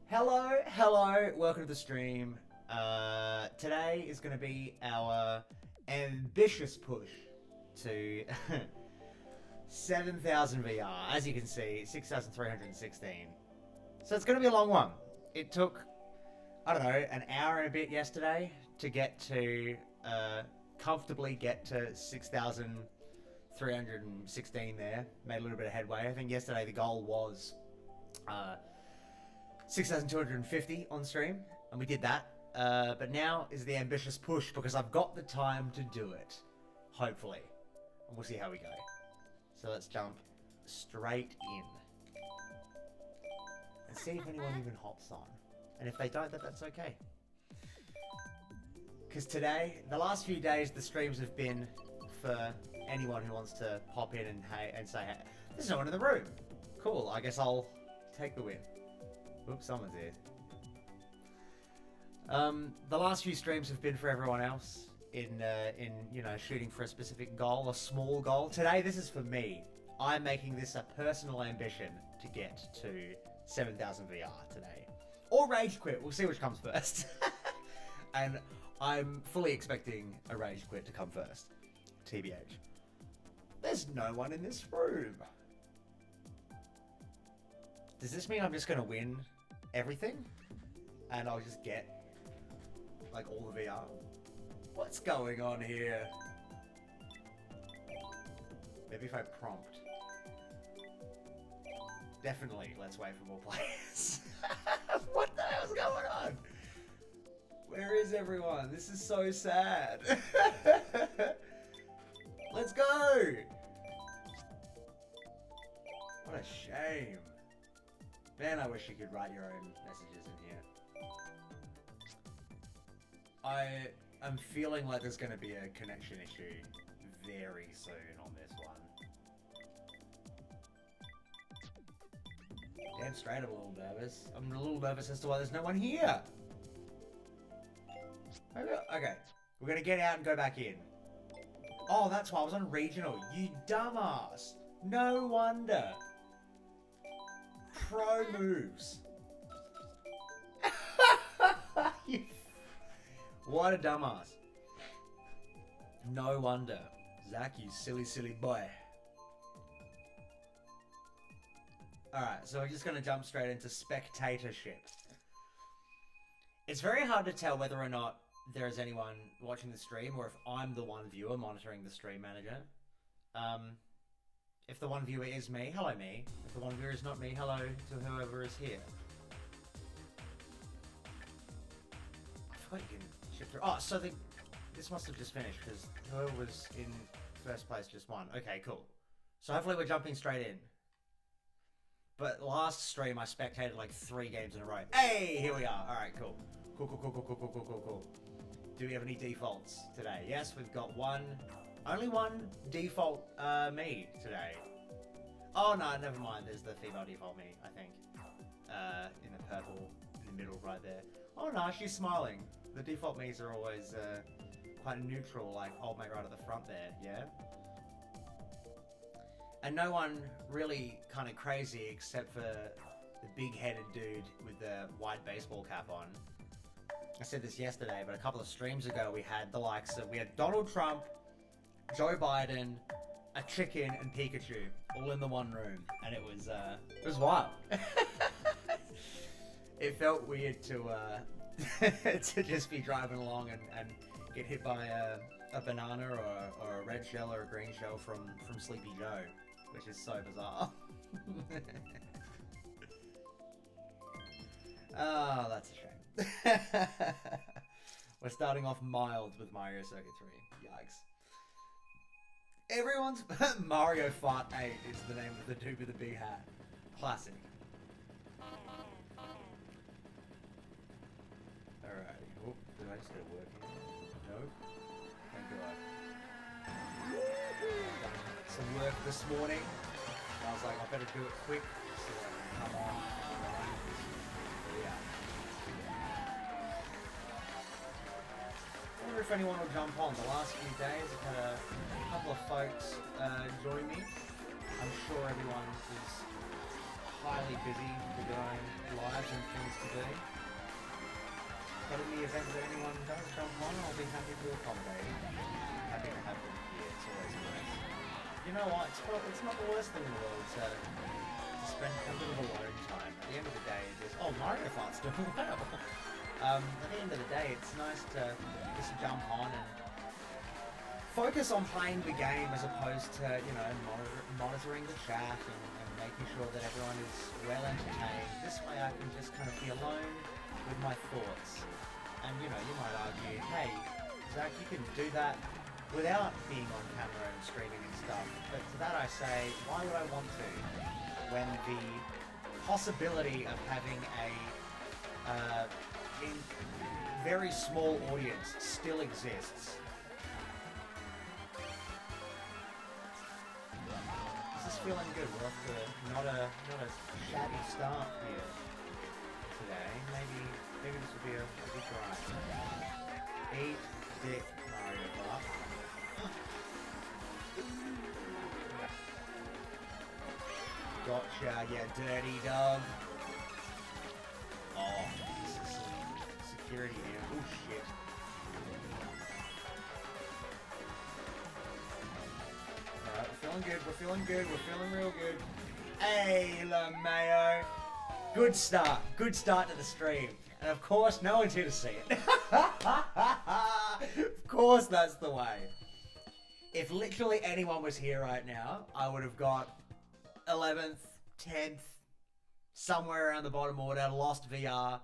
Hello, welcome to the stream. Today is going to be our ambitious push to 7,000 VR. As you can see, 6,316. So it's going to be a long one. It took, I don't know, an hour and a bit yesterday to get to, comfortably get to 6,316 there. Made a little bit of headway. I think yesterday the goal was 6,250 on stream, and we did that. But now is the ambitious push because I've got the time to do it, hopefully. And we'll see how we go. So let's jump straight in and see if anyone even hops on. And if they don't, that's okay. Because today, the last few days, the streams have been for anyone who wants to pop in and say, hey, there's no one in the room. Cool, I guess I'll take the win. Oops, someone's here. The last few streams have been for everyone else in you know, shooting for a specific goal, a small goal. Today, this is for me. I'm making this a personal ambition to get to 7,000 VR today. Or rage quit. We'll see which comes first. And I'm fully expecting a rage quit to come first. TBH. There's no one in this room. Does this mean I'm just going to win everything? And I'll just get, like, all the VR? What's going on here? Maybe if I prompt. Definitely, let's wait for more players. What the hell's going on? Where is everyone? This is so sad. Let's go! What a shame. Man, I wish you could write your own messages in here. I'm feeling like there's going to be a connection issue very soon on this one. Damn straight, I'm a little nervous. I'm a little nervous as to why there's no one here. Okay, we're going to get out and go back in. Oh, that's why I was on regional. You dumbass. No wonder. Pro moves. What a dumbass. No wonder. Zach, you silly, silly boy. Alright, so we're just going to jump straight into spectatorship. It's very hard to tell whether or not there is anyone watching the stream or if I'm the one viewer monitoring the stream manager. If the one viewer is me, hello me. If the one viewer is not me, hello to whoever is here. I forgot you can ship through. Oh, so this must have just finished because whoever was in first place just won. Okay, cool. So hopefully we're jumping straight in. But last stream I spectated like 3 games in a row. Hey, here we are. All right, cool. Cool. Do we have any defaults today? Yes, we've got only one default me today. Oh no, never mind. There's the female default me, I think. In the purple, in the middle right there. Oh no, she's smiling. The default me's are always quite neutral, like old mate right at the front there, yeah? And no one really kind of crazy except for the big-headed dude with the white baseball cap on. I said this yesterday, but a couple of streams ago we had the likes of, we had Donald Trump, Joe Biden, a chicken, and Pikachu all in the one room, and it was wild. It felt weird to to just be driving along and get hit by a banana or a red shell or a green shell from Sleepy Joe, which is so bizarre. Oh, that's a shame. We're starting off mild with Mario Circuit 3. Yikes. Everyone's Mario Fart 8 is the name of the dude with the big hat. Classic. Alrighty. Oh, did I just get it working? No? Thank God. Done some work this morning. I was like, I better do it quick so I can come on. Yeah. wonder if anyone will jump on. The last few days I've had a couple of folks join me. I'm sure everyone is highly busy with their own lives and things to do. But in the event that anyone does jump on, I'll be happy to accommodate. Happy to have them here, it's always nice. You know what, it's not the worst thing in the world to spend a bit of alone time. At the end of the day, it's just, MarioKart's doing well. At the end of the day, it's nice to just jump on and focus on playing the game as opposed to, you know, monitoring the chat and making sure that everyone is well entertained. This way I can just kind of be alone with my thoughts. And, you know, you might argue, hey, Zach, you can do that without being on camera and streaming and stuff. But to that I say, why would I want to? When the possibility of having a very small audience still exists. This is feeling good. We're off to not a shabby start here today. Maybe this will be a good drive. Eat dick, Mario Kart. Gotcha, you dirty dog. Oh, this is some security here. Oh shit. Alright, we're feeling good, we're feeling good, we're feeling real good. Hey, LaMayo. Good start to the stream. And of course, no one's here to see it. Of course, that's the way. If literally anyone was here right now, I would have got 11th, 10th, somewhere around the bottom order, lost VR.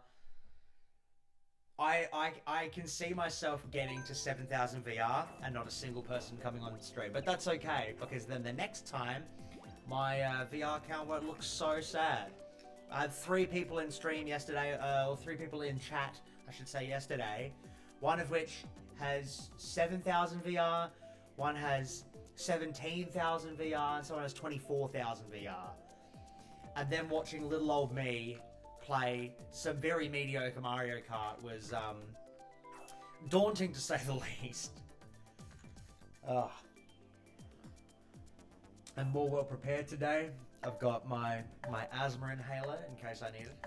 I can see myself getting to 7,000 VR and not a single person coming on the stream. But that's okay, because then the next time, my VR count won't look so sad. I had 3 people in stream yesterday, or 3 people in chat, I should say yesterday. One of which has 7,000 VR, one has 17,000 VR, and someone has 24,000 VR. And then watching little old me play some very mediocre Mario Kart was daunting to say the least. I'm more well prepared today. I've got my asthma inhaler in case I need it.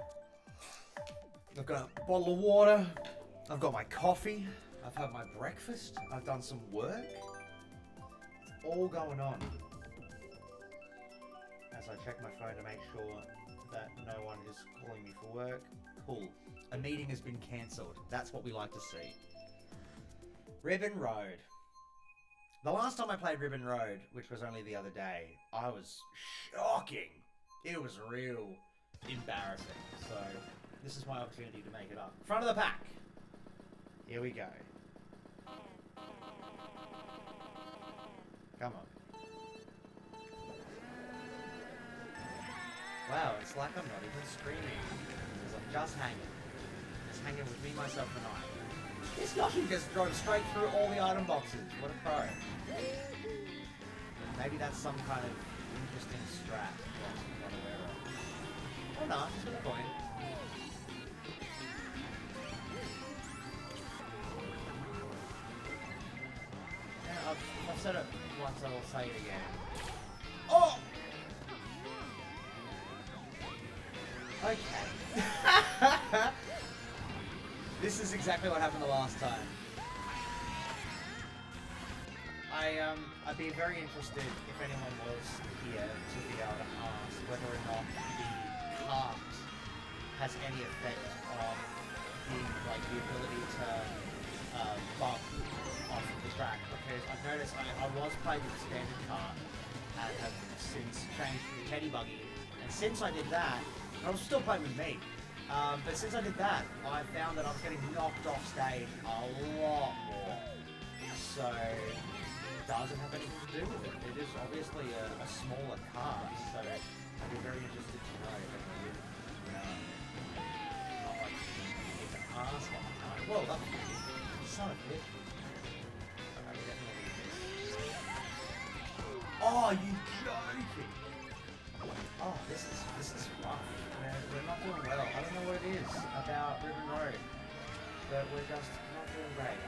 I've got a bottle of water. I've got my coffee. I've had my breakfast. I've done some work. It's all going on. As I check my phone to make sure that no one is calling me for work. Cool. A meeting has been cancelled. That's what we like to see. Ribbon Road. The last time I played Ribbon Road, which was only the other day, I was shocking. It was real embarrassing. So this is my opportunity to make it up. Front of the pack. Here we go. Come on. Wow, it's like I'm not even streaming. Because I'm just hanging. Just hanging with me, myself, and I. This Yoshi just drove straight through all the item boxes. What a pro. Maybe that's some kind of interesting strat that I'm not aware of. Or not, just a coin. Yeah, I've said it once, I will say it again. Oh! Okay. This is exactly what happened the last time. I'd be very interested if anyone was here to be able to ask whether or not the cart has any effect on the ability to bump off of the track, because I've noticed I was playing with the standard cart and have since changed to the teddy buggy, and since I did that, I was still playing with me. But since I did that, I found that I was getting knocked off stage a lot more. So it doesn't have anything to do with it. It is obviously a smaller cart, so I'd be very interested to know if anyone would, not like need to ask all the time. Whoa, that was pretty good. Son of a bitch. I would definitely need this. Oh, you joking! Oh, this is rough. We're not doing well. I don't know what it is about Ribbon Road. but we're just not doing great.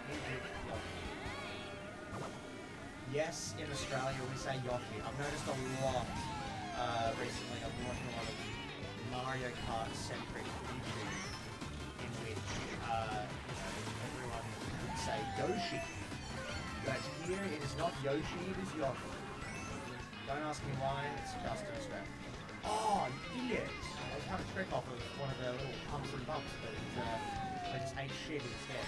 Yes, in Australia we say Yoshi. I've noticed a lot recently. I've been watching a lot of Mario Kart centric YouTube in which everyone would say Yoshi. But here it is not Yoshi, it is Yoshi. Don't ask me why, it's just an Australian. Oh, you idiot! I was trying to trick off of one of the little humps and bumps, but I just ate shit instead.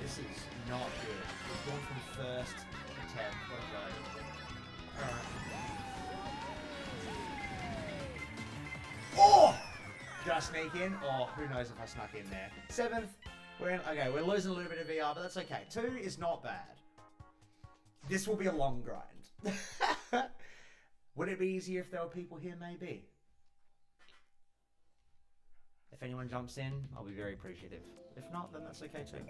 This is not good. We've gone from first to 10th. What a go. Alright. Oh! Did I sneak in? Oh, who knows if I snuck in there. 7th. Okay, we're losing a little bit of VR, but that's okay. 2 is not bad. This will be a long grind. Would it be easier if there were people here? Maybe. If anyone jumps in, I'll be very appreciative. If not, then that's okay too.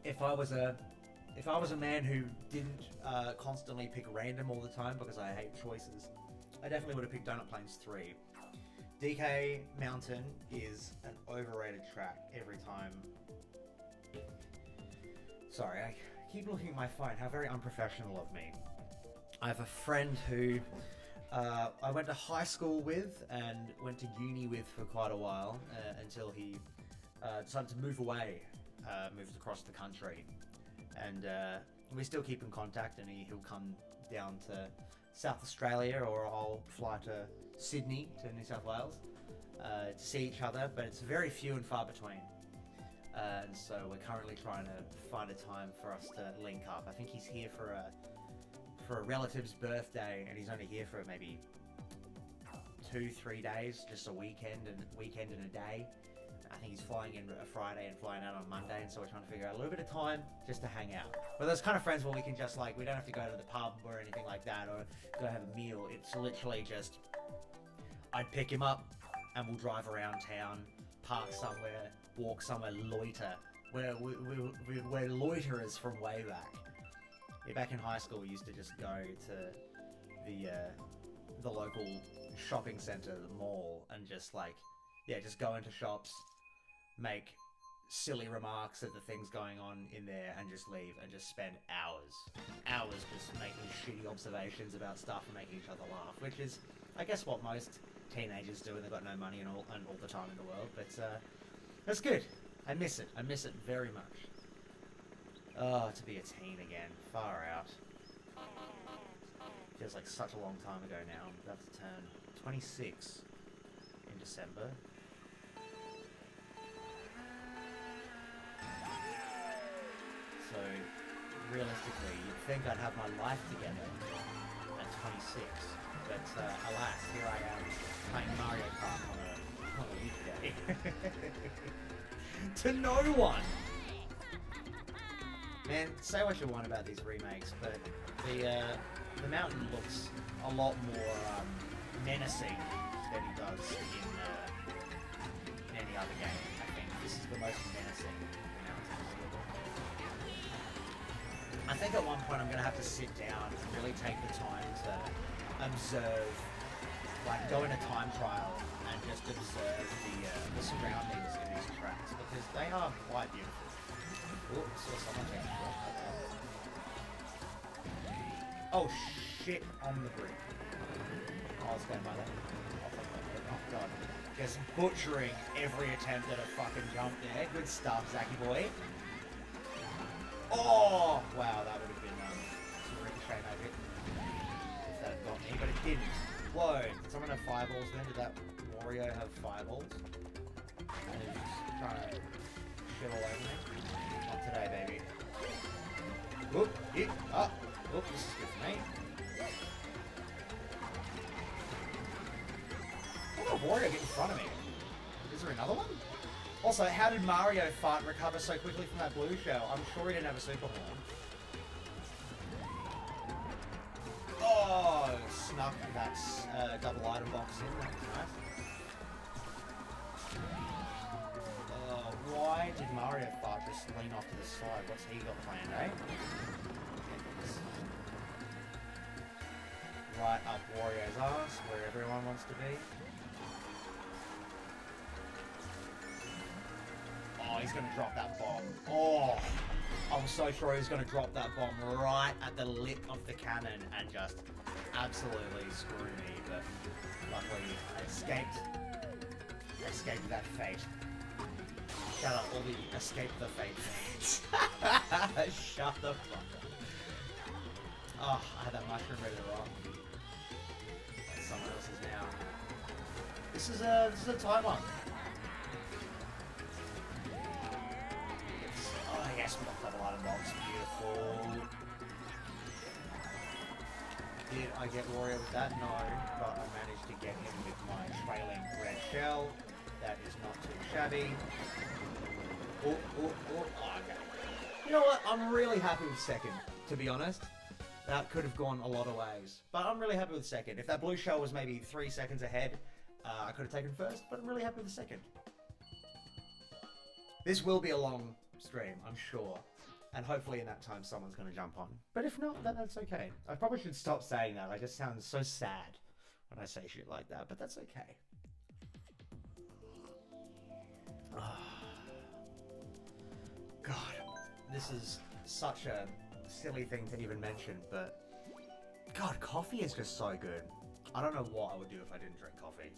If I was a man who didn't constantly pick random all the time because I hate choices, I definitely would have picked Donut Plains 3. DK Mountain is an overrated track every time. Sorry, I keep looking at my phone. How very unprofessional of me. I have a friend who I went to high school with and went to uni with for quite a while until he decided to move away, moved across the country. And we still keep in contact, and he'll come down to South Australia, or I'll fly to Sydney, to New South Wales, to see each other, but it's very few and far between. And so we're currently trying to find a time for us to link up. I think he's here for a relative's birthday, and he's only here for maybe 2-3 days, just a weekend and a day. I think he's flying in a Friday and flying out on Monday, and so we're trying to figure out a little bit of time just to hang out. But those kind of friends where we can just we don't have to go to the pub or anything like that, or go have a meal. It's literally just, I'd pick him up and we'll drive around town, park somewhere, walk somewhere, loiter. We're loiterers from way back. Yeah, back in high school, we used to just go to the local shopping centre, the mall, and just just go into shops, make silly remarks at the things going on in there, and just leave and just spend hours just making shitty observations about stuff and making each other laugh, which is, I guess, what most teenagers do when they've got no money and all the time in the world. But that's good. I miss it very much. Oh, to be a teen again. Far out. Feels like such a long time ago now. I'm about to turn 26 in December. So, realistically, you'd think I'd have my life together at 26. But, alas, here I am playing Mario Kart on a weekday. To no one! Man, say what you want about these remakes, but the mountain looks a lot more menacing than he does in any other game. I think this is the most menacing mountain. I think at one point I'm going to have to sit down and really take the time to observe, go in a time trial and just observe the surroundings in these tracks, because they are quite beautiful. Oh, saw someone take a shot. Oh shit, on the brick. I'll stand by that. Oh god. Just butchering every attempt at a fucking jump there. Good stuff, Zachy boy. Oh! Wow, that would have been some ricochet magic. If that had got me, but it didn't. Whoa, did someone have fireballs then? Did that Wario have fireballs? And he was just trying to shit all over me? Not today, baby. Whoop, hit, up. Whoop, this is good for me. How did Wario get in front of me? Is there another one? Also, how did Mario Fart recover so quickly from that blue shell? I'm sure he didn't have a super horn. Oh, snuck that double item box in. That was nice. Why did Mario Fart just lean off to the side? What's he got planned, eh? Right up Wario's ass, where everyone wants to be. he's gonna drop that bomb. Oh, I was so sure he was gonna drop that bomb right at the lip of the cannon and just absolutely screw me, but luckily I escaped that fate. Shout out all the escape the fate fates. Shut the fuck up. Oh, I had that mushroom ready to rock. That's someone else's now. This is a tight one. Oh yes, we got double item box. Beautiful. Did I get Wario with that? No, but I managed to get him with my trailing red shell. That is not too shabby. Oh, okay. You know what? I'm really happy with second, to be honest. That could have gone a lot of ways. But I'm really happy with second. If that blue shell was maybe 3 seconds ahead, I could have taken first, but I'm really happy with second. This will be a long stream, I'm sure. And hopefully in that time someone's going to jump on. But if not, that's okay. I probably should stop saying that. I just sound so sad when I say shit like that, but that's okay. God, this is such a silly thing to even mention, but God, coffee is just so good. I don't know what I would do if I didn't drink coffee.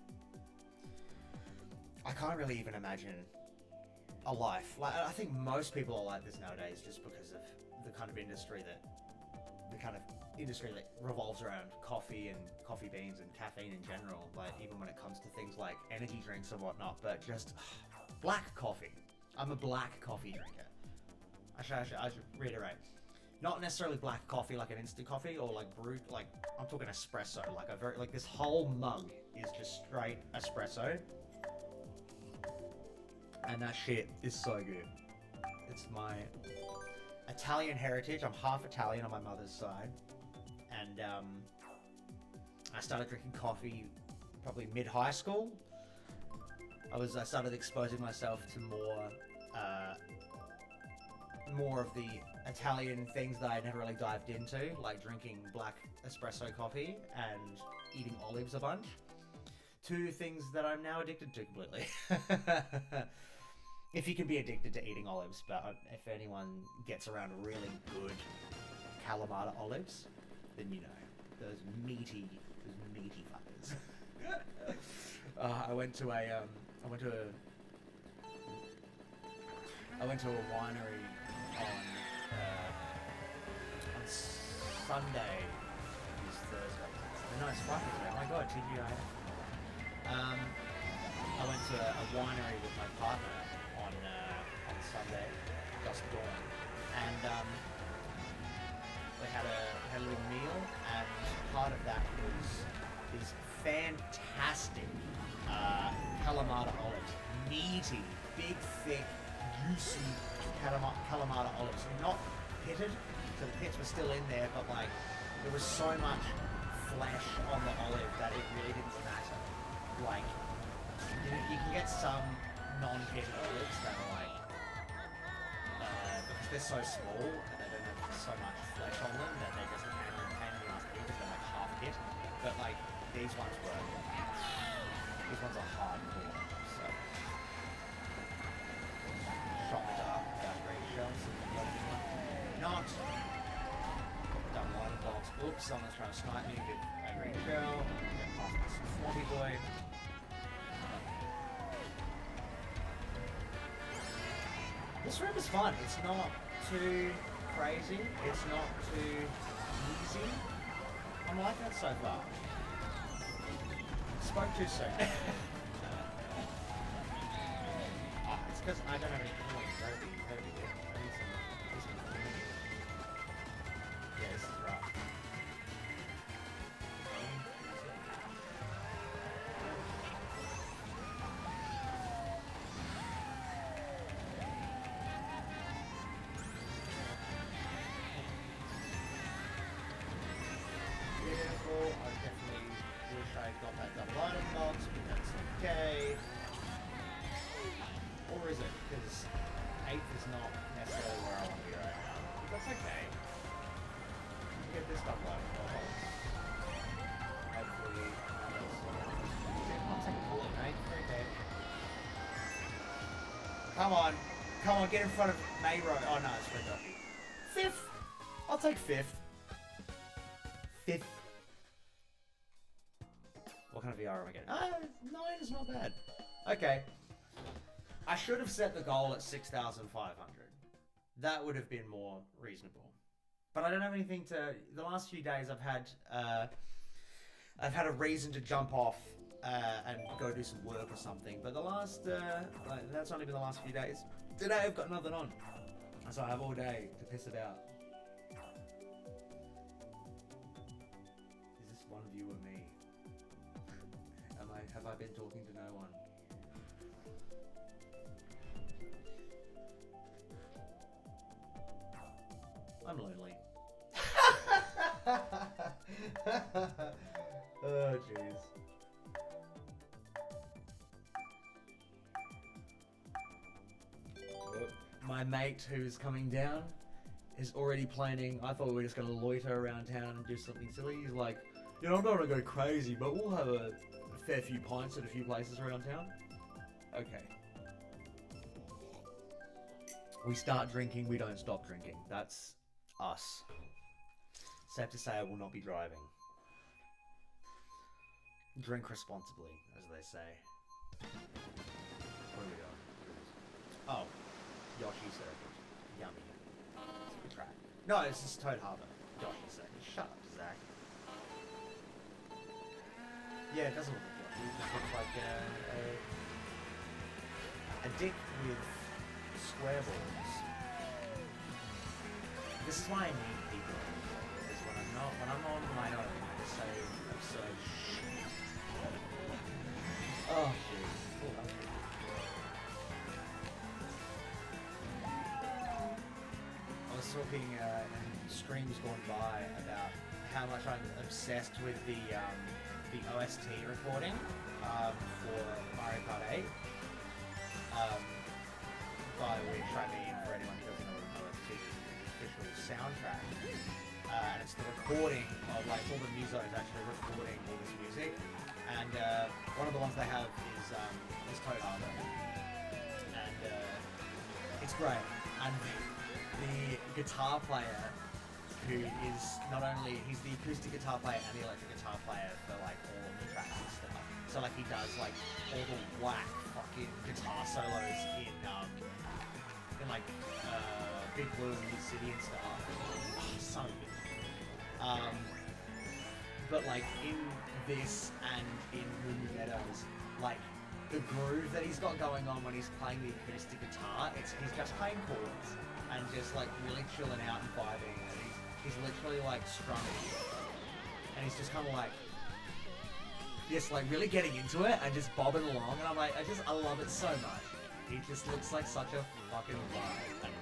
I can't really even imagine a life. Like, I think most people are like this nowadays just because of the kind of industry that revolves around coffee and coffee beans and caffeine in general. Like, even when it comes to things like energy drinks and whatnot, but just black coffee. I'm a black coffee drinker. I should reiterate. Not necessarily black coffee like an instant coffee or like brewed, like I'm talking espresso. Like this whole mug is just straight espresso. And that shit is so good. It's my Italian heritage. I'm half Italian on my mother's side. And I started drinking coffee probably mid-high school. I started exposing myself to more of the Italian things that I never really dived into, like drinking black espresso coffee and eating olives a bunch. 2 things that I'm now addicted to completely. If you can be addicted to eating olives, but if anyone gets around really good Kalamata olives, then you know, those meaty fuckers. I went to a winery on Sunday. This Thursday. No, it's Friday today. Oh my god, TGI. I went to a winery with my partner on Sunday, just dawn, and we had a little meal, and part of that was these fantastic Kalamata olives, meaty, big, thick, juicy Kalamata olives, not pitted, so the pits were still in there, but like there was so much flesh on the olive that it really didn't matter. Like you can get some non-pitted olives that are like because they're so small and they don't have so much flesh on them that they're just a pain in the ass because they're like half pit. But like these ones are hardcore. So shot me dark without great shells. Not done lighting box. Oops, someone's trying to snipe me with a green shell. Get past this swampy boy. This room is fun. It's not too crazy. It's not too easy. I'm liking it so far. Spoke too soon. It's because I don't have any coins. That'd be good. I need some coins. Yeah, this is rough. I definitely wish I got that double item box, but that's okay. Or is it? Because 8th is not necessarily where I want to be right now. But that's okay. Get this double item box. Hopefully, I'll take a bullet, mate. Okay. Come on. Come on, get in front of Mayro. Oh no, it's Splinter. Fifth. I'll take fifth. Fifth. What kind of VR am I getting? 9 is not bad. Okay. I should have set the goal at 6,500. That would have been more reasonable. But I don't have anything to... The last few days I've had a reason to jump off and go do some work or something. But the last... that's only been the last few days. Today I've got nothing on. So I have all day to piss about. Is this one of you or me? Have I been talking to no one? I'm lonely. Oh, jeez. My mate who's coming down is already planning. I thought we were just going to loiter around town and do something silly. He's like, you know, I'm not going to go crazy, but we'll have a fair few pints at a few places around town. Okay. We start drinking, we don't stop drinking. That's us. Safe to say I will not be driving. Drink responsibly, as they say. Where are we going? Oh, Yoshi Circuit. Yummy. It's a good track. No, it's just Toad Harbor. Yoshi Circuit. Shut up, Zach. Yeah, it doesn't look like Yoshi. It just looks like a dick with square balls. This is why I need people. Because when I'm on my own, I just say absurd shit. Oh, jeez. I was talking in streams gone by about how much I'm obsessed with the OST recording for MarioKart 8. By which I mean, for anyone who doesn't know what an OST is, it's the official soundtrack. And it's the recording of, like, all the musos actually recording all this music. And one of the ones they have is Toad Harbor. And it's great. And the guitar player, who is not only, he's the acoustic guitar player and the electric guitar player for, like, all of the tracks and stuff. So, like, he does, like, all the whack fucking guitar solos in like, Big Blue and Big City and stuff. So good. But, like, in this and in Moon Meadows, like, the groove that he's got going on when he's playing the acoustic guitar, he's just playing chords and just, like, really chilling out and vibing, and he's literally, like, strumming, and he's just kind of, like, just, like, really getting into it and just bobbing along, and I'm like, I love it so much. It just looks like such a fucking vibe, and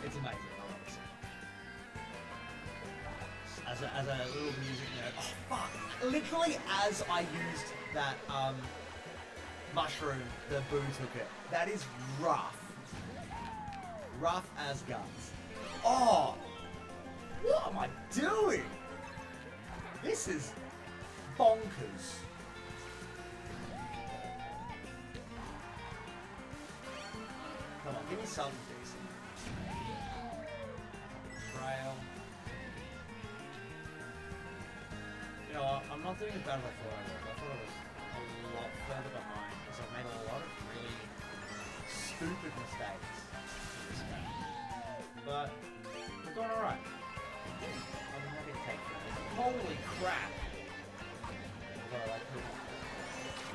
it's amazing. I love it so much. As a little music nerd, oh fuck! Literally, as I used that mushroom, the boo took it. That is rough. Rough as guts. Oh! What am I doing? This is bonkers. Come on, give me something decent. Trail. You know what? I'm not doing as bad as I thought I was. I thought I was a lot further behind because I've made a lot of really stupid mistakes in this game. But we're doing alright. I'm happy to take that. Holy crap! Although I could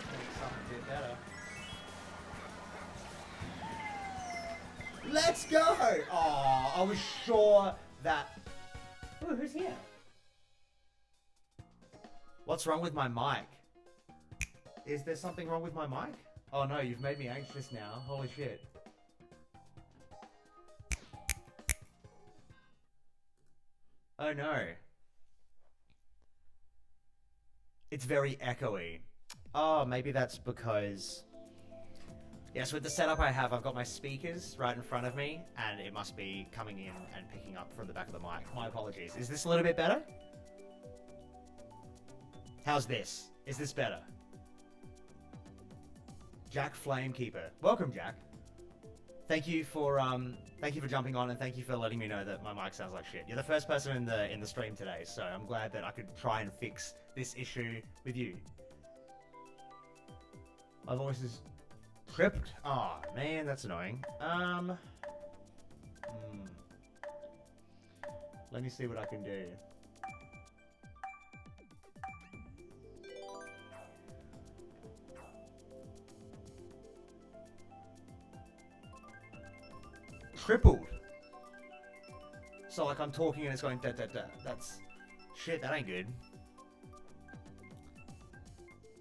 make something a bit better. Let's go! Oh, I was sure that... Ooh, who's here? What's wrong with my mic? Is there something wrong with my mic? Oh no, you've made me anxious now. Holy shit. Oh no. It's very echoey. Oh, maybe that's because... Yes, with the setup I have, I've got my speakers right in front of me, and it must be coming in and picking up from the back of the mic. My apologies. Is this a little bit better? How's this? Is this better? Jack Flamekeeper. Welcome, Jack. Thank you for jumping on, and thank you for letting me know that my mic sounds like shit. You're the first person in the stream today, so I'm glad that I could try and fix this issue with you. My voice is tripped. Oh man, that's annoying. Let me see what I can do. Tripled. So like I'm talking and it's going da da da. That's shit. That ain't good.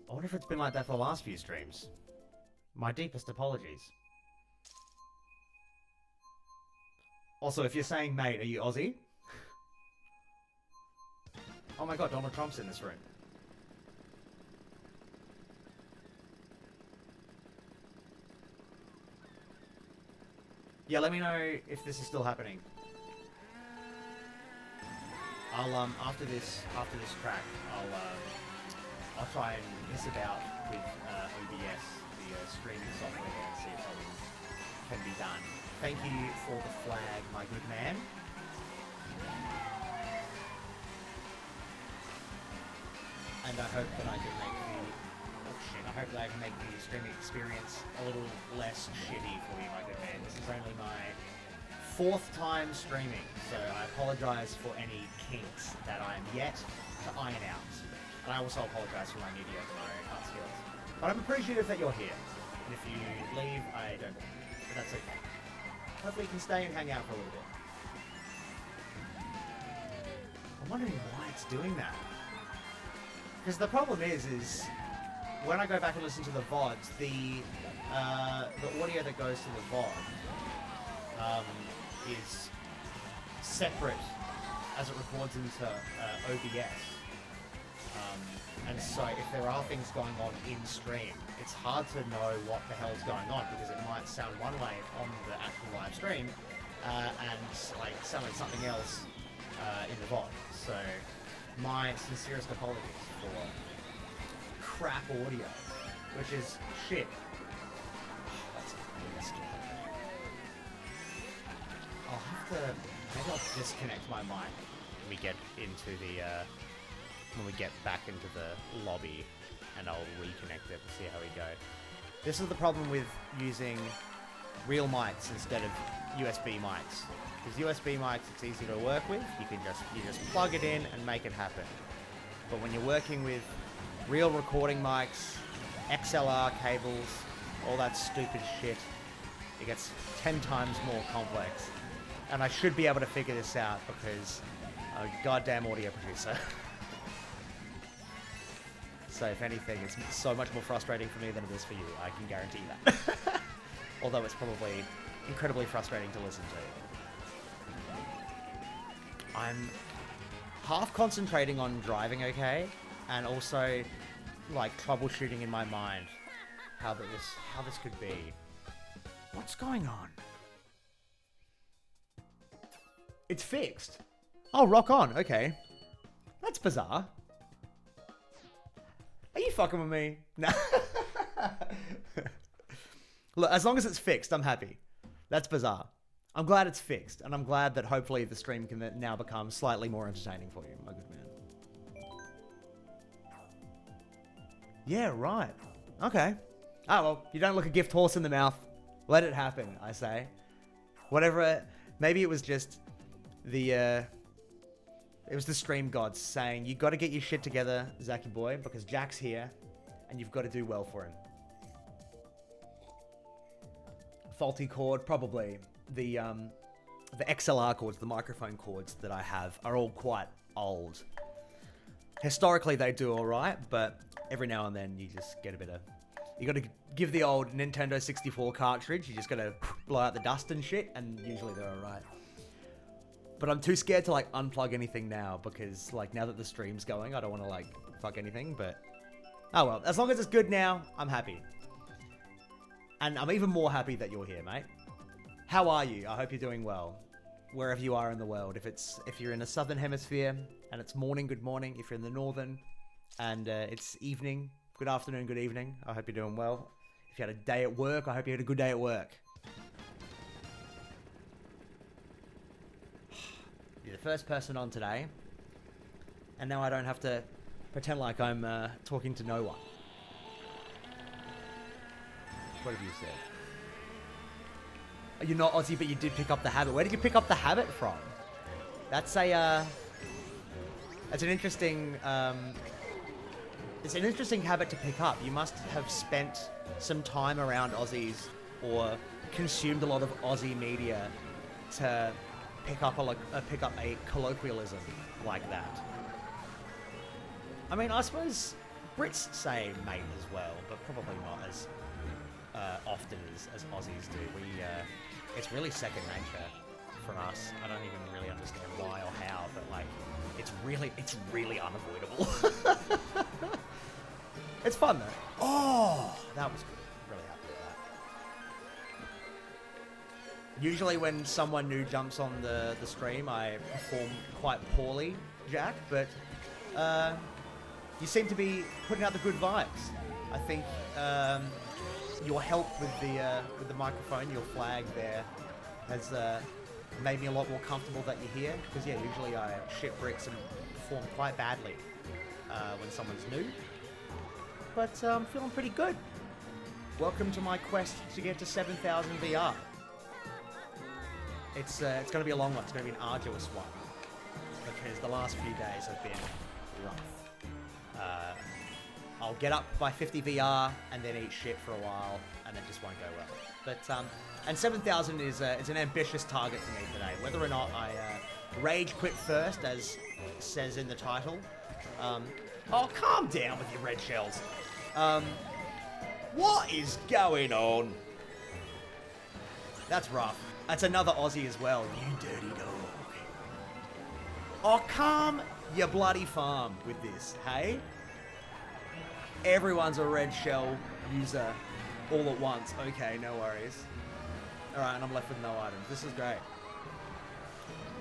I wonder if it's been like that for the last few streams. My deepest apologies. Also, if you're saying mate, are you Aussie? Oh my god, Donald Trump's in this room. Yeah, let me know if this is still happening. I'll after this track, I'll try and mess about with OBS, the streaming software, and see if something can be done. Thank you for the flag, my good man. And I hope that I can make the streaming experience a little less shitty for you, my good man. This is only my 4th time streaming, so I apologise for any kinks that I'm yet to iron out. And I also apologise for my mediocre MarioKart skills. But I'm appreciative that you're here. And if you leave, I don't know. But that's okay. Hopefully you can stay and hang out for a little bit. I'm wondering why it's doing that. Because the problem is when I go back and listen to the VODs, the audio that goes to the VOD is separate as it records into OBS. And so if there are things going on in stream, it's hard to know what the hell is going on because it might sound one way on the actual live stream and like sound like something else in the VOD. So my sincerest apologies for crap audio, which is shit. I'll have to, maybe I'll disconnect my mic when we get into the, when we get back into the lobby, and I'll reconnect it and see how we go. This is the problem with using real mics instead of USB mics. Because USB mics, it's easy to work with. You just plug it in and make it happen. But when you're working with real recording mics, XLR cables, all that stupid shit, it gets 10 times more complex. And I should be able to figure this out because I'm a goddamn audio producer. So if anything, it's so much more frustrating for me than it is for you. I can guarantee that. Although it's probably incredibly frustrating to listen to. I'm half concentrating on driving okay, and also like troubleshooting in my mind how this could be. What's going on? It's fixed. Oh, rock on. Okay. That's bizarre. Are you fucking with me? No. Look, as long as it's fixed, I'm happy. That's bizarre. I'm glad it's fixed, and I'm glad that hopefully the stream can now become slightly more entertaining for you, my good man. Yeah, right. Okay. Oh, well, you don't look a gift horse in the mouth. Let it happen, I say. Whatever, maybe it was just the, it was the stream gods saying, you got to get your shit together, Zaki boy, because Jack's here, and you've got to do well for him. Faulty cord, probably. The XLR cords, the microphone cords that I have are all quite old. Historically, they do all right, but every now and then you just get a bit of... You got to give the old Nintendo 64 cartridge, you just got to blow out the dust and shit, and usually they're all right. But I'm too scared to like unplug anything now because like now that the stream's going, I don't want to like fuck anything, but... Oh well, as long as it's good now, I'm happy. And I'm even more happy that you're here, mate. How are you? I hope you're doing well, wherever you are in the world. If you're in the southern hemisphere and it's morning, good morning. If you're in the northern and it's evening, good afternoon, good evening. I hope you're doing well. If you had a day at work, I hope you had a good day at work. First person on today. And now I don't have to pretend like I'm talking to no one. What have you said? You're not Aussie, but you did pick up the habit. Where did you pick up the habit from? That's a... It's an interesting... it's an interesting habit to pick up. You must have spent some time around Aussies or consumed a lot of Aussie media to pick up a colloquialism like that. I mean, I suppose Brits say mate as well, but probably not as often as Aussies do. It's really second nature for us. I don't even really understand why or how, but like, it's really unavoidable. It's fun though. Oh, that was good. Really happy with that. Usually when someone new jumps on the stream, I perform quite poorly, Jack, but you seem to be putting out the good vibes. I think your help with the microphone, your flag there, has made me a lot more comfortable that you're here. Because yeah, usually I shit bricks and perform quite badly when someone's new. But I'm feeling pretty good. Welcome to my quest to get to 7,000 VR. It's going to be a long one. It's going to be an arduous one because the last few days have been rough. I'll get up by 50 VR and then eat shit for a while, and it just won't go well. But and 7,000 is an ambitious target for me today. Whether or not I rage quit first, as it says in the title. Oh, calm down with your red shells. What is going on? That's rough. That's another Aussie as well. You dirty dog. Oh, calm your bloody farm with this, hey? Everyone's a red shell user all at once. Okay, no worries. Alright, and I'm left with no items. This is great.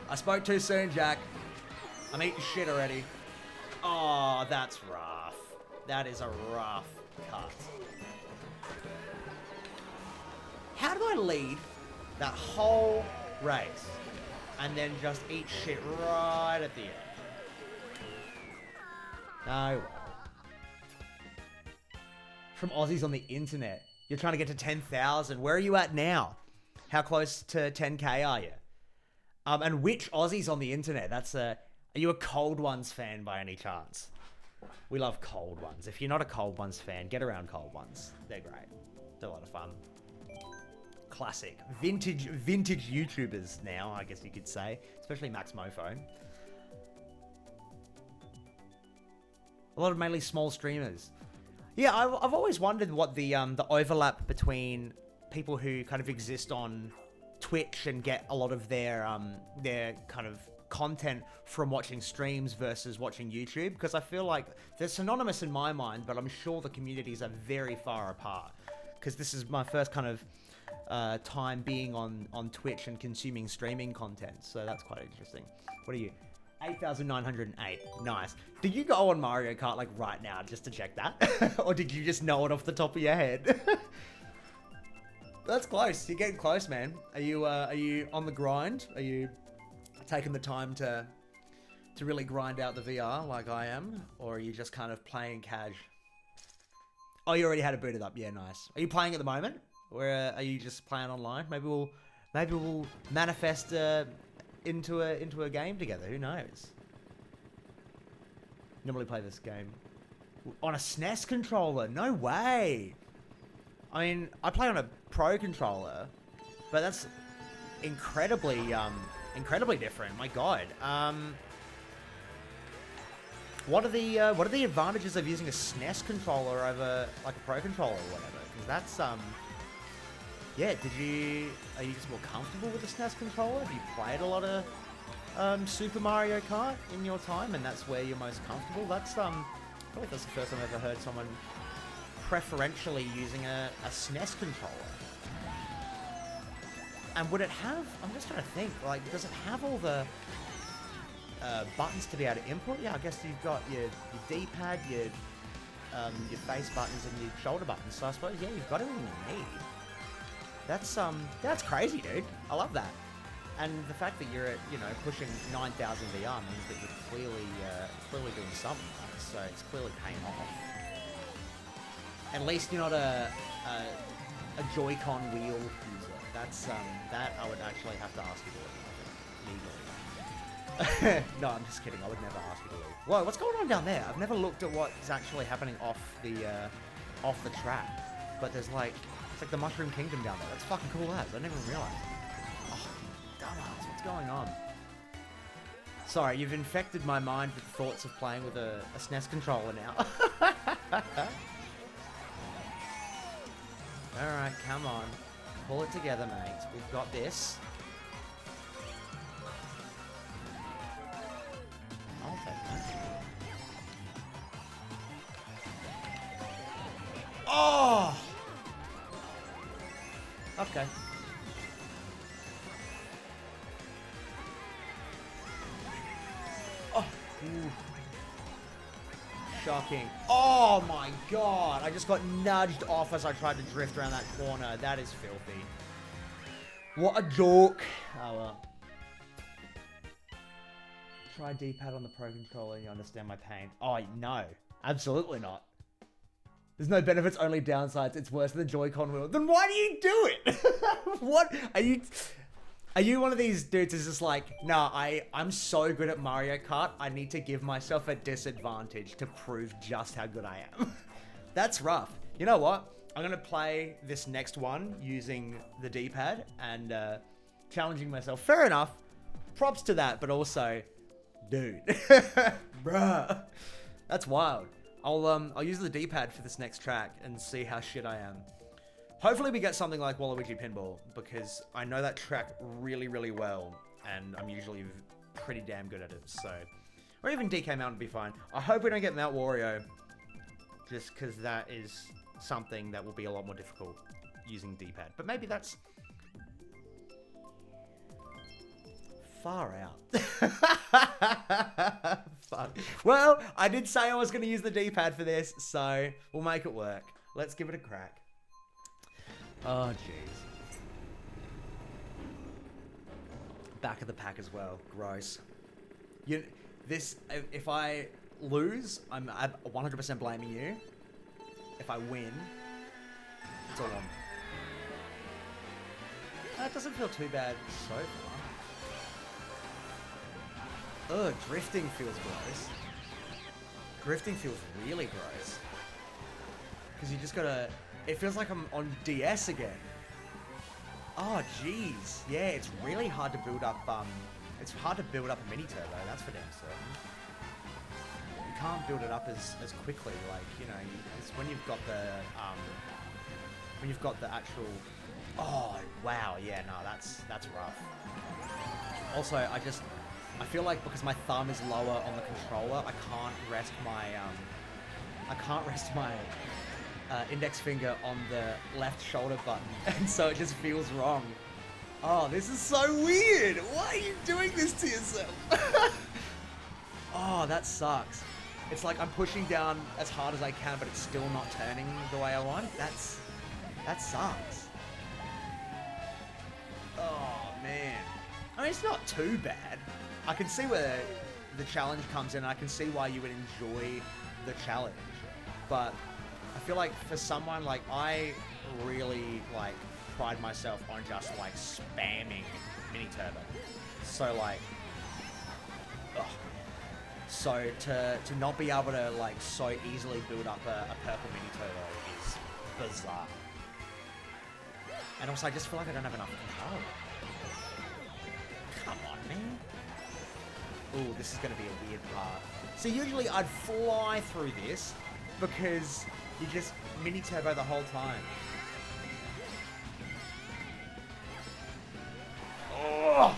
I spoke too soon, Jack. I'm eating shit already. Oh, that's rough. That is a rough cut. How do I lead that whole race and then just eat shit right at the end? No. From Aussies on the internet. You're trying to get to 10,000. Where are you at now? How close to 10k are you? And which Aussies on the internet? Are you a Cold Ones fan by any chance? We love Cold Ones. If you're not a Cold Ones fan, get around Cold Ones. They're great. They're a lot of fun. Classic. Vintage YouTubers now, I guess you could say. Especially Max Mofo. A lot of mainly small streamers. Yeah, I've always wondered what the overlap between people who kind of exist on Twitch and get a lot of their kind of content from watching streams versus watching YouTube, because I feel like they're synonymous in my mind, but I'm sure the communities are very far apart. Because this is my first kind of time being on Twitch and consuming streaming content, so that's quite interesting. What are you? 8,908. Nice. Did you go on Mario Kart like right now just to check that? Or did you just know it off the top of your head? That's close. You're getting close, man. Are you on the grind? Are you taking the time to really grind out the VR like I am? Or are you just kind of playing cash? Oh, you already had it booted up. Yeah, nice. Are you playing at the moment? Or are you just playing online? Maybe we'll manifest into a game together. Who knows? Normally play this game on a SNES controller. No way. I mean, I play on a Pro controller, but that's incredibly different. My God. What are the advantages of using a SNES controller over like a Pro controller or whatever? Because that's yeah. Are you just more comfortable with the SNES controller? Have you played a lot of Super Mario Kart in your time, and that's where you're most comfortable? That's probably that's the first time I've ever heard someone preferentially using a SNES controller. And would it have? I'm just trying to think. Like, does it have all the buttons to be able to input? Yeah, I guess you've got your D-pad, your face buttons, and your shoulder buttons. So I suppose yeah, you've got everything you need. That's crazy, dude. I love that. And the fact that you're at, pushing 9,000 VR means that you're clearly doing something, right? So it's clearly paying off. At least you're not a Joy-Con wheel user. That's that I would actually have to ask you to leave legally. No, I'm just kidding. I would never ask you to leave. Whoa, what's going on down there? I've never looked at what's actually happening off the track. But there's like, it's like the Mushroom Kingdom down there. That's fucking cool as. I never realized. Oh, dumbass. What's going on? Sorry, you've infected my mind with thoughts of playing with a SNES controller now. Alright, come on. Pull it together, mate. We've got this. I'll take that. Oh! Okay. Oh! Ooh. Shocking. Oh my god! I just got nudged off as I tried to drift around that corner. That is filthy. What a dork. Oh well. Try D-pad on the Pro Controller and you understand my pain. Oh, no. Absolutely not. There's no benefits, only downsides. It's worse than the Joy-Con wheel. Then why do you do it? What? Are you one of these dudes who's just like, nah, I'm so good at Mario Kart, I need to give myself a disadvantage to prove just how good I am? That's rough. You know what? I'm going to play this next one using the D-pad and challenging myself. Fair enough. Props to that, but also, dude. Bruh. That's wild. I'll use the D-pad for this next track and see how shit I am. Hopefully we get something like Waluigi Pinball, because I know that track really, really well, and I'm usually pretty damn good at it, so... Or even DK Mountain would be fine. I hope we don't get Mount Wario, just because that is something that will be a lot more difficult using D-pad. But maybe that's... far out. Fuck. Well, I did say I was going to use the D-pad for this, so we'll make it work. Let's give it a crack. Oh, jeez. Back of the pack as well. Gross. If I lose, I'm 100% blaming you. If I win, it's all on me. That doesn't feel too bad so far. Ugh, drifting feels gross. Drifting feels really gross. Because you just gotta... It feels like I'm on DS again. Oh, jeez. Yeah, it's really hard to build up, it's hard to build up a mini turbo, that's for damn certain. You can't build it up as quickly, like, it's when you've got the actual... Oh, wow, yeah, no, that's rough. Also, I feel like because my thumb is lower on the controller, I can't rest my index finger on the left shoulder button, and so it just feels wrong. Oh, this is so weird. Why are you doing this to yourself? Oh, that sucks. It's like I'm pushing down as hard as I can, but it's still not turning the way I want. That sucks. Oh, man. I mean, it's not too bad. I can see where the challenge comes in. I can see why you would enjoy the challenge. But I feel like for someone, like, I really, like, pride myself on just, like, spamming mini turbo. So, like, ugh. So to not be able to, like, so easily build up a purple mini turbo is bizarre. And also, I just feel like I don't have enough control. Come on, man. Ooh, this is going to be a weird part. So usually I'd fly through this because you just mini turbo the whole time. Oh,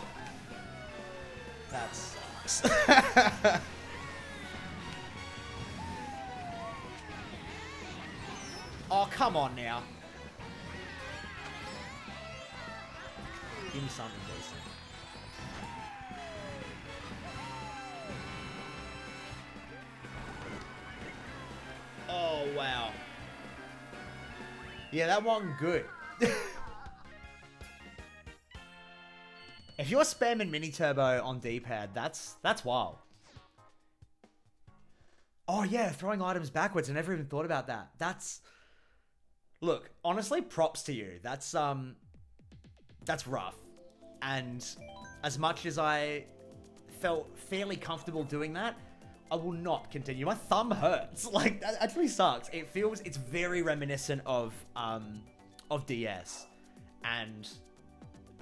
that sucks. Oh, come on now. Give me something decent. Oh, wow. Yeah, that wasn't good. If If you're spamming mini turbo on D-pad, that's wild. Oh yeah, throwing items backwards. I never even thought about that. Look, honestly, props to you. That's rough. And as much as I felt fairly comfortable doing that, I will not continue. My thumb hurts. Like, that actually sucks. It's very reminiscent of DS. And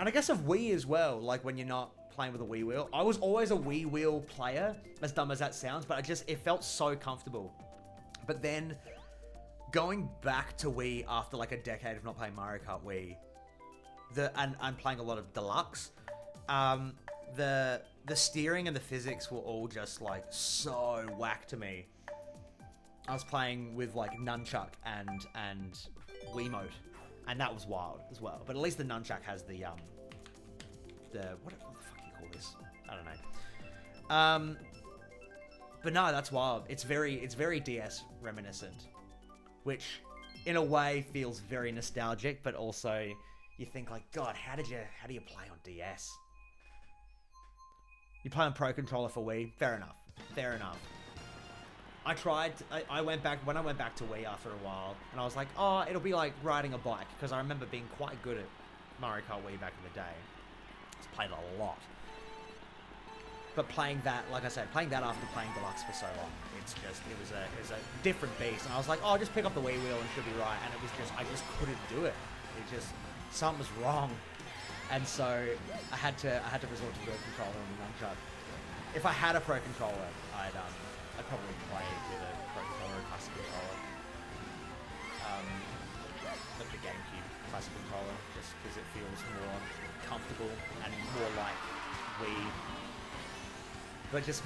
I guess of Wii as well, like when you're not playing with a Wii wheel. I was always a Wii wheel player, as dumb as that sounds, but it felt so comfortable. But then going back to Wii after like a decade of not playing Mario Kart Wii, and playing a lot of Deluxe, the steering and the physics were all just like so whack to me. I was playing with like Nunchuck and Wiimote, and that was wild as well. But at least the Nunchuck has the what the fuck do you call this? I don't know. But no, that's wild. It's very DS reminiscent, which in a way feels very nostalgic, but also you think like, God, how do you play on DS? You play on Pro Controller for Wii? Fair enough. I went back to Wii after a while, and I was like, oh, it'll be like riding a bike, because I remember being quite good at Mario Kart Wii back in the day. Just played a lot. But playing that, like I said, playing that after playing Deluxe for so long, it was a different beast. And I was like, oh, just pick up the Wii wheel and it should be right. And I just couldn't do it. Something was wrong. And so I had to resort to the controller and the Nunchuck. If I had a Pro Controller, I'd probably play with a Pro Controller or a Classic Controller. Like the GameCube Classic Controller, just because it feels more comfortable and more like Wii. But just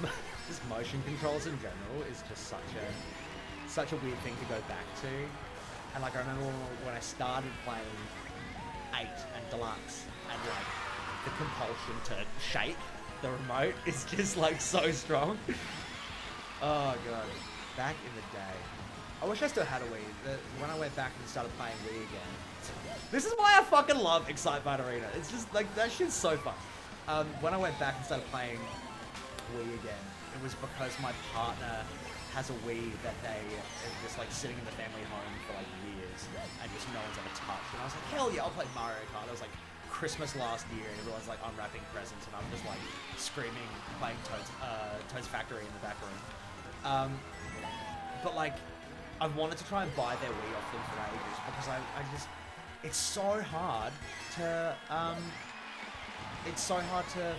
motion controls in general is just such a weird thing to go back to. And like I remember when I started playing 8 and Deluxe, and like the compulsion to shake the remote is just like so strong. Oh god, back in the day. I wish I still had a Wii. When I went back and started playing Wii again. This is why I fucking love Excitebike Arena. It's just like, that shit's so fun. When I went back and started playing Wii again, it was because my partner has a Wii that they are just like sitting in the family home for like years and just no one's ever touched. And I was like, hell yeah, I'll play Mario Kart. It was like Christmas last year and everyone's like unwrapping presents and I'm just like screaming, playing Toad's Factory in the back room. But like, I've wanted to try and buy their Wii off them for ages because it's so hard to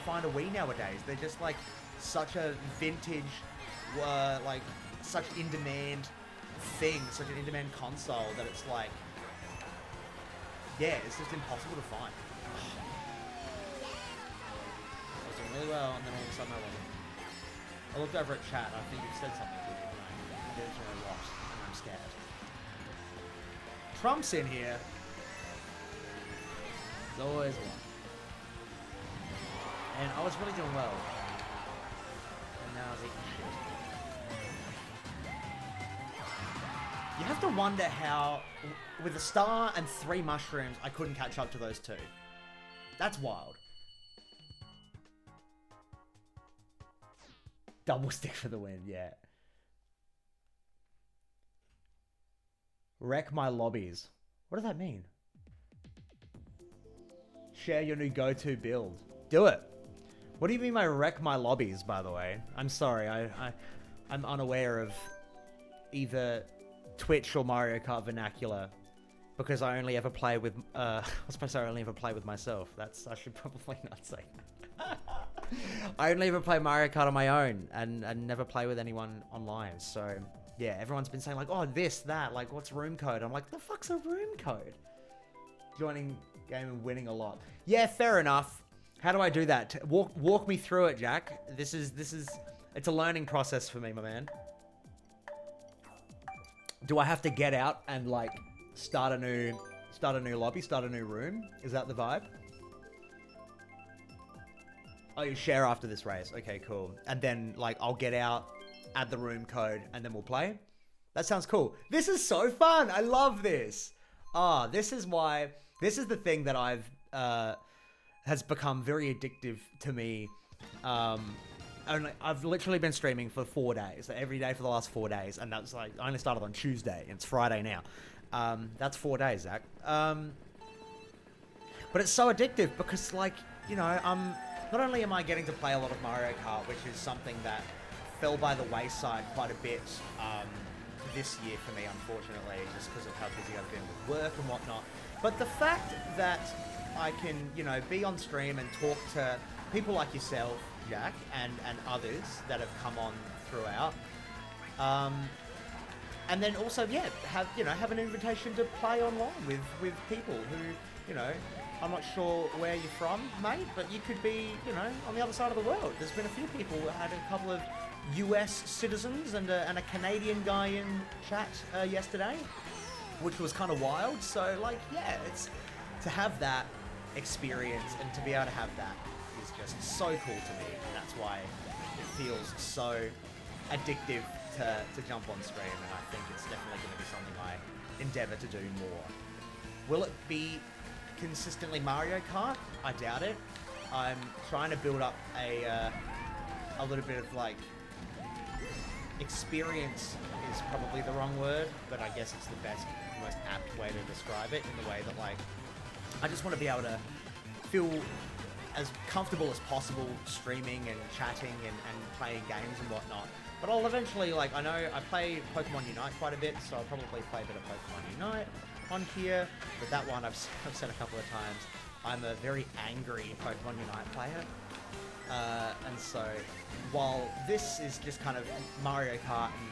find a Wii nowadays. They're just like such a vintage, like such in-demand thing, such an in-demand console that it's like, yeah, it's just impossible to find. I was doing really well, and then all of a sudden I wasn't. I looked over at chat, and I think it said something to me, but I didn't really what, and I'm scared. Trump's in here. There's always one. And I was really doing well. And now I was eating shit. You have to wonder how, with a star and 3 mushrooms, I couldn't catch up to those 2. That's wild. Double stick for the win, yeah. Wreck my lobbies. What does that mean? Share your new go-to build. Do it. What do you mean by wreck my lobbies, by the way? I'm sorry, I'm unaware of either Twitch or Mario Kart vernacular because I only ever play with, I suppose I only ever play with myself. I should probably not say that. I only ever play Mario Kart on my own and never play with anyone online. So yeah, everyone's been saying like, oh, this, that, like what's room code? I'm like, the fuck's a room code? Joining game and winning a lot. Yeah, fair enough. How do I do that? Walk me through it, Jack. This is it's a learning process for me, my man. Do I have to get out and like start a new lobby, start a new room? Is that the vibe? Oh, you share after this race. Okay, cool. And then like I'll get out, add the room code, and then we'll play. That sounds cool. This is so fun. I love this. This is the thing that I've has become very addictive to me. I've literally been streaming for 4 days, every day for the last 4 days, and that's like, I only started on Tuesday, and it's Friday now. That's 4 days, Zach. But it's so addictive because, like, you know, not only am I getting to play a lot of Mario Kart, which is something that fell by the wayside quite a bit this year for me, unfortunately, just because of how busy I've been with work and whatnot. But the fact that I can, you know, be on stream and talk to people like yourself, Jack, and others that have come on throughout, and then also, yeah, have an invitation to play online with people who, you know, I'm not sure where you're from, mate, but you could be, you know, on the other side of the world. There's been a few people. I had a couple of US citizens and a Canadian guy in chat yesterday, which was kind of wild. So, like, yeah, it's to have that experience and to be able to have that is just so cool to me. And that's why it feels so addictive to jump on stream. And I think it's definitely going to be something I endeavor to do more. Will it be consistently Mario Kart? I doubt it. I'm trying to build up a little bit of, like, experience is probably the wrong word, but I guess it's the best, most apt way to describe it, in the way that, like, I just want to be able to feel as comfortable as possible streaming and chatting and playing games and whatnot. But I'll eventually, like, I know I play Pokemon Unite quite a bit, so I'll probably play a bit of Pokemon Unite on here. But that one, I've said a couple of times, I'm a very angry Pokemon Unite player. And so, while this is just kind of Mario Kart and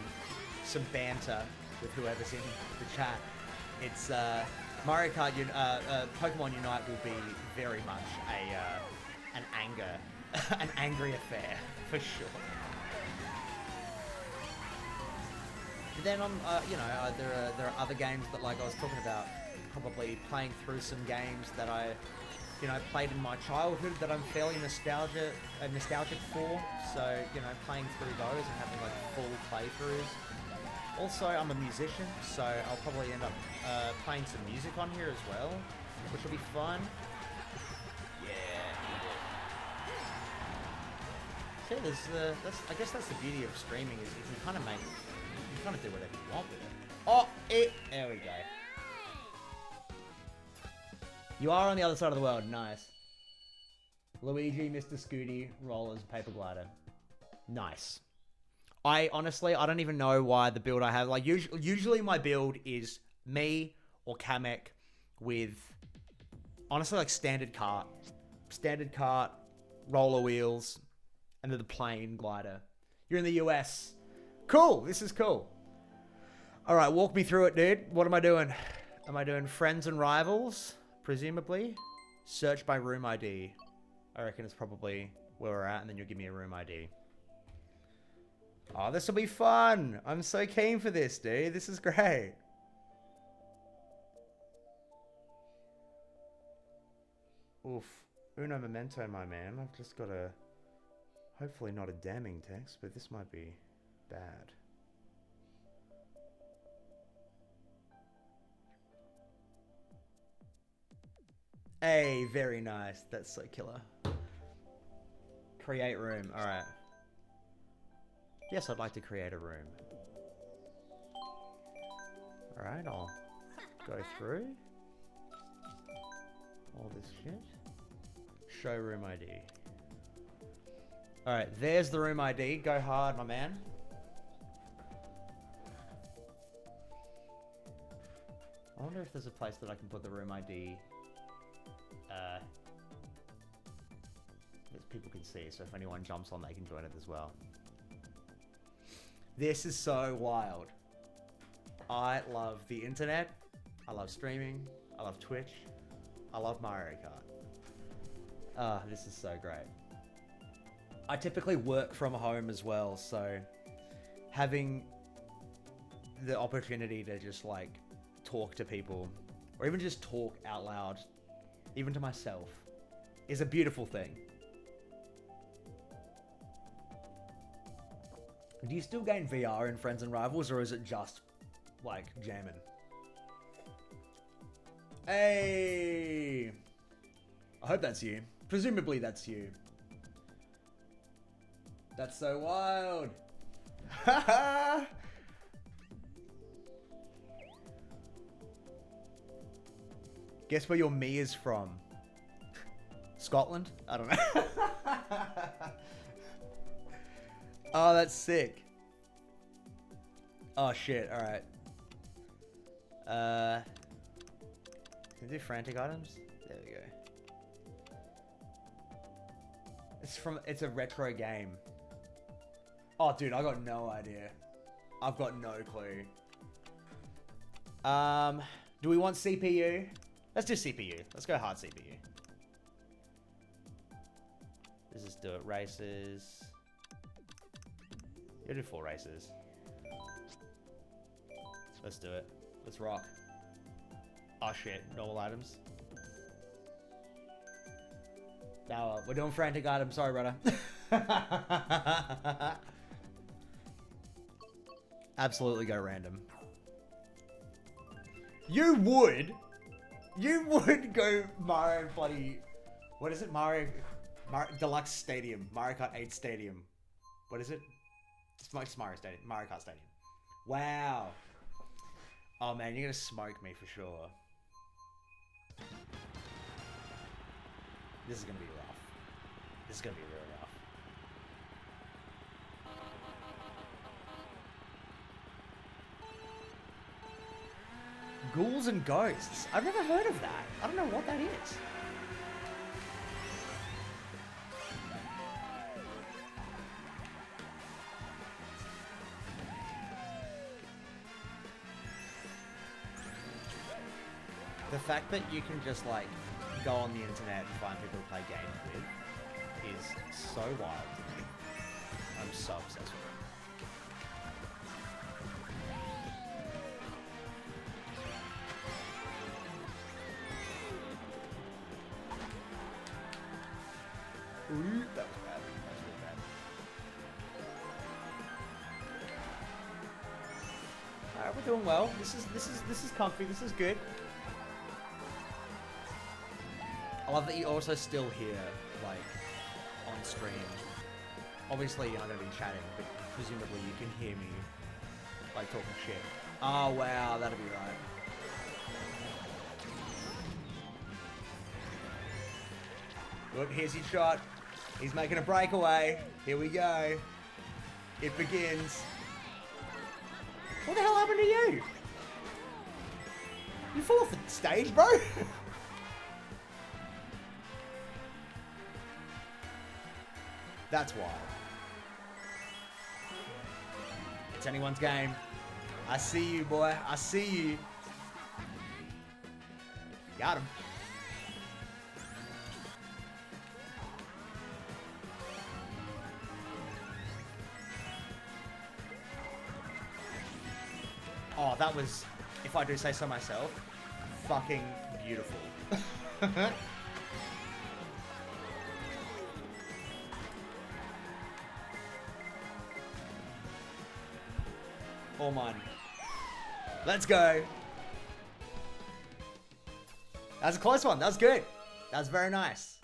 some banter with whoever's in the chat, it's Mario Kart, Pokemon Unite will be very much an angry affair for sure. But then there are other games that, like I was talking about, probably playing through some games that I, you know, played in my childhood that I'm fairly nostalgic for. So, you know, playing through those and having, like, full playthroughs. Also, I'm a musician, so I'll probably end up playing some music on here as well, which will be fun. See, I guess that's the beauty of streaming, is you can kind of do whatever you want with it. There we go. You are on the other side of the world. Nice. Luigi, Mr. Scooty, Rollers, Paper Glider. Nice. I don't even know why the build I have. Like, usually my build is me or Kamek with, honestly, like, standard cart, roller wheels, and then the plane glider. You're in the US. Cool. This is cool. All right, walk me through it, dude. What am I doing? Am I doing friends and rivals? Presumably. Search by room ID. I reckon it's probably where we're at, and then you'll give me a room ID. Oh, this will be fun. I'm so keen for this, dude. This is great. Oof. Uno momento, my man. I've just got a... Hopefully not a damning text, but this might be bad. Hey, very nice. That's so killer. Create room. All right. Yes, I'd like to create a room. All right, I'll go through all this shit. Show room ID. All right, there's the room ID. Go hard, my man. I wonder if there's a place that I can put the room ID that people can see, so if anyone jumps on, they can join it as well. This is so wild. I love the internet. I love streaming. I love Twitch. I love Mario Kart. This is so great. I typically work from home as well, so having the opportunity to just, like, talk to people, or even just talk out loud, even to myself, is a beautiful thing. Do you still gain VR in Friends and Rivals, or is it just, like, jamming? Hey! I hope that's you. Presumably that's you. That's so wild. Guess where your me is from? Scotland? I don't know. Oh, that's sick. Oh shit, alright. Can I do frantic items? There we go. It's a retro game. Oh dude, I got no idea. I've got no clue. Do we want CPU? Let's do CPU. Let's go hard CPU. Let's just do it. Races. You'll do 4 races. Let's do it. Let's rock. Oh shit, normal items. No, we're doing frantic items. Sorry, brother. Absolutely go random. You would go Mario bloody... What is it? Mario Deluxe Stadium. Mario Kart 8 Stadium. What is it? It's Mario Stadium. Mario Kart Stadium. Wow. Oh man, you're gonna smoke me for sure. This is gonna be rough. This is gonna be real rough. Ghouls and Ghosts. I've never heard of that. I don't know what that is. The fact that you can just like go on the internet and find people to play games with is so wild to me. I'm so obsessed with it. Ooh, that was bad. That was really bad. Alright, we're doing well. This is comfy. This is good. I love that you also still hear, like, on stream. Obviously, you're not going to be chatting, but presumably you can hear me, like, talking shit. Oh, wow, that'll be right. Look, here's his shot. He's making a breakaway. Here we go. It begins. What the hell happened to you? You fall off the stage, bro? That's wild. It's anyone's game. I see you, boy. I see you. Got him. Oh, that was, if I do say so myself, fucking beautiful. All mine. Let's go. That was a close one. That was good. That was very nice.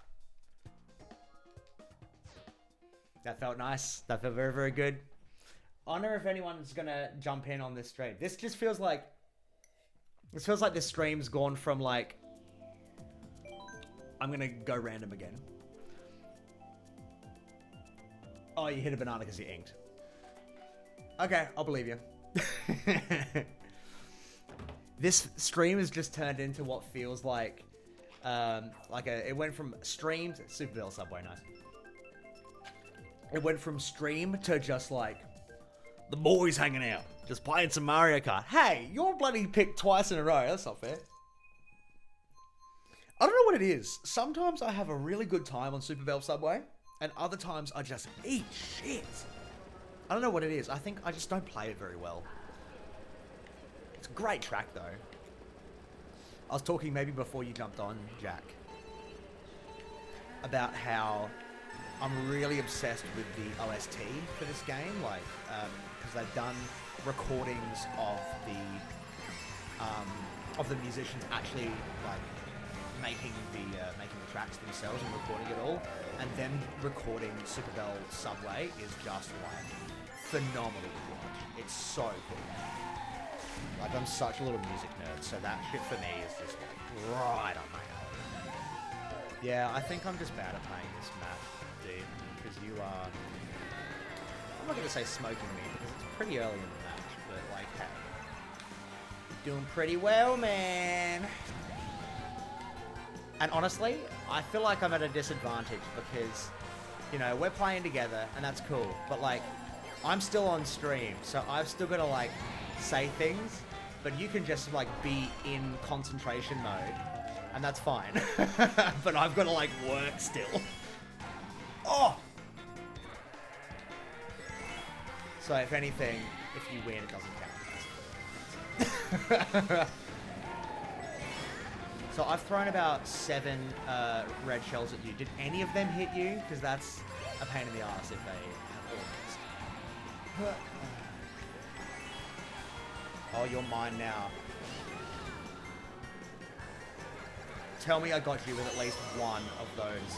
That felt nice. That felt very, very good. I wonder if anyone's gonna jump in on this stream. This just feels like... This feels like this stream's gone from like... I'm gonna go random again. Oh, you hit a banana because you inked. Okay, I'll believe you. This stream has just turned into what feels like it went from stream to Super Bowl Subway, nice. It went from stream to just like the boys hanging out, just playing some Mario Kart. Hey, you're bloody picked twice in a row. That's not fair. I don't know what it is. Sometimes I have a really good time on Super Bowl Subway, and other times I just eat shit. I don't know what it is. I think I just don't play it very well. It's a great track, though. I was talking maybe before you jumped on, Jack, about how I'm really obsessed with the OST for this game, like, because they've done recordings of the musicians actually, like, making the tracks themselves and recording it all, and them recording Super Bell Subway is just like phenomenal to watch. It's so cool. Like, I'm such a little music nerd, so that shit for me is just like right on my alley. Yeah, I think I'm just bad at playing this map, dude, because you are. I'm not gonna say smoking me because it's pretty early in the match, but like, hey, you're doing pretty well, man. And honestly, I feel like I'm at a disadvantage because, you know, we're playing together and that's cool, but like, I'm still on stream, so I've still got to like say things, but you can just like be in concentration mode, and that's fine. But I've got to like work still. Oh! So if anything, if you win, it doesn't count. So I've thrown about 7 red shells at you. Did any of them hit you? Because that's a pain in the ass if they have all missed. Oh, you're mine now. Tell me I got you with at least one of those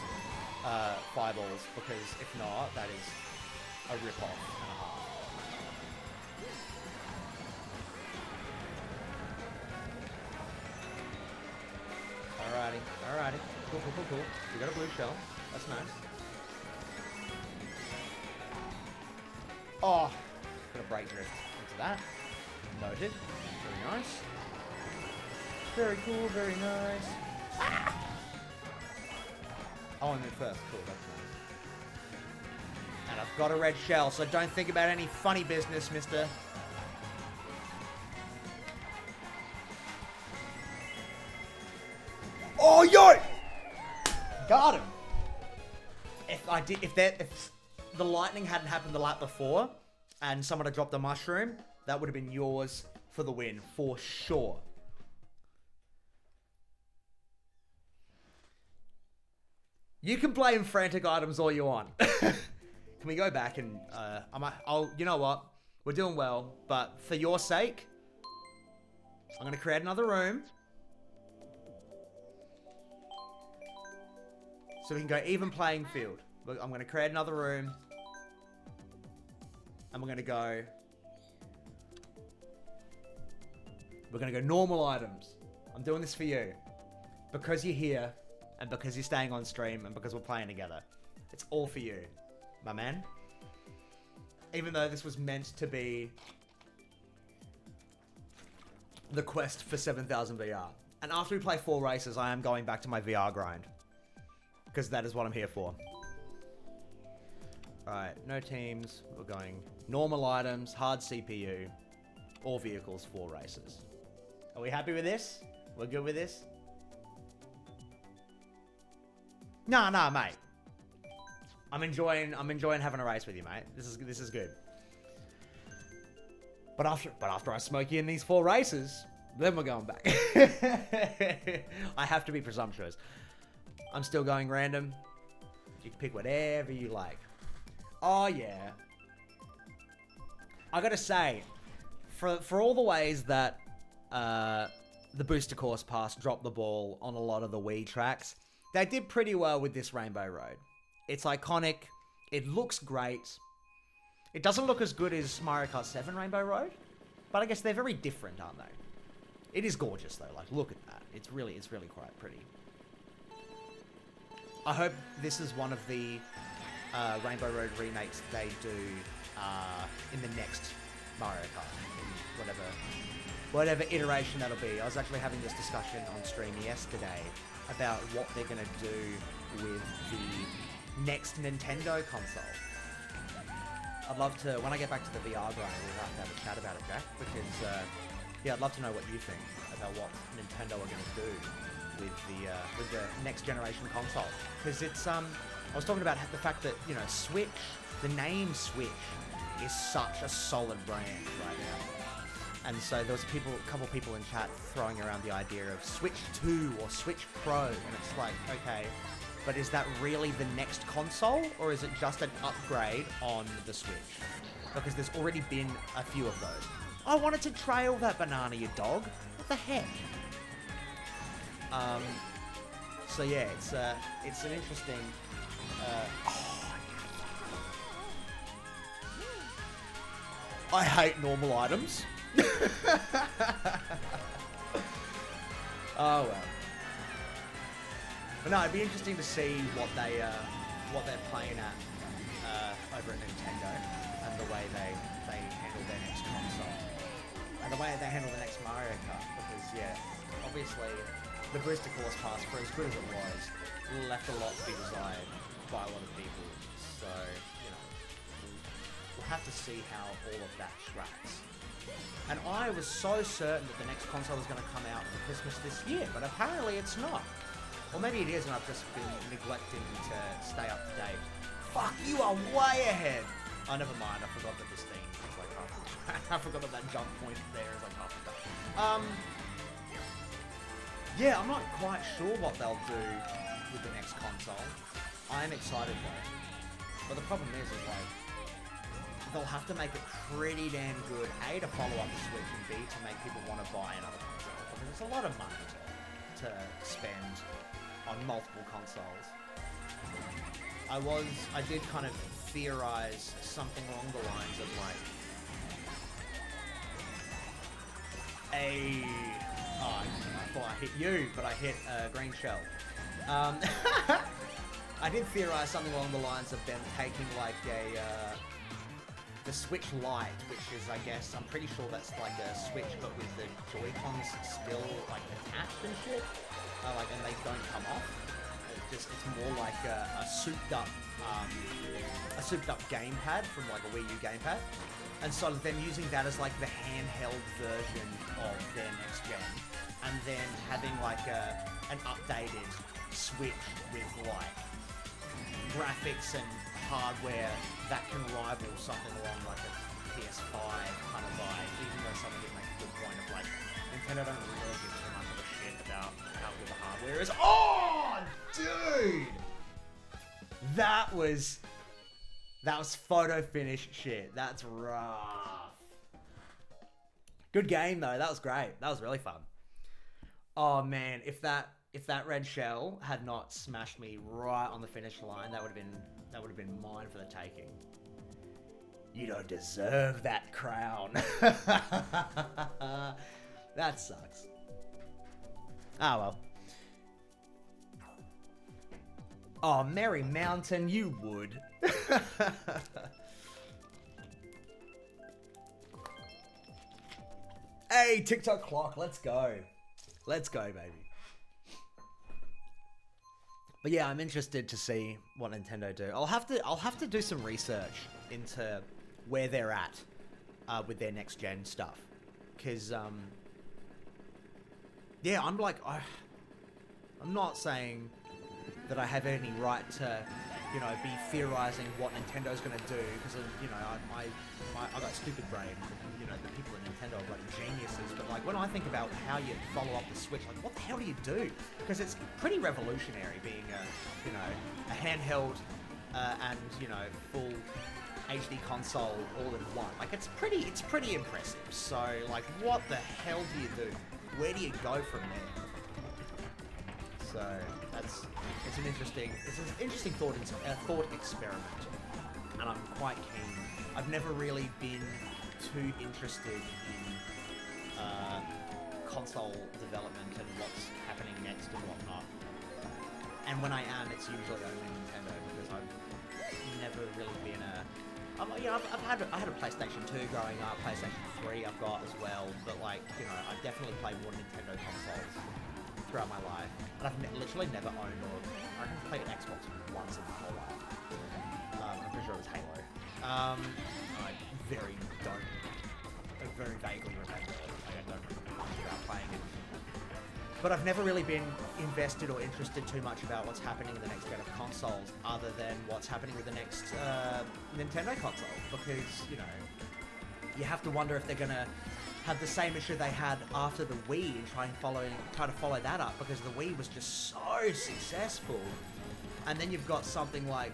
fireballs, because if not, that is a rip-off and a half. Alrighty. Cool. We got a blue shell. That's nice. Oh, got a break drift into that. Noted. Very nice. Very cool, very nice. Ah! Oh, I'm in first. Cool, that's nice. And I've got a red shell, so don't think about any funny business, mister. Oh, yo! Got him. If the lightning hadn't happened the lap before, and someone had dropped the mushroom, that would have been yours for the win, for sure. You can blame frantic items all you want. Can we go back and, you know what? We're doing well, but for your sake, I'm gonna create another room. So we can go even playing field. I'm going to create another room. And we're going to go... We're going to go normal items. I'm doing this for you. Because you're here. And because you're staying on stream. And because we're playing together. It's all for you, my man. Even though this was meant to be... the quest for 7,000 VR. And after we play 4 races, I am going back to my VR grind. Because that is what I'm here for. Alright, no teams. We're going normal items, hard CPU, all vehicles, 4 races. Are we happy with this? We're good with this? Nah, mate. I'm enjoying having a race with you, mate. This is good. But after I smoke you in these 4 races, then we're going back. I have to be presumptuous. I'm still going random. You can pick whatever you like. Oh, yeah. I gotta say, for all the ways that the Booster Course Pass dropped the ball on a lot of the Wii tracks, they did pretty well with this Rainbow Road. It's iconic. It looks great. It doesn't look as good as Mario Kart 7 Rainbow Road, but I guess they're very different, aren't they? It is gorgeous, though. Like, look at that. It's really quite pretty. I hope this is one of the Rainbow Road remakes they do in the next Mario Kart, in whatever iteration that'll be. I was actually having this discussion on stream yesterday about what they're going to do with the next Nintendo console. I'd love to, when I get back to the VR grind, we'll have to have a chat about it, Jack, because yeah, I'd love to know what you think about what Nintendo are going to do with the next generation console, because it's I was talking about the fact that, you know, Switch, the name Switch is such a solid brand right now, and so there was a couple people in chat throwing around the idea of Switch 2 or Switch Pro, and it's like, okay, but is that really the next console, or is it just an upgrade on the Switch? Because there's already been a few of those. I wanted to trail that banana, you dog. What the heck? So yeah, it's an interesting. I hate normal items. Oh well. But no, it'd be interesting to see what they're playing at over at Nintendo and the way they handle their next console and the way they handle the next Mario Kart. Because yeah, obviously the Booster Course Pass, for as good as it was, left a lot to be desired by a lot of people. So you know, we'll have to see how all of that tracks. And I was so certain that the next console was going to come out for Christmas this year, but apparently it's not. Or maybe it is and I've just been neglecting to stay up to date. Fuck, you are way ahead! Oh, never mind, I forgot that this thing is like half the time. I forgot that jump point there is like half the time. Yeah, I'm not quite sure what they'll do with the next console. I am excited though. But the problem is like, they'll have to make it pretty damn good, A, to follow up the Switch, and B, to make people want to buy another console. Because it's a lot of money to spend on multiple consoles. I did kind of theorize something along the lines of like, I thought I hit you, but I hit a green shell. I did theorize something along the lines of them taking like the Switch Lite, which is, I guess, I'm pretty sure that's like a Switch, but with the Joy-Cons still like attached and shit, and they don't come off. It's more like a souped up gamepad from like a Wii U gamepad, and so them using that as like the handheld version of their next gen, and then having like an updated Switch with like graphics and hardware that can rival something along like a PS5 kind of vibe, even though someone did make a good point of like, Nintendo don't really give too much of a shit about how good the hardware is. Oh, dude! That was photo finish shit. That's rough. Good game though, that was great. That was really fun. Oh man, if that red shell had not smashed me right on the finish line, that would have been mine for the taking. You don't deserve that crown. That sucks. Ah well. Oh, Merry Mountain, you would. Hey, TikTok clock, let's go. Let's go, baby. But yeah, I'm interested to see what Nintendo do. I'll have to do some research into where they're at with their next gen stuff, because yeah, I'm not saying that I have any right to, you know, be theorizing what Nintendo's gonna do, because you know, I got stupid brain. You know, the people at Nintendo are bloody geniuses. But like, when I think about how you follow up the Switch, like, what the hell do you do? Because it's pretty revolutionary being a handheld and you know, full HD console all in one. Like, it's pretty impressive. So like, what the hell do you do? Where do you go from there? So it's an interesting thought experiment, and I'm quite keen. I've never really been too interested in console development and what's happening next and whatnot. And when I am, it's usually only Nintendo, because I've never really been I had a PlayStation 2 growing up, PlayStation 3 I've got as well, but like, you know, I've definitely played more Nintendo consoles throughout my life, and I've literally never owned I think I played an Xbox once in my whole life. I'm pretty sure it was Halo. I very vaguely remember it. Like, I don't remember much about playing it. But I've never really been invested or interested too much about what's happening in the next gen of consoles, other than what's happening with the next Nintendo console, because, you know, you have to wonder if they're gonna have the same issue they had after the Wii and try to follow that up, because the Wii was just so successful. And then you've got something like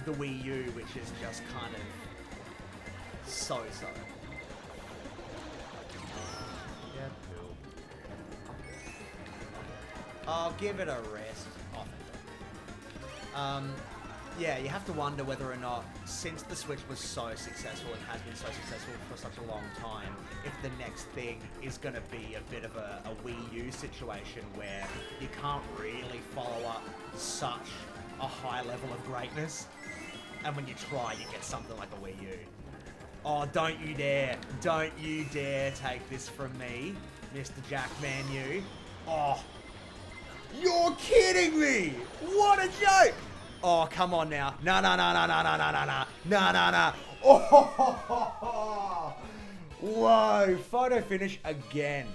the Wii U, which is just kind of so-so. Yeah, cool. Oh, give it a rest. Oh, Yeah, you have to wonder whether or not, since the Switch was so successful and has been so successful for such a long time, if the next thing is going to be a bit of a Wii U situation where you can't really follow up such a high level of greatness, and when you try, you get something like a Wii U. Oh, don't you dare take this from me, Mr. Jack Manu. Oh, you're kidding me! What a joke! Oh, come on now. No. Oh, whoa. Photo finish again.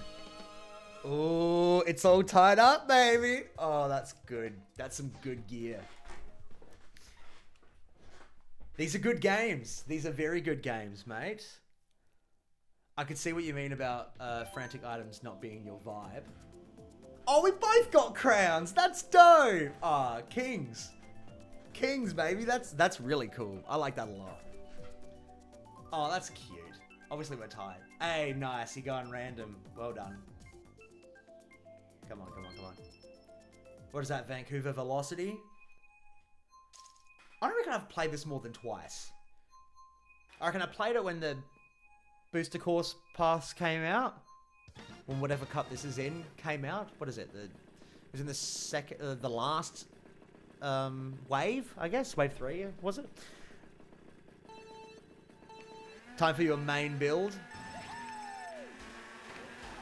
Oh, it's all tied up, baby. Oh, that's good. That's some good gear. These are good games. These are very good games, mate. I could see what you mean about frantic items not being your vibe. Oh, we both got crowns. That's dope. Ah, kings. Kings, baby. That's really cool. I like that a lot. Oh, that's cute. Obviously, we're tied. Hey, nice. You're going random. Well done. Come on. What is that, Vancouver Velocity? I don't reckon I've played this more than twice. I reckon I played it when the Booster Course Pass came out. When whatever cup this is in came out. What is it? It was in the second, the last wave, I guess. Wave 3, was it? Time for your main build.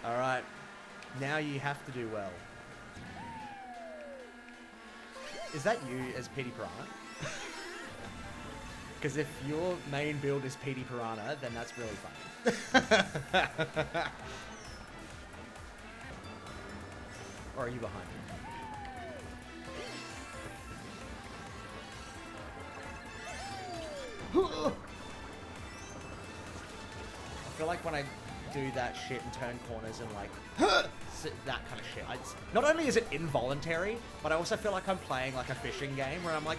Alright. Now you have to do well. Is that you as Petey Piranha? Because if your main build is Petey Piranha, then that's really funny. Or are you behind me? I feel like when I do that shit and turn corners and like that kind of shit, not only is it involuntary, but I also feel like I'm playing like a fishing game where I'm like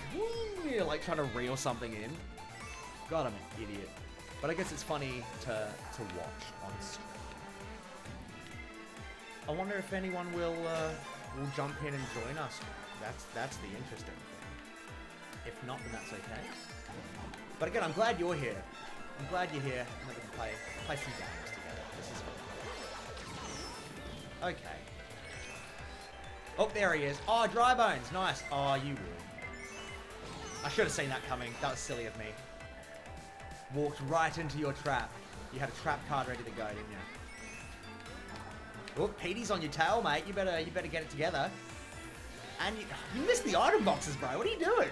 trying to reel something in. God, I'm an idiot. But I guess it's funny to watch on screen. I wonder if anyone will jump in and join us. That's the interesting thing. If not, then that's okay. But again, I'm glad you're here. I'm glad you're here and that we can play some games together. This is fun. Okay. Oh, there he is. Oh, Dry Bones. Nice. Oh, you would. I should have seen that coming. That was silly of me. Walked right into your trap. You had a trap card ready to go, didn't you? Oh, Petey's on your tail, mate. You better get it together. And you missed the item boxes, bro. What are you doing?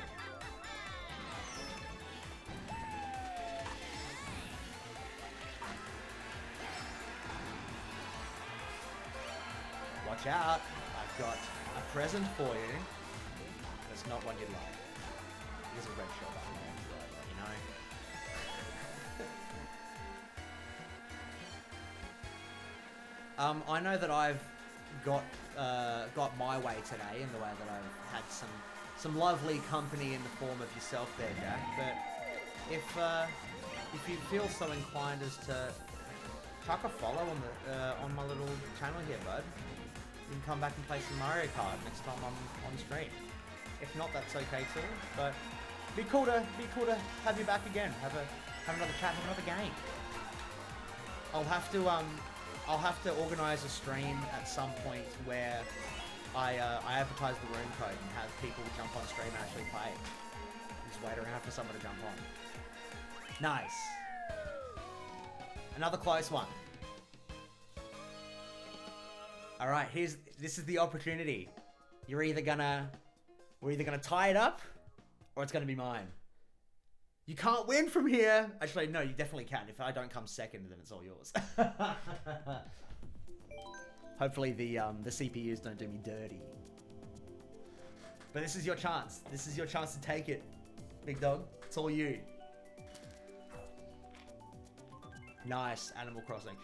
Watch out. I've got a present for you. That's not one you'd like. There's a red shell button there, you know. I know that I've got my way today in the way that I've had some lovely company in the form of yourself there, Jack. But if you feel so inclined as to chuck a follow on my little channel here, bud, you can come back and play some Mario Kart next time I'm on stream. If not, that's okay too. But be cool to have you back again. Have another chat, have another game. I'll have to organise a stream at some point where I advertise the room code and have people jump on stream and actually play. Just wait around for someone to jump on. Nice. Another close one. All right, this is the opportunity. We're either gonna tie it up, or it's gonna be mine. You can't win from here. Actually, no, you definitely can. If I don't come second, then it's all yours. Hopefully the CPUs don't do me dirty. But this is your chance. This is your chance to take it, big dog. It's all you. Nice, Animal Crossing.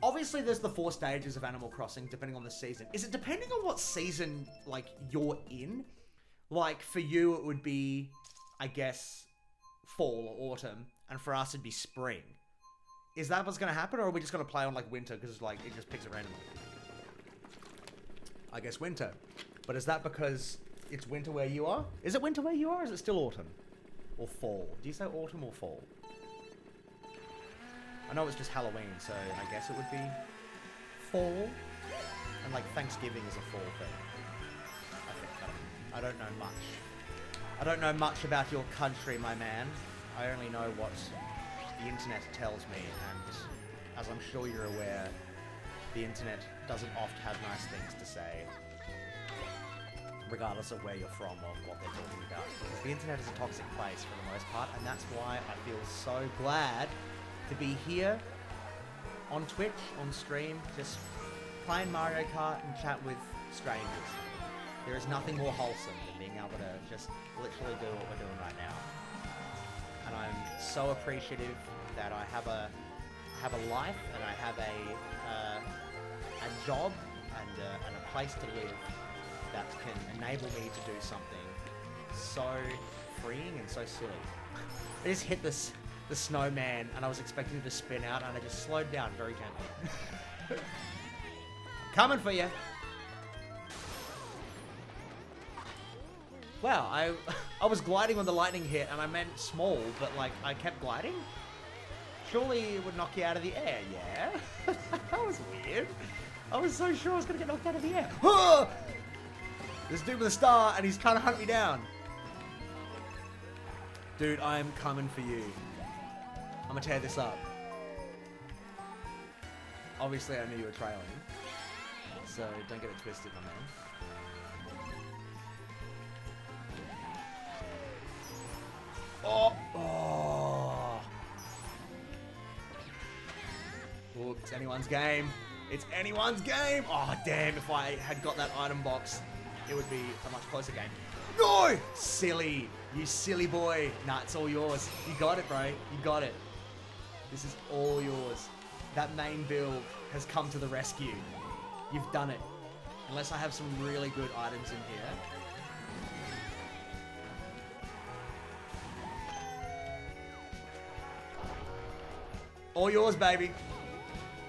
Obviously, there's the 4 stages of Animal Crossing, depending on the season. Is it depending on what season, like, you're in? Like, for you, it would be, I guess, fall or autumn, and for us, it'd be spring. Is that what's going to happen, or are we just going to play on, like, winter, because, like, it just picks it randomly? I guess winter. But is that because it's winter where you are. Is it winter where you are, or is it still autumn? Or fall? Do you say autumn or fall? I know it's just Halloween, so I guess it would be fall. And like Thanksgiving is a fall thing. I think. I don't know much. I don't know much about your country, my man. I only know what the internet tells me, and as I'm sure you're aware, the internet doesn't oft have nice things to say, regardless of where you're from or what they're talking about. Because the internet is a toxic place for the most part, and that's why I feel so glad to be here on Twitch, on stream, just playing Mario Kart and chat with strangers. There is nothing more wholesome than being able to just literally do what we're doing right now. And I'm so appreciative that I have a life and I have a job and a place to live that can enable me to do something so freeing and so silly. I just hit the snowman and I was expecting it to spin out and I just slowed down very gently. Coming for you. Wow, I was gliding when the lightning hit and I meant small, but like I kept gliding? Surely it would knock you out of the air, yeah? That was weird. I was so sure I was gonna get knocked out of the air. This dude with a star and he's trying to hunt me down. Dude, I am coming for you. I'm gonna tear this up. Obviously I knew you were trailing, so don't get it twisted, my man. Oh! Oh, it's anyone's game. It's anyone's game! Oh, damn, if I had got that item box, it would be a much closer game. No! Silly. You silly boy. Nah, it's all yours. You got it, bro. You got it. This is all yours. That main build has come to the rescue. You've done it. Unless I have some really good items in here. All yours, baby.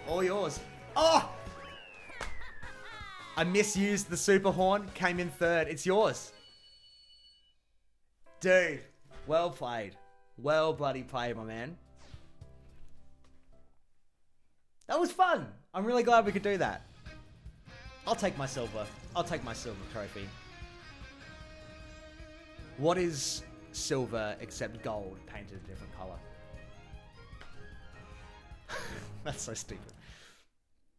All yours. Oh! I misused the super horn, came in third. It's yours. Dude, well played. Well bloody played, my man. That was fun. I'm really glad we could do that. I'll take my silver. I'll take my silver trophy. What is silver except gold painted a different color? That's so stupid.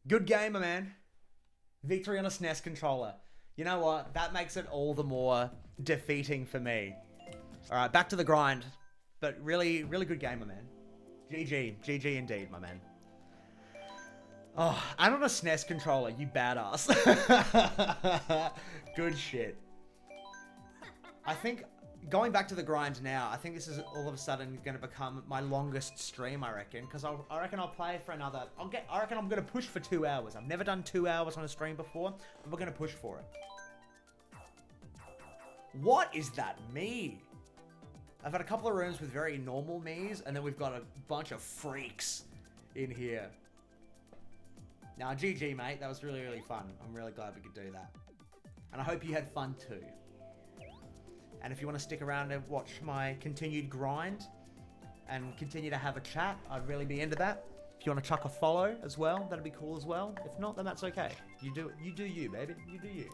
Good game, my man. Victory on a SNES controller. You know what? That makes it all the more defeating for me. Alright, back to the grind. But really, really good game, my man. GG. GG indeed, my man. Oh, and on a SNES controller, you badass. Good shit. I think, going back to the grind now, I think this is all of a sudden going to become my longest stream, I reckon. Because I reckon I'll play for another... I reckon I'm going to push for 2 hours. I've never done 2 hours on a stream before. But we're going to push for it. What is that me? I've had a couple of rooms with very normal me's. And then we've got a bunch of freaks in here. Now, GG, mate. That was really, really fun. I'm really glad we could do that. And I hope you had fun too. And if you want to stick around and watch my continued grind and continue to have a chat, I'd really be into that. If you want to chuck a follow as well, that'd be cool as well. If not, then that's okay. You do you, baby. You do you.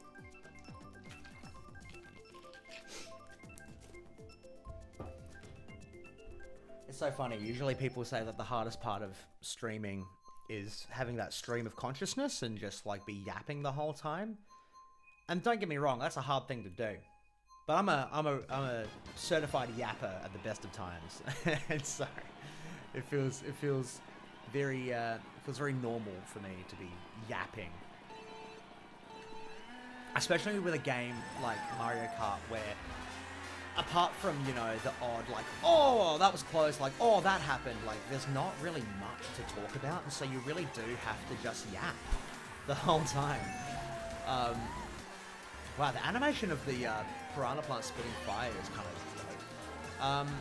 It's so funny. Usually people say that the hardest part of streaming is having that stream of consciousness and just like be yapping the whole time. And don't get me wrong, that's a hard thing to do. But I'm a certified yapper at the best of times. And so it feels very normal for me to be yapping. Especially with a game like Mario Kart where apart from, you know, the odd, like, oh, that was close, like, oh, that happened, like, there's not really much to talk about, and so you really do have to just yap the whole time. Wow, the animation of the piranha plant spitting fire is kind of dope.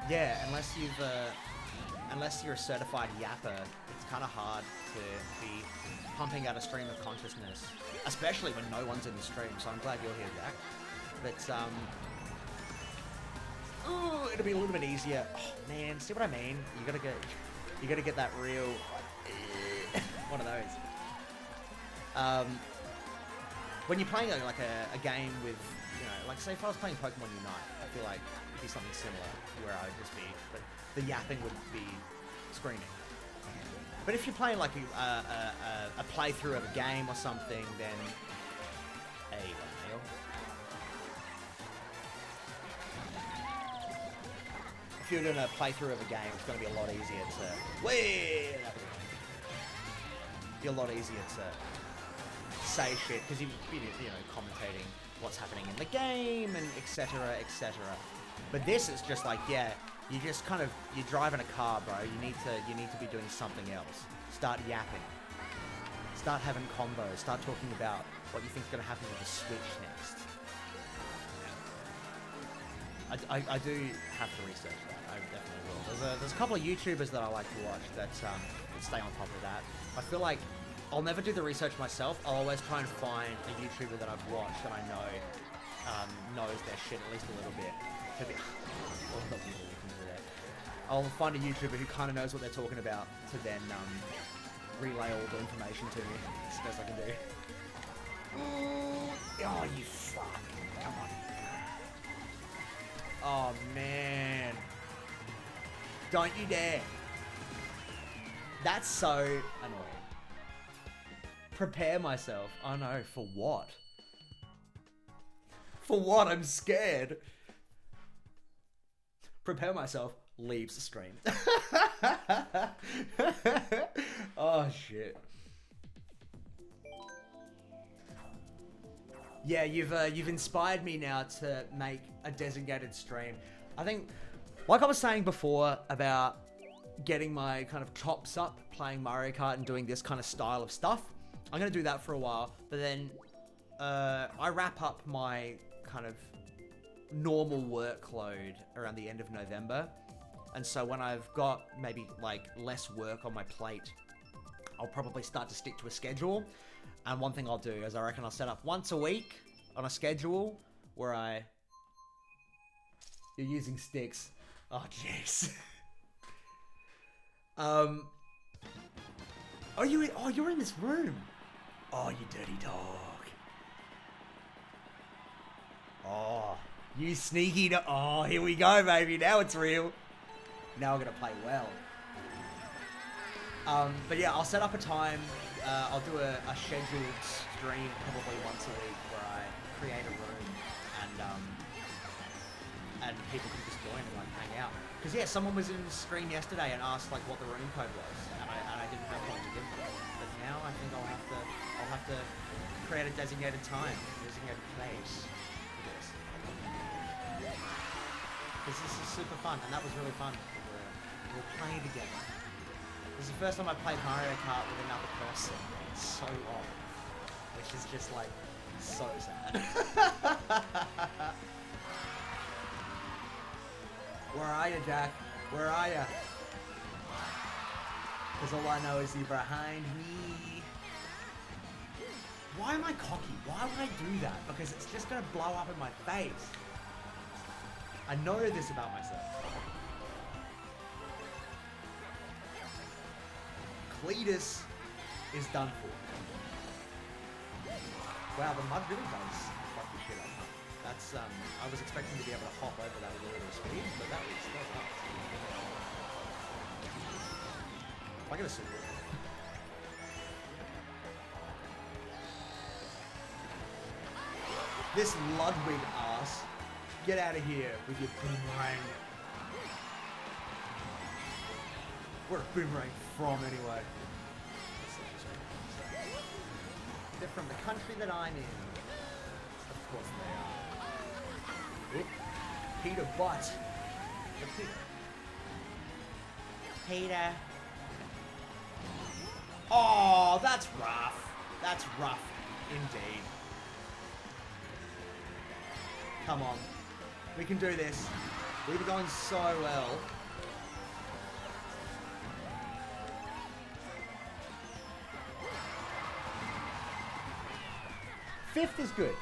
Yeah, unless you're a certified yapper, it's kind of hard to be pumping out a stream of consciousness, especially when no one's in the stream, so I'm glad you're here, Jack. but ooh, it'll be a little bit easier. Oh man, see what I mean? You gotta get that real one of those. When you're playing like a game with, you know, like say if I was playing Pokemon Unite, I feel like it'd be something similar where I would just be, but the yapping would be screaming. But if you're playing like a playthrough of a game or something, then hey, Neil. If you're doing a playthrough of a game, it's going to be a lot easier to be a lot easier to say shit because you know commentating what's happening in the game and etc. etc. But this is just like, yeah, you just kind of, you're driving a car, bro. You need to be doing something else. Start yapping. Start having combos. Start talking about what you think's going to happen with the Switch next. I do have to research that. I definitely will. There's a couple of YouTubers that I like to watch that stay on top of that. I feel like I'll never do the research myself. I'll always try and find a YouTuber that I've watched that I know knows their shit at least a little bit. I'll find a YouTuber who kind of knows what they're talking about to then relay all the information to me. It's the best I can do. Oh, you fuck. Come on. Oh, man. Don't you dare. That's so annoying. Prepare myself. Oh, no. For what? For what? I'm scared. Prepare myself. Leaves the stream. Oh, shit. Yeah, you've inspired me now to make a designated stream. I think, like I was saying before about getting my kind of chops up playing Mario Kart and doing this kind of style of stuff, I'm going to do that for a while, but then I wrap up my kind of normal workload around the end of November. And so when I've got maybe like less work on my plate, I'll probably start to stick to a schedule. And one thing I'll do is I reckon I'll set up once a week on a schedule where you're using sticks. Oh, jeez. You're in this room. Oh, you dirty dog. Oh, you sneaky dog. Oh, here we go, baby. Now it's real. Now we're gonna play well. But yeah, I'll set up a time. I'll do a scheduled stream probably once a week where I create a room and people can just join and like hang out. Because yeah, someone was in the stream yesterday and asked like what the room code was, and I didn't have one to give them. But now I think I'll have to create a designated time, designated place for this. Because this is super fun, and that was really fun. We were playing together. This is the first time I played Mario Kart with another person in so long, which is just like so sad. Where are you, Jack? Where are you? Because all I know is you're behind me. Why am I cocky? Why would I do that? Because it's just gonna blow up in my face. I know this about myself. Cletus is done for. Wow, the mud really does fuck the shit up. That's, I was expecting to be able to hop over that with a little speed, but that was nuts. I get a super. This Ludwig ass, get out of here with your boomerang. Where a boomerang from anyway? They're from the country that I'm in. Of course they are. Oop. Peter Butt. Peter. Oh, that's rough. That's rough indeed. Come on. We can do this. We were going so well. Fifth is good.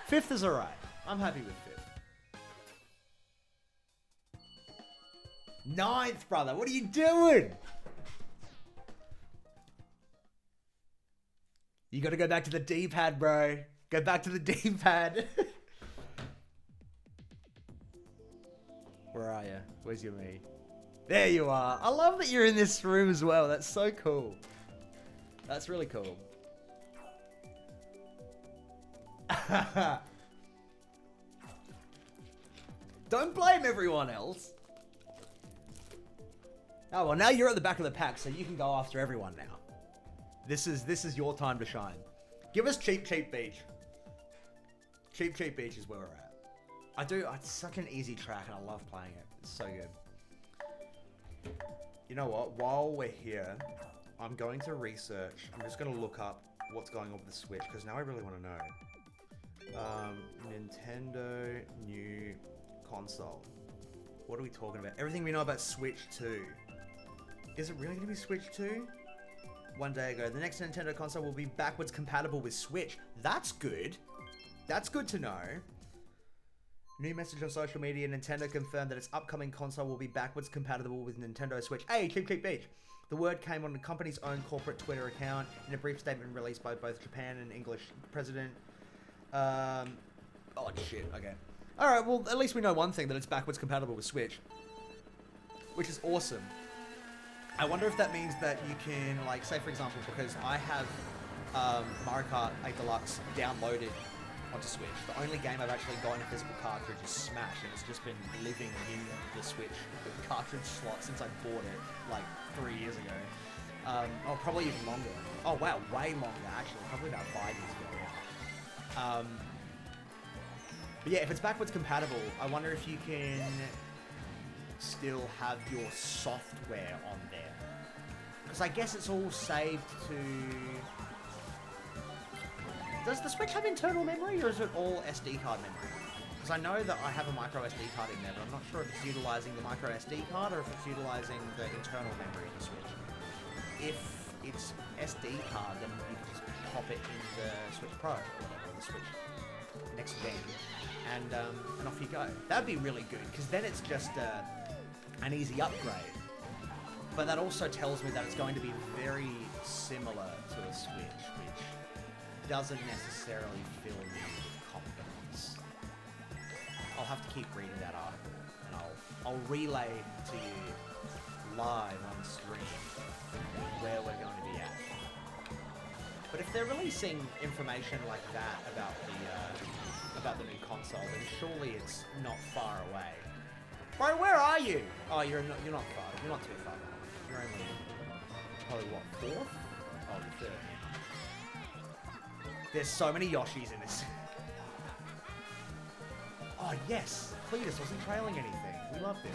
Fifth is alright. I'm happy with 5th. 9th, brother. What are you doing? You gotta go back to the D-pad, bro. Go back to the D-pad. Where are you? Where's your me? There you are. I love that you're in this room as well. That's so cool. That's really cool. Don't blame everyone else. Oh, well, now you're at the back of the pack, so you can go after everyone now. This is your time to shine. Give us Cheap Cheap Beach. Cheap Cheap Beach is where we're at. It's such an easy track and I love playing it. It's so good. You know what? While we're here, I'm going to research. I'm just going to look up what's going on with the Switch because now I really want to know. Nintendo new console. What are we talking about? Everything we know about Switch 2. Is it really going to be Switch 2? One day ago, the next Nintendo console will be backwards compatible with Switch. That's good. That's good to know. New message on social media, Nintendo confirmed that its upcoming console will be backwards compatible with Nintendo Switch. Hey, Cheap Cheap Beach. The word came on the company's own corporate Twitter account in a brief statement released by both Japan and English president. Oh, shit. Okay. Alright, well, at least we know one thing, that it's backwards compatible with Switch. Which is awesome. I wonder if that means that you can, like, say for example, because I have MarioKart 8 Deluxe downloaded onto Switch. The only game I've actually got in a physical cartridge is Smash, and it's just been living in the Switch cartridge slot since I bought it, like, 3 years ago. Oh, probably even longer. Oh, wow, way longer, actually. Probably about 5 years ago. But yeah, if it's backwards compatible, I wonder if you can still have your software on there. Because I guess it's all saved to... Does the Switch have internal memory, or is it all SD card memory? Because I know that I have a micro SD card in there, but I'm not sure if it's utilizing the micro SD card or if it's utilizing the internal memory of the Switch. If it's SD card, then you can just pop it in the Switch Pro, or whatever, the Switch next gen, and off you go. That'd be really good, because then it's just an easy upgrade. But that also tells me that it's going to be very similar to a Switch, which doesn't necessarily fill me with confidence. I'll have to keep reading that article, and I'll relay to you live on stream where we're going to be at. But if they're releasing information like that about the new console, then surely it's not far away. Bro, where are you? Oh, you're not far. You're not too far behind. You're only probably what, 4th? Oh, you're 3rd. There's so many Yoshis in this. Oh yes, Cletus wasn't trailing anything. We love this.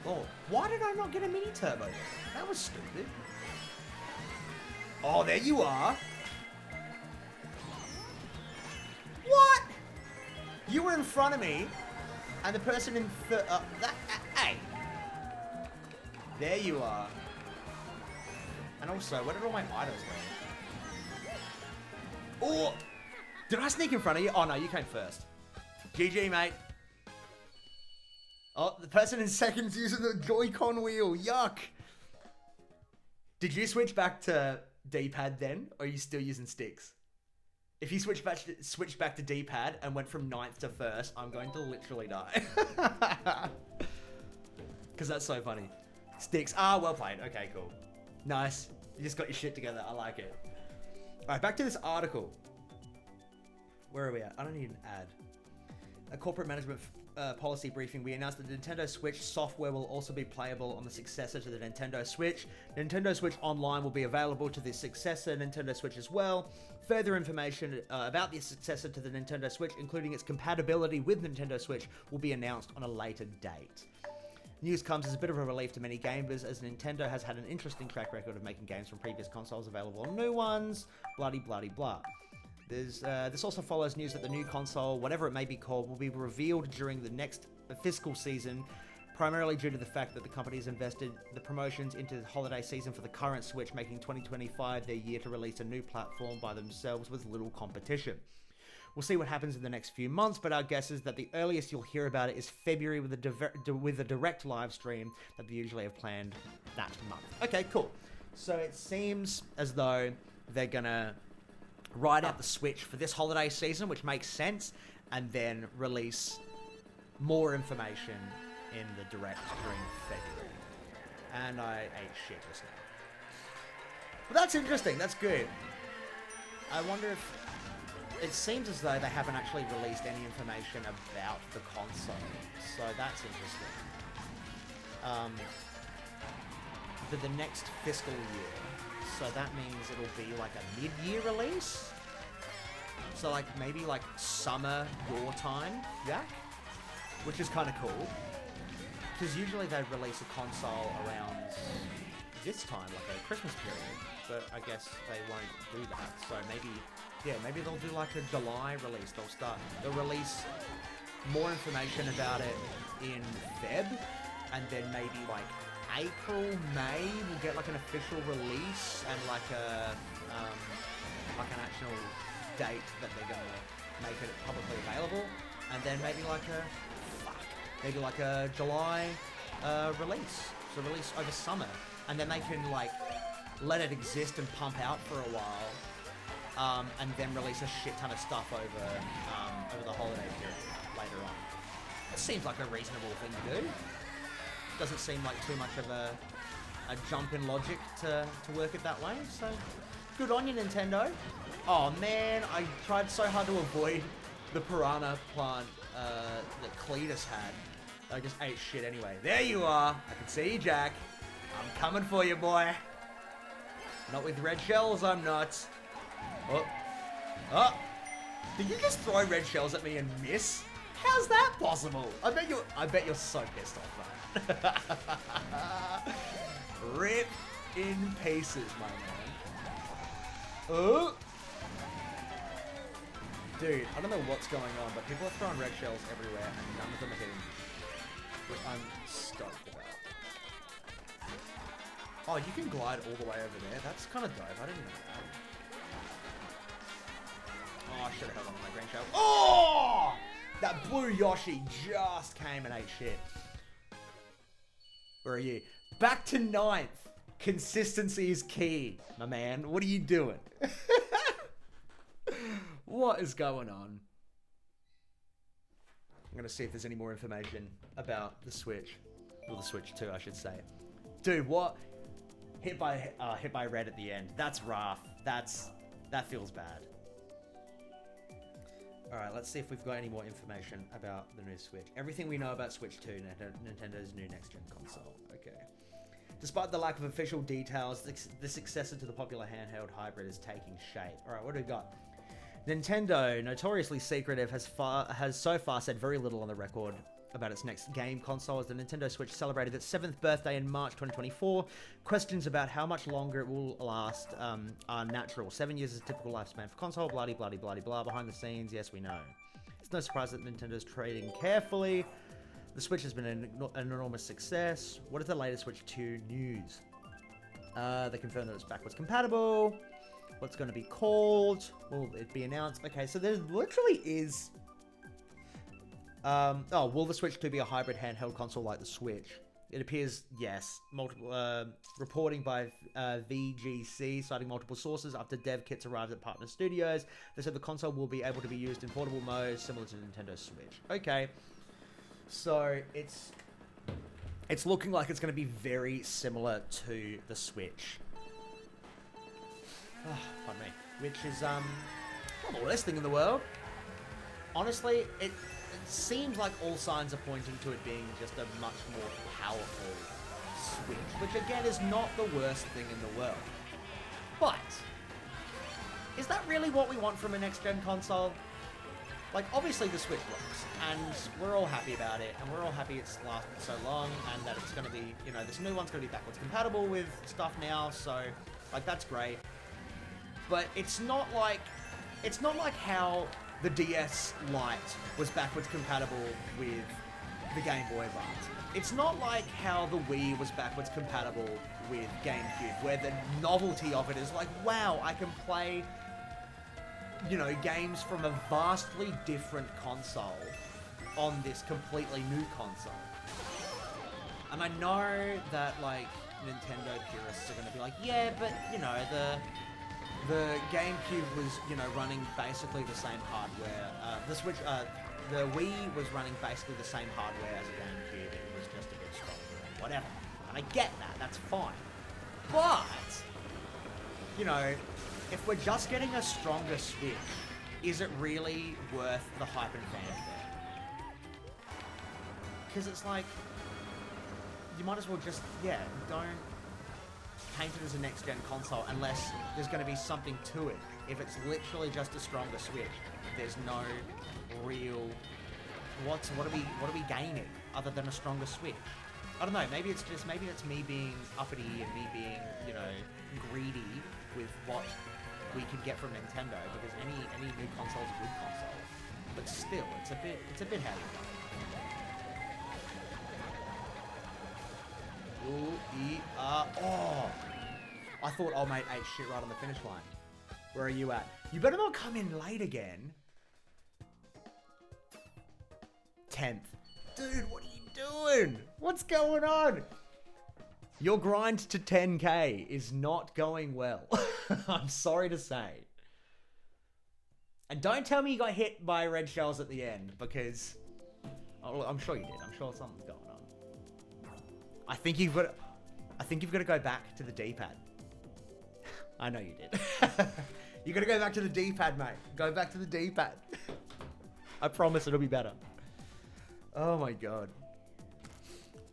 Oh, why did I not get a mini turbo? That was stupid. Oh, there you are. What? You were in front of me, and the person in hey. There you are. And also, where did all my items go? Oh! Did I sneak in front of you? Oh no, you came first. GG, mate. Oh, the person in second's using the Joy-Con wheel. Yuck. Did you switch back to D-pad then, or are you still using sticks? If you switch back to D-pad and went from 9th to 1st, I'm going to literally die. Because that's so funny. Sticks. Ah, well played. Okay, cool. Nice. You just got your shit together. I like it. Alright, back to this article. Where are we at? I don't need an ad. A corporate management policy briefing, we announced that the Nintendo Switch software will also be playable on the successor to the Nintendo Switch. Nintendo Switch Online will be available to the successor Nintendo Switch as well. Further information about the successor to the Nintendo Switch, including its compatibility with Nintendo Switch, will be announced on a later date. News comes as a bit of a relief to many gamers, as Nintendo has had an interesting track record of making games from previous consoles available on new ones, bloody blah. This also follows news that the new console, whatever it may be called, will be revealed during the next fiscal season, primarily due to the fact that the company's invested the promotions into the holiday season for the current Switch, making 2025 their year to release a new platform by themselves with little competition. We'll see what happens in the next few months, but our guess is that the earliest you'll hear about it is February with a direct live stream that they usually have planned that month. Okay, cool. So it seems as though they're gonna ride out the Switch for this holiday season, which makes sense, and then release more information in the direct during February. And I ate shit just now. But that's interesting. That's good. I wonder if... It seems as though they haven't actually released any information about the console. So that's interesting. For the next fiscal year. So that means it'll be like a mid-year release? So like maybe like summer your time, Jack? Which is kind of cool. Because usually they release a console around this time, like a Christmas period. But I guess they won't do that. So maybe, yeah, maybe they'll do like a July release. They'll release more information about it in Feb. And then maybe like April, May, we'll get like an official release and like an actual date that they're gonna make it publicly available. And then maybe like a July release. So release over summer. And then they can like let it exist and pump out for a while. And then release a shit ton of stuff over the holiday period later on. It seems like a reasonable thing to do. Doesn't seem like too much of a jump in logic to work it that way. So good on you, Nintendo. Oh man, I tried so hard to avoid the piranha plant that Cletus had. I just ate shit anyway. There you are. I can see you, Jack. I'm coming for you, boy. Not with red shells, I'm not. Oh. Did you just throw red shells at me and miss? How's that possible? I bet you're so pissed off, man. Rip in pieces, my man. Oh. Dude, I don't know what's going on, but people are throwing red shells everywhere and none of them are hitting me. Which I'm stoked about. Oh, you can glide all the way over there. That's kind of dope. I didn't know that. Oh, I should have held on to my green shell. Oh! That blue Yoshi just came and ate shit. Where are you? Back to 9th. Consistency is key, my man. What are you doing? What is going on? I'm going to see if there's any more information about the Switch. Well, the Switch 2, I should say. Dude, what? Hit by red at the end. That's rough. That feels bad. Alright, let's see if we've got any more information about the new Switch. Everything we know about Switch 2, Nintendo's new next-gen console. Okay. Despite the lack of official details, the successor to the popular handheld hybrid is taking shape. Alright, what do we got? Nintendo, notoriously secretive, has so far said very little on the record about its next game console as the Nintendo Switch celebrated its 7th birthday in March 2024. Questions about how much longer it will last are natural. 7 years is a typical lifespan for console, bloody, bloody, bloody, blah. Behind the scenes, yes, we know. It's no surprise that Nintendo's trading carefully. The Switch has been an enormous success. What is the latest Switch 2 news? They confirmed that it's backwards compatible. What's going to be called? Will it be announced? Okay, so there literally is... will the Switch 2 be a hybrid handheld console like the Switch? It appears, yes. Multiple reporting by VGC, citing multiple sources after dev kits arrived at partner studios. They said the console will be able to be used in portable modes similar to Nintendo Switch. Okay, so it's looking like it's going to be very similar to the Switch. Pardon me. Which is not the worst thing in the world. Honestly, it seems like all signs are pointing to it being just a much more powerful Switch, which again is not the worst thing in the world. But is that really what we want from a next-gen console? Like, obviously the Switch works, and we're all happy about it, and we're all happy it's lasted so long, and that it's going to be, you know, this new one's going to be backwards compatible with stuff now, so, like, that's great. But it's not like how the DS Lite was backwards compatible with the Game Boy Advance. It's not like how the Wii was backwards compatible with GameCube, where the novelty of it is like, wow, I can play, you know, games from a vastly different console on this completely new console. And I know that, like, Nintendo purists are going to be like, yeah, but, you know, the GameCube was, you know, running basically the same hardware. The Wii was running basically the same hardware as a GameCube. It was just a bit stronger and whatever. And I get that. That's fine. But, you know, if we're just getting a stronger Switch, is it really worth the hype and fanfare? Because it's like, you might as well just, yeah, don't paint it as a next-gen console unless there's going to be something to it. If it's literally just a stronger Switch, there's no real... What are we gaining other than a stronger Switch? I don't know, maybe it's me being uppity and me being, you know, greedy with what we can get from Nintendo, because any new console is a good console. But still, it's a bit heavy. Oh! I thought old mate ate shit right on the finish line. Where are you at? You better not come in late again. 10th. Dude, what are you doing? What's going on? Your grind to 10k is not going well. I'm sorry to say. And don't tell me you got hit by red shells at the end, because... Oh, I'm sure you did. I'm sure something's going on. I think you've got to go back to the D-pad. I know you did. You got to go back to the D-pad, mate. Go back to the D-pad. I promise it'll be better. Oh my god.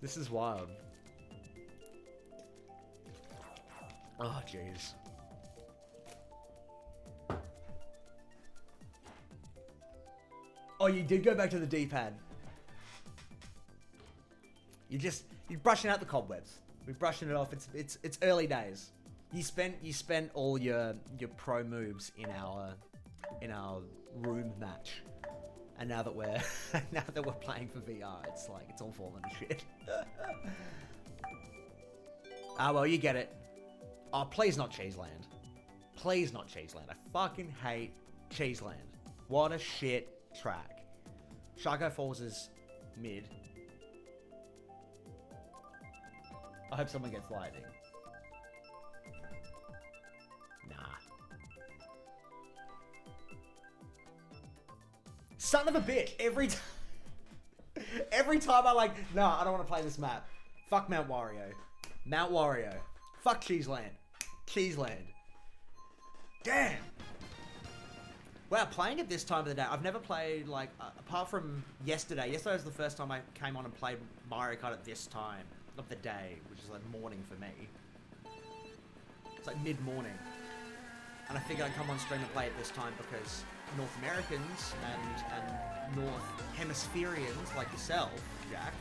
This is wild. Oh, jeez. Oh, you did go back to the D-pad. You're brushing out the cobwebs. We're brushing it off. It's early days. You spent all your pro moves in our room match, and now that we're playing for VR, it's like it's all falling to shit. Ah, well, you get it. Oh, please not Cheeseland. Please not Cheeseland. I fucking hate Cheeseland. What a shit track. Sharko Falls is mid. I hope someone gets lightning. Nah. Son of a bitch. Every time I like, nah, I don't want to play this map. Fuck Mount Wario. Mount Wario. Fuck Cheeseland. Cheeseland. Damn. Wow, playing it this time of the day, I've never played, like, apart from yesterday. Yesterday was the first time I came on and played Mario Kart at this time of the day, which is like morning for me. It's like mid-morning. And I figured I'd come on stream and play it this time because North Americans and North Hemispherians like yourself, Jack,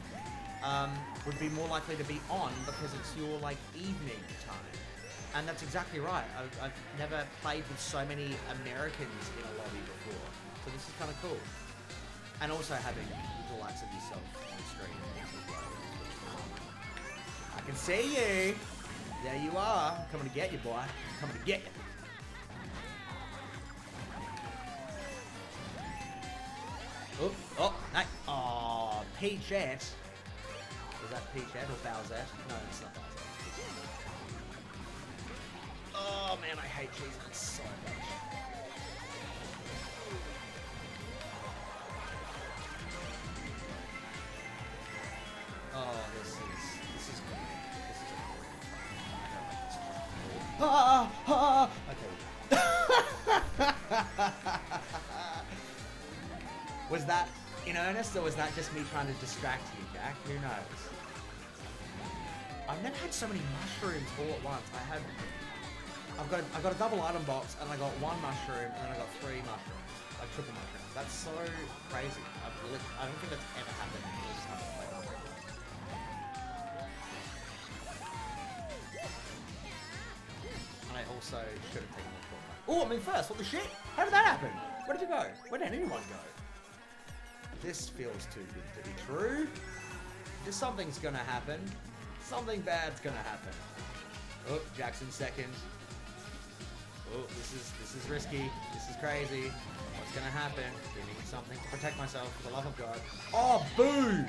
would be more likely to be on because it's your, like, evening time. And that's exactly right. I've never played with so many Americans in a lobby before. So this is kind of cool. And also having the likes of yourself on stream as well. I can see you. There you are. I'm coming to get you, boy. I'm coming to get you. Oh, oh, hey. Oh, Peachette. Was that Peachette or Bowsette? No, it's not Bowsette. Oh man, I hate cheese so much. Oh, this is good. This is a great. Okay. Was that in earnest, or was that just me trying to distract you, Jack? Who knows? I've never had so many mushrooms all at once. I've got a double item box, and I got one mushroom, and then I got 3 mushrooms, like triple mushrooms. That's so crazy. I don't think that's ever happened in this time of play. And I also should have taken the shortcut. Oh, I'm in first. What the shit? How did that happen? Where did you go? Where did anyone go? This feels too good to be true. Just something's gonna happen. Something bad's gonna happen. Oh, Jackson second. Oh, this is risky. This is crazy. What's gonna happen? Give me something to protect myself, for the love of God. Oh, boo!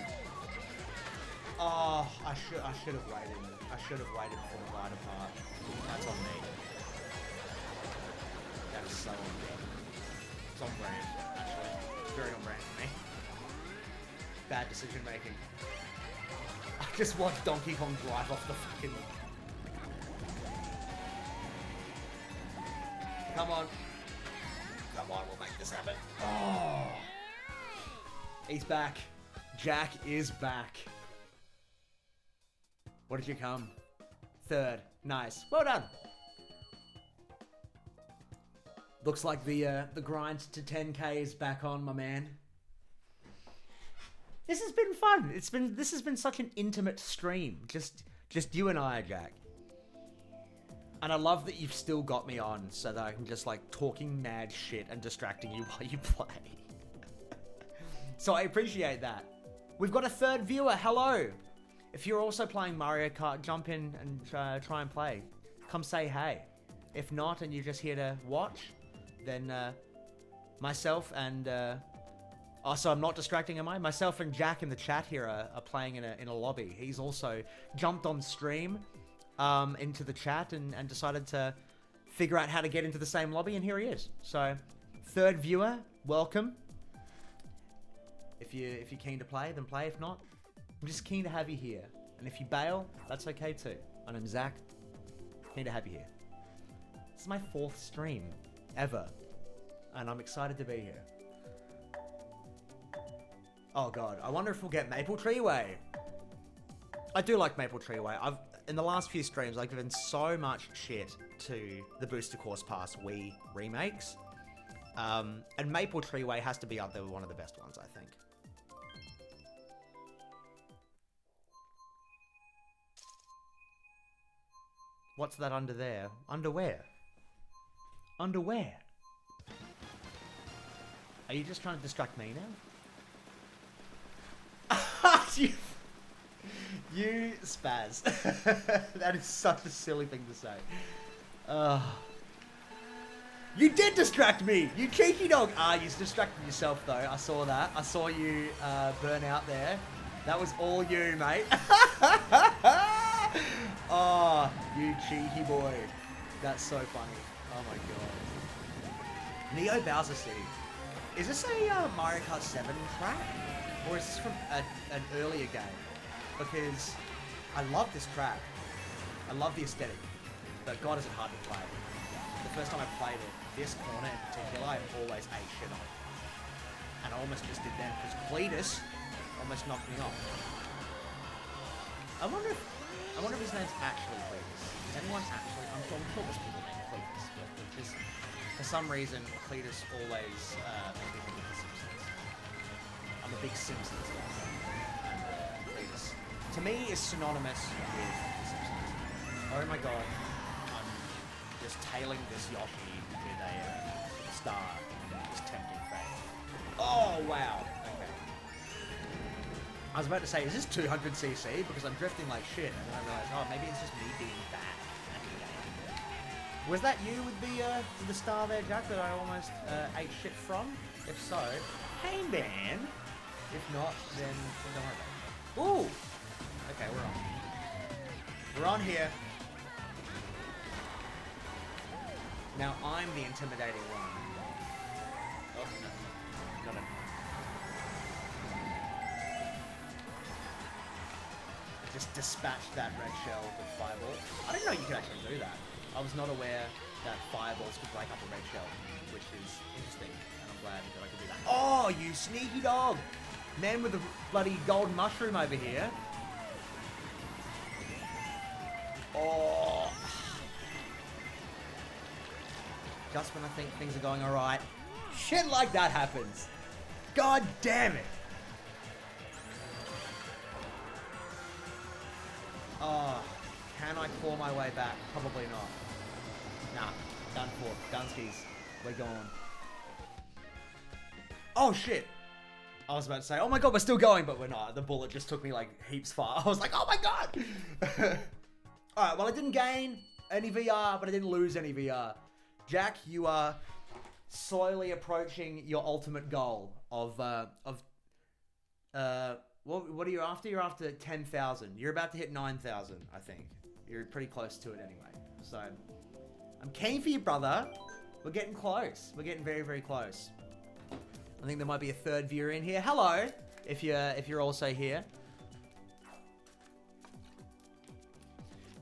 Oh, I should have waited. I should have waited for the glider part. That's on me. That is so on me. It's on brand, actually. It's very on brand for me. Bad decision making. I just watched Donkey Kong drive off the fucking... Come on. Come on, we'll make this happen. Oh. He's back. Jack is back. What did you come? Third. Nice. Well done. Looks like the grind to 10k is back on, my man. This has been fun. This has been such an intimate stream. Just you and I, Jack. And I love that you've still got me on so that I can just like talking mad shit and distracting you while you play. So I appreciate that. We've got a third viewer. Hello. If you're also playing Mario Kart, jump in and try and play. Come say hey. If not, and you're just here to watch, then myself and... so I'm not distracting, am I? Myself and Jack in the chat here are playing in a lobby. He's also jumped on stream into the chat and decided to figure out how to get into the same lobby, and here he is. So, third viewer, welcome. If you're keen to play, then play. If not, I'm just keen to have you here. And if you bail, that's okay too. My name's Zach. Keen to have you here. This is my 4th stream ever, and I'm excited to be here. Oh god, I wonder if we'll get Maple Tree Way. I do like Maple Tree Way. In the last few streams, I've given so much shit to the Booster Course Pass Wii remakes. And Maple Tree Way has to be up there with one of the best ones, I think. What's that under there? Underwear. Underwear. Are you just trying to distract me now? You spaz. That is such a silly thing to say. You did distract me! You cheeky dog! You distracted yourself though. I saw that. I saw you burn out there. That was all you, mate. Oh, you cheeky boy. That's so funny. Oh my god. Neo Bowser City. Is this a Mario Kart 7 track? Or is this from an earlier game? Because I love this track. I love the aesthetic. But god is it hard to play. The first time I played it, this corner in particular, I always ate shit on. And I almost just did then because Cletus almost knocked me off. I wonder if his name's actually Cletus. Is anyone actually... I'm sure there's people named Cletus, but just for some reason, Cletus always makes me think of The Simpsons. I'm a big Simpsons guy. And Cletus, to me, is synonymous with The Simpsons. Oh my god. I'm just tailing this Yoshi with a star. Just tempting fate. Oh, wow. Okay. I was about to say, is this 200cc? Because I'm drifting like shit, and then I realized, oh, maybe it's just me being bad at the game. Was that you with the star there, Jack, that I almost ate shit from? If so, hey man. If not, then don't worry about it. Ooh! Okay, we're on. We're on here. Now I'm the intimidating one. Oh, no. No. Just dispatched that red shell with fireball. I didn't know you could actually do that. I was not aware that fireballs could break up a red shell, which is interesting, and I'm glad that I could do that. Oh, you sneaky dog! Man with the bloody golden mushroom over here. Oh. Just when I think things are going alright, shit like that happens. God damn it. Oh, can I claw my way back? Probably not. Nah, done for. Dunskies. We're gone. Oh shit. I was about to say, oh my god, we're still going, but we're not. The bullet just took me like heaps far. I was like, oh my god! Alright, well I didn't gain any VR, but I didn't lose any VR. Jack, you are slowly approaching your ultimate goal of what are you after? You're after 10,000. You're about to hit 9,000, I think. You're pretty close to it anyway. So, I'm keen for you, brother. We're getting close. We're getting very, very close. I think there might be a third viewer in here. Hello, if you're also here.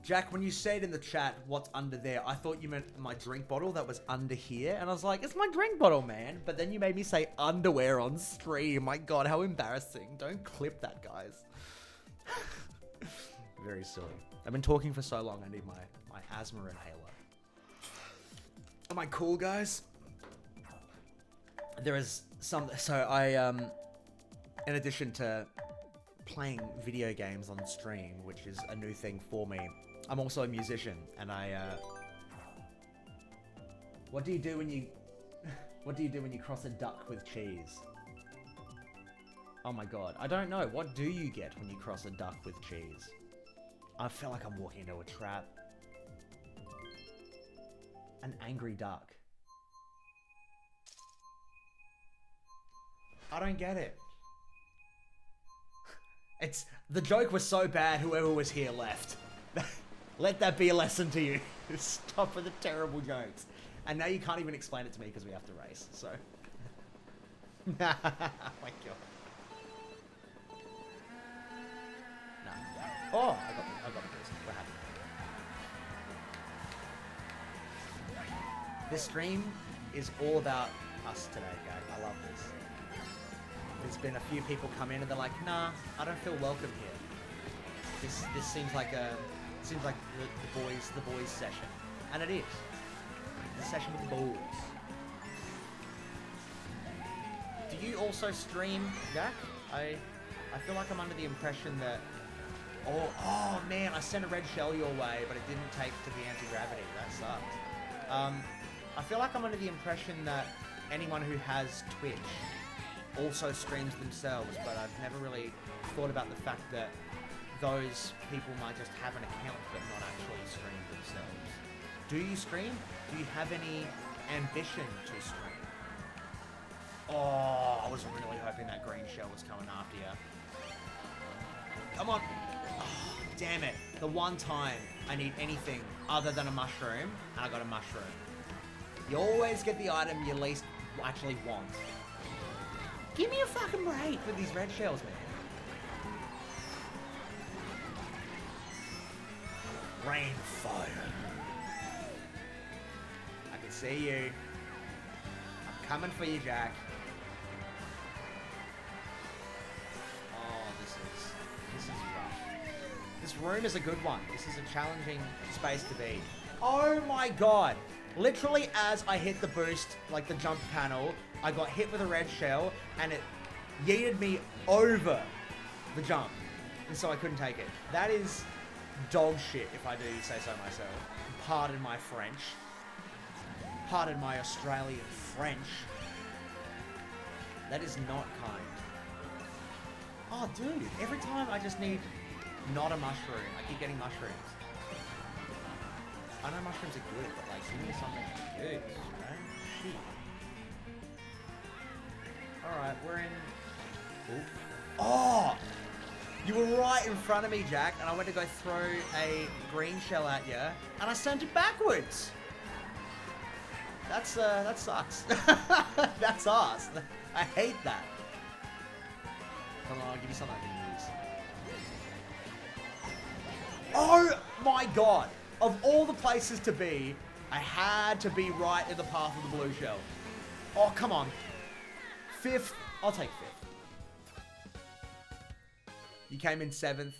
Jack, when you said in the chat what's under there, I thought you meant my drink bottle that was under here. And I was like, it's my drink bottle, man. But then you made me say underwear on stream. My God, how embarrassing. Don't clip that, guys. Very silly. I've been talking for so long, I need my asthma inhaler. Am I cool, guys? There is some... So I, in addition to playing video games on stream, which is a new thing for me, I'm also a musician, and what do you do when you... What do you do when you cross a duck with cheese? Oh my god, I don't know. What do you get when you cross a duck with cheese? I feel like I'm walking into a trap. An angry duck. I don't get it. The joke was so bad, whoever was here left. Let that be a lesson to you. Stop with the terrible jokes. And now you can't even explain it to me because we have to race, so. My god. No. Oh, I got this. We're happy. This stream is all about us today, guys. I love this. There's been a few people come in and they're like, nah, I don't feel welcome here. This seems like the boys session. And it is. The session with the boys. Do you also stream, Jack? I feel like I'm under the impression that... Oh man, I sent a red shell your way, but it didn't take to the anti-gravity. That sucks. I feel like I'm under the impression that anyone who has Twitch also streams themselves, but I've never really thought about the fact that those people might just have an account but not actually stream themselves. Do you stream? Do you have any ambition to stream? Oh, I was really hoping that green shell was coming after you. Come on. Oh, damn it. The one time I need anything other than a mushroom, and I got a mushroom. You always get the item you least actually want. Give me a fucking break with these red shells, man. Rainfire. I can see you. I'm coming for you, Jack. Oh, this is rough. This room is a good one. This is a challenging space to be. Oh my god. Literally as I hit the boost, like the jump panel, I got hit with a red shell and it yeeted me over the jump. And so I couldn't take it. That is dog shit, if I do say so myself. Pardon my French. Pardon my Australian French. That is not kind. Oh, dude, every time I just need not a mushroom, I keep getting mushrooms. I know mushrooms are good, but like, give me something good, man. Shit. Alright, we're in... Ooh. Oh! You were right in front of me, Jack, and I went to go throw a green shell at you, and I sent it backwards! That sucks. That's us. I hate that. Come on, I'll give you something I can use. Oh my god! Of all the places to be, I had to be right in the path of the blue shell. Oh, come on. 5th. I'll take 5th. You came in 7th.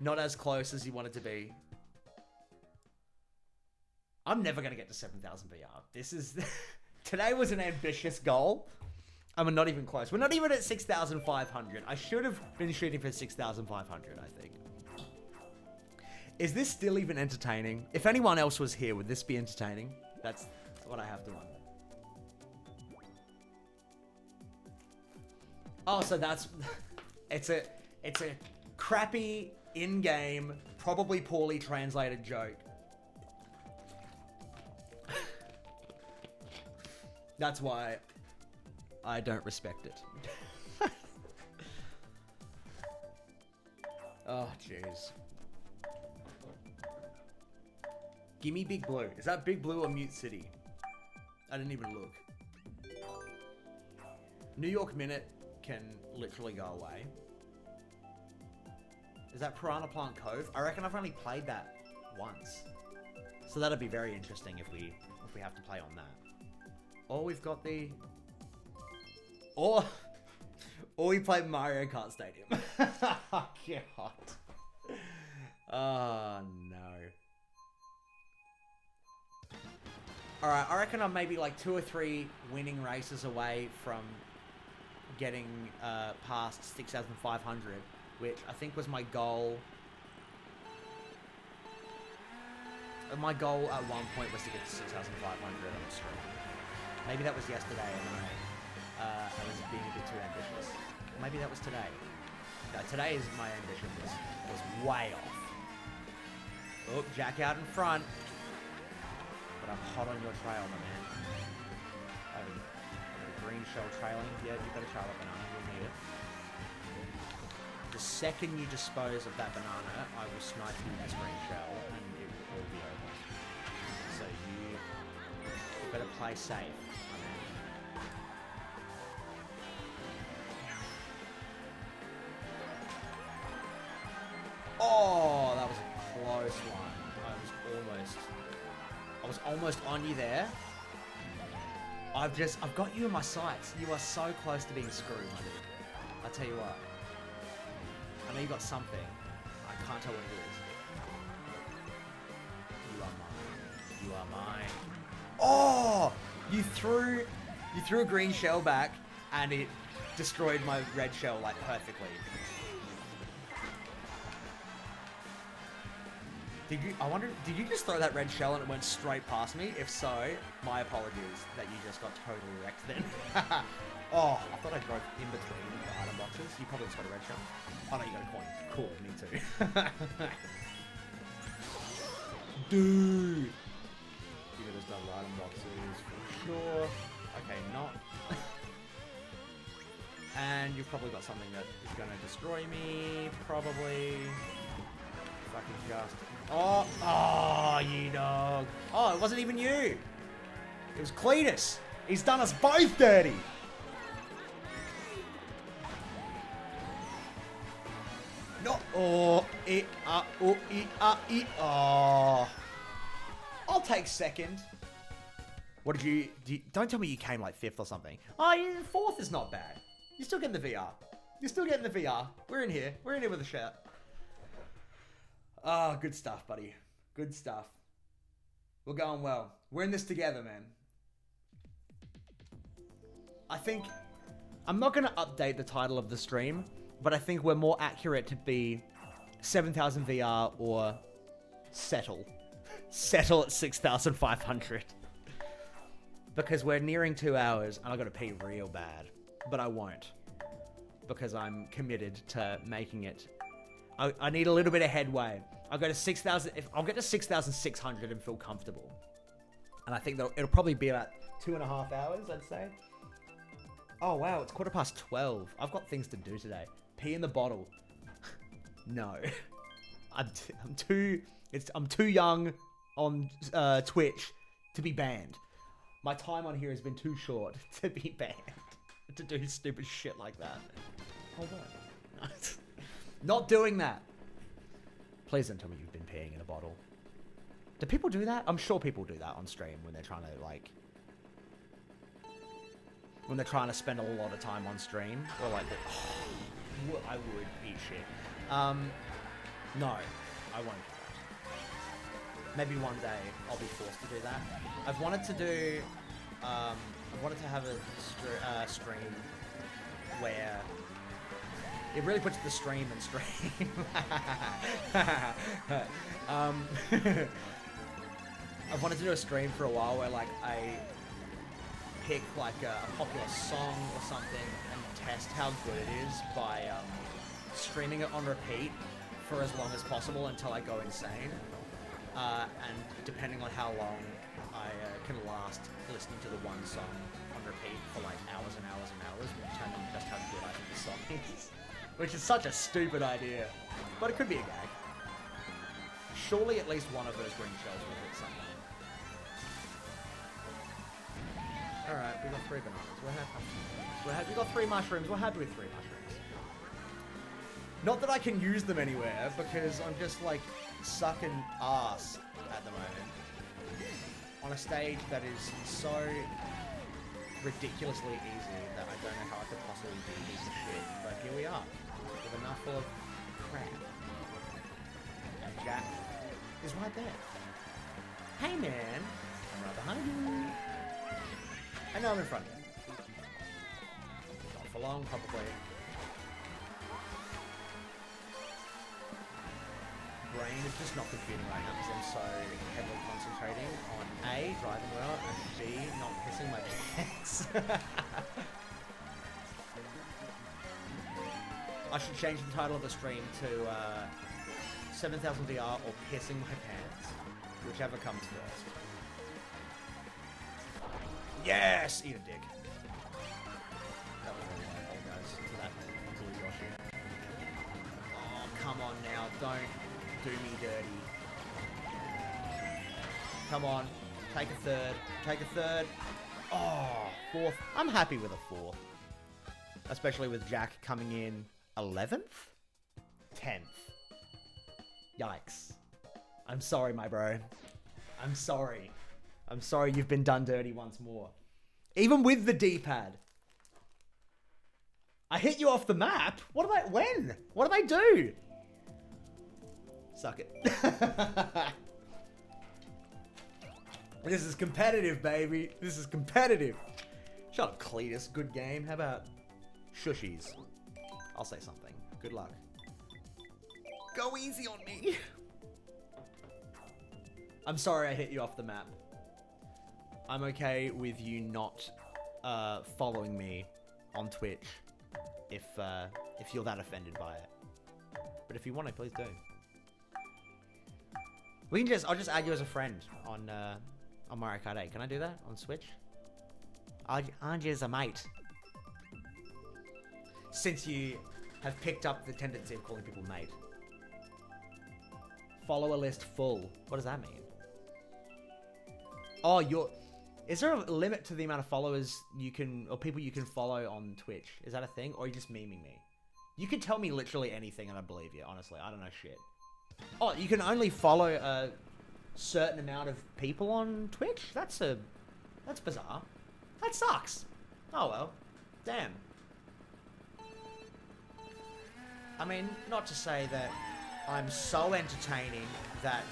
Not as close as you wanted to be. I'm never going to get to 7,000 VR. This is... Today was an ambitious goal. I'm not even close. We're not even at 6,500. I should have been shooting for 6,500, I think. Is this still even entertaining? If anyone else was here, would this be entertaining? That's what I have to wonder. Oh, so that's it's a crappy in-game, probably poorly translated joke. That's why I don't respect it. Oh, jeez. Gimme Big Blue. Is that Big Blue or Mute City? I didn't even look. New York Minute can literally go away. Is that Piranha Plant Cove? I reckon I've only played that once. So that'd be very interesting if we have to play on that. Or we've got the... Or we play Mario Kart Stadium. God. Oh, no. Alright, I reckon I'm maybe like 2 or 3 winning races away from getting past 6,500, which I think was my goal. My goal at one point was to get to 6,500 on the stream. Maybe that was yesterday and I was being a bit too ambitious. Maybe that was today. Today's my ambition was way off. Oh, Jack out in front. But I'm hot on your trail, my man. I have a green shell trailing. Yeah, you've got a trail of banana. You'll need it. The second you dispose of that banana, I will snipe you with this green shell and it will all be over. So you better play safe, my man. Oh, that was a close one. I was almost on you there. I've got you in my sights. You are so close to being screwed, my dude. I'll tell you what. I know you got something. I can't tell what it is. You are mine. Oh! You threw a green shell back and it destroyed my red shell like perfectly. Did you just throw that red shell and it went straight past me? If so, my apologies that you just got totally wrecked then. Oh, I thought I drove in between the item boxes. You probably just got a red shell. Oh no, you got a coin. Cool, me too. Dude! You got those double item boxes for sure. Okay, not. And you've probably got something that is going to destroy me, probably. If I can just... Oh, you dog. Oh, it wasn't even you. It was Cletus. He's done us both dirty. No. Oh, oh. I'll take second. What did you... Don't tell me you came like 5th or something. Oh, 4th is not bad. You're still getting the VR. You're still getting the VR. We're in here. We're in here with a shout. Ah, good stuff, buddy. Good stuff. We're going well. We're in this together, man. I think... I'm not going to update the title of the stream, but I think we're more accurate to be 7,000 VR or settle. Settle at 6,500. Because we're nearing 2 hours and I've got to pee real bad. But I won't. Because I'm committed to making it... I need a little bit of headway. I'll go to 6,000. I'll get to 6,600 and feel comfortable. And I think it'll probably be about 2.5 hours, I'd say. Oh wow, it's 12:15. I've got things to do today. Pee in the bottle. No, I'm too young on Twitch to be banned. My time on here has been too short to be banned to do stupid shit like that. Hold on. Not doing that. Please don't tell me you've been peeing in a bottle. Do people do that? I'm sure people do that on stream when they're trying to, like... When they're trying to spend a lot of time on stream. Or like, I would eat shit. No, I won't do that. Maybe one day I'll be forced to do that. I've wanted to do... I wanted to have a stream where... It really puts the stream in stream. I've wanted to do a stream for a while where like I pick like a popular song or something and test how good it is by streaming it on repeat for as long as possible until I go insane. And depending on how long I can last listening to the one song on repeat for like hours and hours and hours, will determine just how good I think the song is. Which is such a stupid idea, but it could be a gag. Surely at least one of those green shells will hit something. Alright, we got 3 bananas. We're happy. We got 3 mushrooms. We're happy with 3 mushrooms. Not that I can use them anywhere, because I'm just like sucking ass at the moment. On a stage that is so ridiculously easy that I don't know how I could possibly do this shit. But here we are, with enough full of crap. And Jack is right there. Hey man, I'm right behind you. And now I'm in front of you. Not for long, probably. Brain is just not computing right now because I'm so heavily concentrating on A, driving well, and B, not pissing my pants. I should change the title of the stream to 7000 VR or Pissing My Pants. Whichever comes first. Yes! Eat a dick. That was really bad, guys. To that blue Yoshi. Oh, come on now. Don't do me dirty. Come on. Take a third. Take a third. Oh, 4th. I'm happy with a 4th. Especially with Jack coming in 11th? 10th. Yikes. I'm sorry, my bro. I'm sorry. I'm sorry you've been done dirty once more. Even with the D-pad. I hit you off the map? What did I... When? What did I do? Suck it. This is competitive, baby. This is competitive. Shut up, Cletus. Good game. How about shushies? I'll say something. Good luck. Go easy on me. I'm sorry I hit you off the map. I'm okay with you not following me on Twitch if you're that offended by it. But if you want to, please do. I'll just add you as a friend on MarioKart 8. Can I do that on Switch? I'll add you as a mate. Since you have picked up the tendency of calling people mate. Follower list full. What does that mean? Oh, is there a limit to the amount of followers you can, or people you can follow on Twitch? Is that a thing? Or are you just memeing me? You can tell me literally anything and I believe you, honestly. I don't know shit. Oh, you can only follow a certain amount of people on Twitch? That's bizarre. That sucks. Oh well. Damn. I mean, not to say that I'm so entertaining that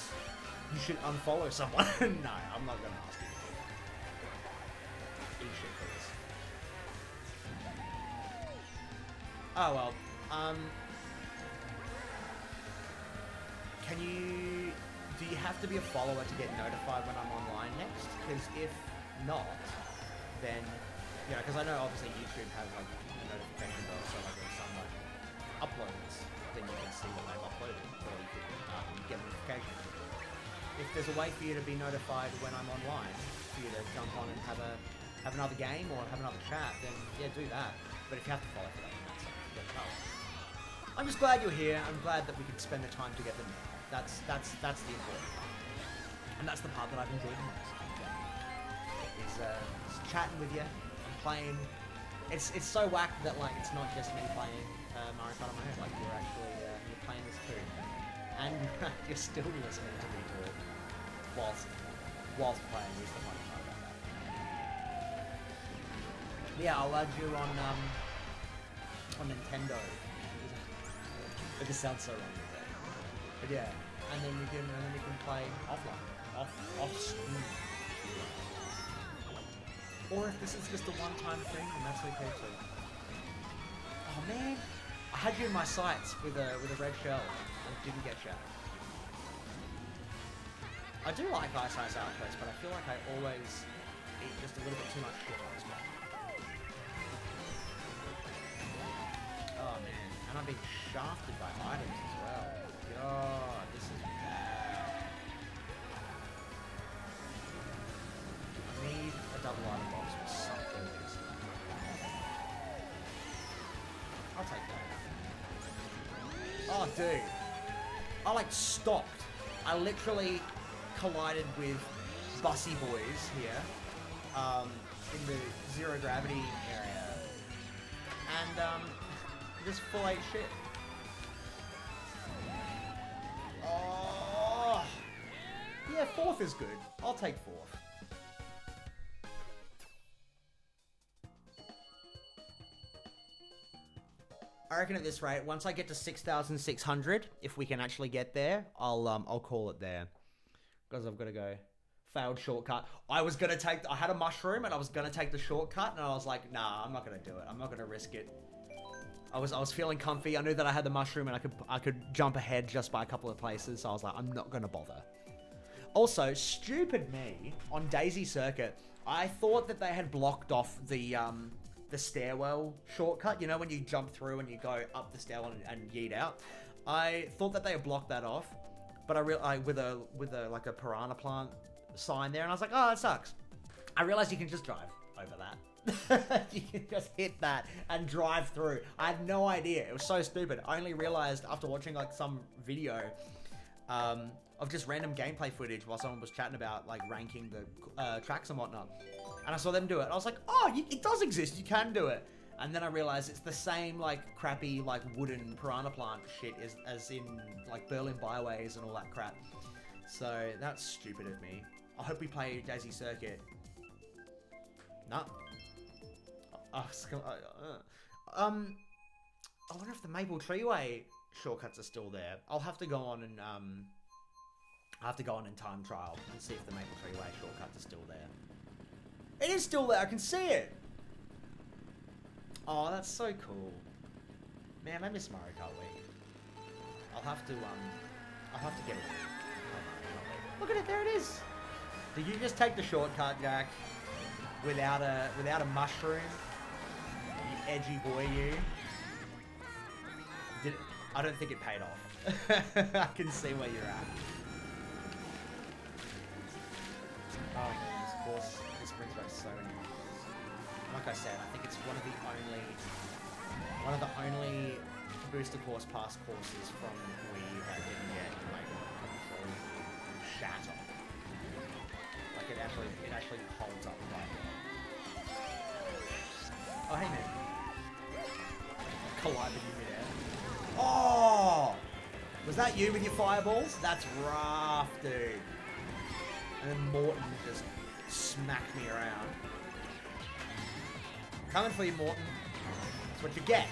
you should unfollow someone. No, I'm not gonna ask you. Eat shit for this. Oh well. Do you have to be a follower to get notified when I'm online next? Because if not, then, you know, because I know obviously YouTube has like a notification bell, so like when someone uploads, then you can see what they've uploaded, or you can get notifications. If there's a way for you to be notified when I'm online, for you to jump on and have another game or have another chat, then yeah, do that. But if you have to follow for that, then that's tough. I'm just glad you're here. I'm glad that we could spend the time together now. That's the important part. And that's the part that I've enjoyed the most. Is chatting with you and playing. It's so whack that like it's not just me playing Mario Kart on my own. Like you're actually you're playing this too, and you're still listening to me talk whilst playing. Is the funny part about that. Yeah, I'll add you on Nintendo. It just sounds so wrong. But yeah, and then we can play offline, off stream. Or if this is just a one-time thing, then that's okay too. Oh man, I had you in my sights with a red shell and didn't get you. I do like Ice Ice Outpost, but I feel like I always eat just a little bit too much shit on this one. Oh man, and I'm being shafted by items as well. God, this is bad. I need a double item box with something decent. I'll take that. Oh, dude. I, like, stopped. I literally collided with Bussy Boys here, in the zero gravity area. And, just full ate shit. Oh! Yeah, 4th is good. I'll take 4th. I reckon at this rate, once I get to 6,600, if we can actually get there, I'll call it there. Because I've got to go. Failed shortcut. I had a mushroom and I was gonna take the shortcut, and I was like, nah, I'm not gonna do it. I'm not gonna risk it. I was feeling comfy. I knew that I had the mushroom and I could jump ahead just by a couple of places, so I was like, I'm not gonna bother. Also, stupid me, on Daisy Circuit, I thought that they had blocked off the stairwell shortcut, you know, when you jump through and you go up the stairwell and yeet out. I thought that they had blocked that off, but with a like a piranha plant sign there, and I was like, oh, that sucks. I realized you can just drive over that. You can just hit that and drive through. I had no idea. It was so stupid. I only realized after watching like some video of just random gameplay footage while someone was chatting about like ranking the tracks and whatnot. And I saw them do it. I was like, oh, it does exist. You can do it. And then I realized it's the same like crappy like wooden piranha plant shit as in like Berlin Byways and all that crap. So that's stupid of me. I hope we play Daisy Circuit. Nah. I wonder if the Maple Treeway shortcuts are still there. I'll have to go on and time trial and see if the Maple Treeway shortcuts are still there. It is still there. I can see it. Oh, that's so cool. Man, I miss MarioKart Wii. I'll have to get it. Look at it. There it is. Did you just take the shortcut, Jack? Without a mushroom? You edgy boy, you. I don't think it paid off. I can see where you're at. Oh man, this course, this brings back so many memories. Like I said, I think it's one of the only booster course pass courses from Wii that didn't get like completely shatter. Like it actually holds up quite well. Oh hey man. Collide with you midair. Oh! Was that you with your fireballs? That's rough, dude. And then Morton just smacked me around. Coming for you, Morton. That's what you get.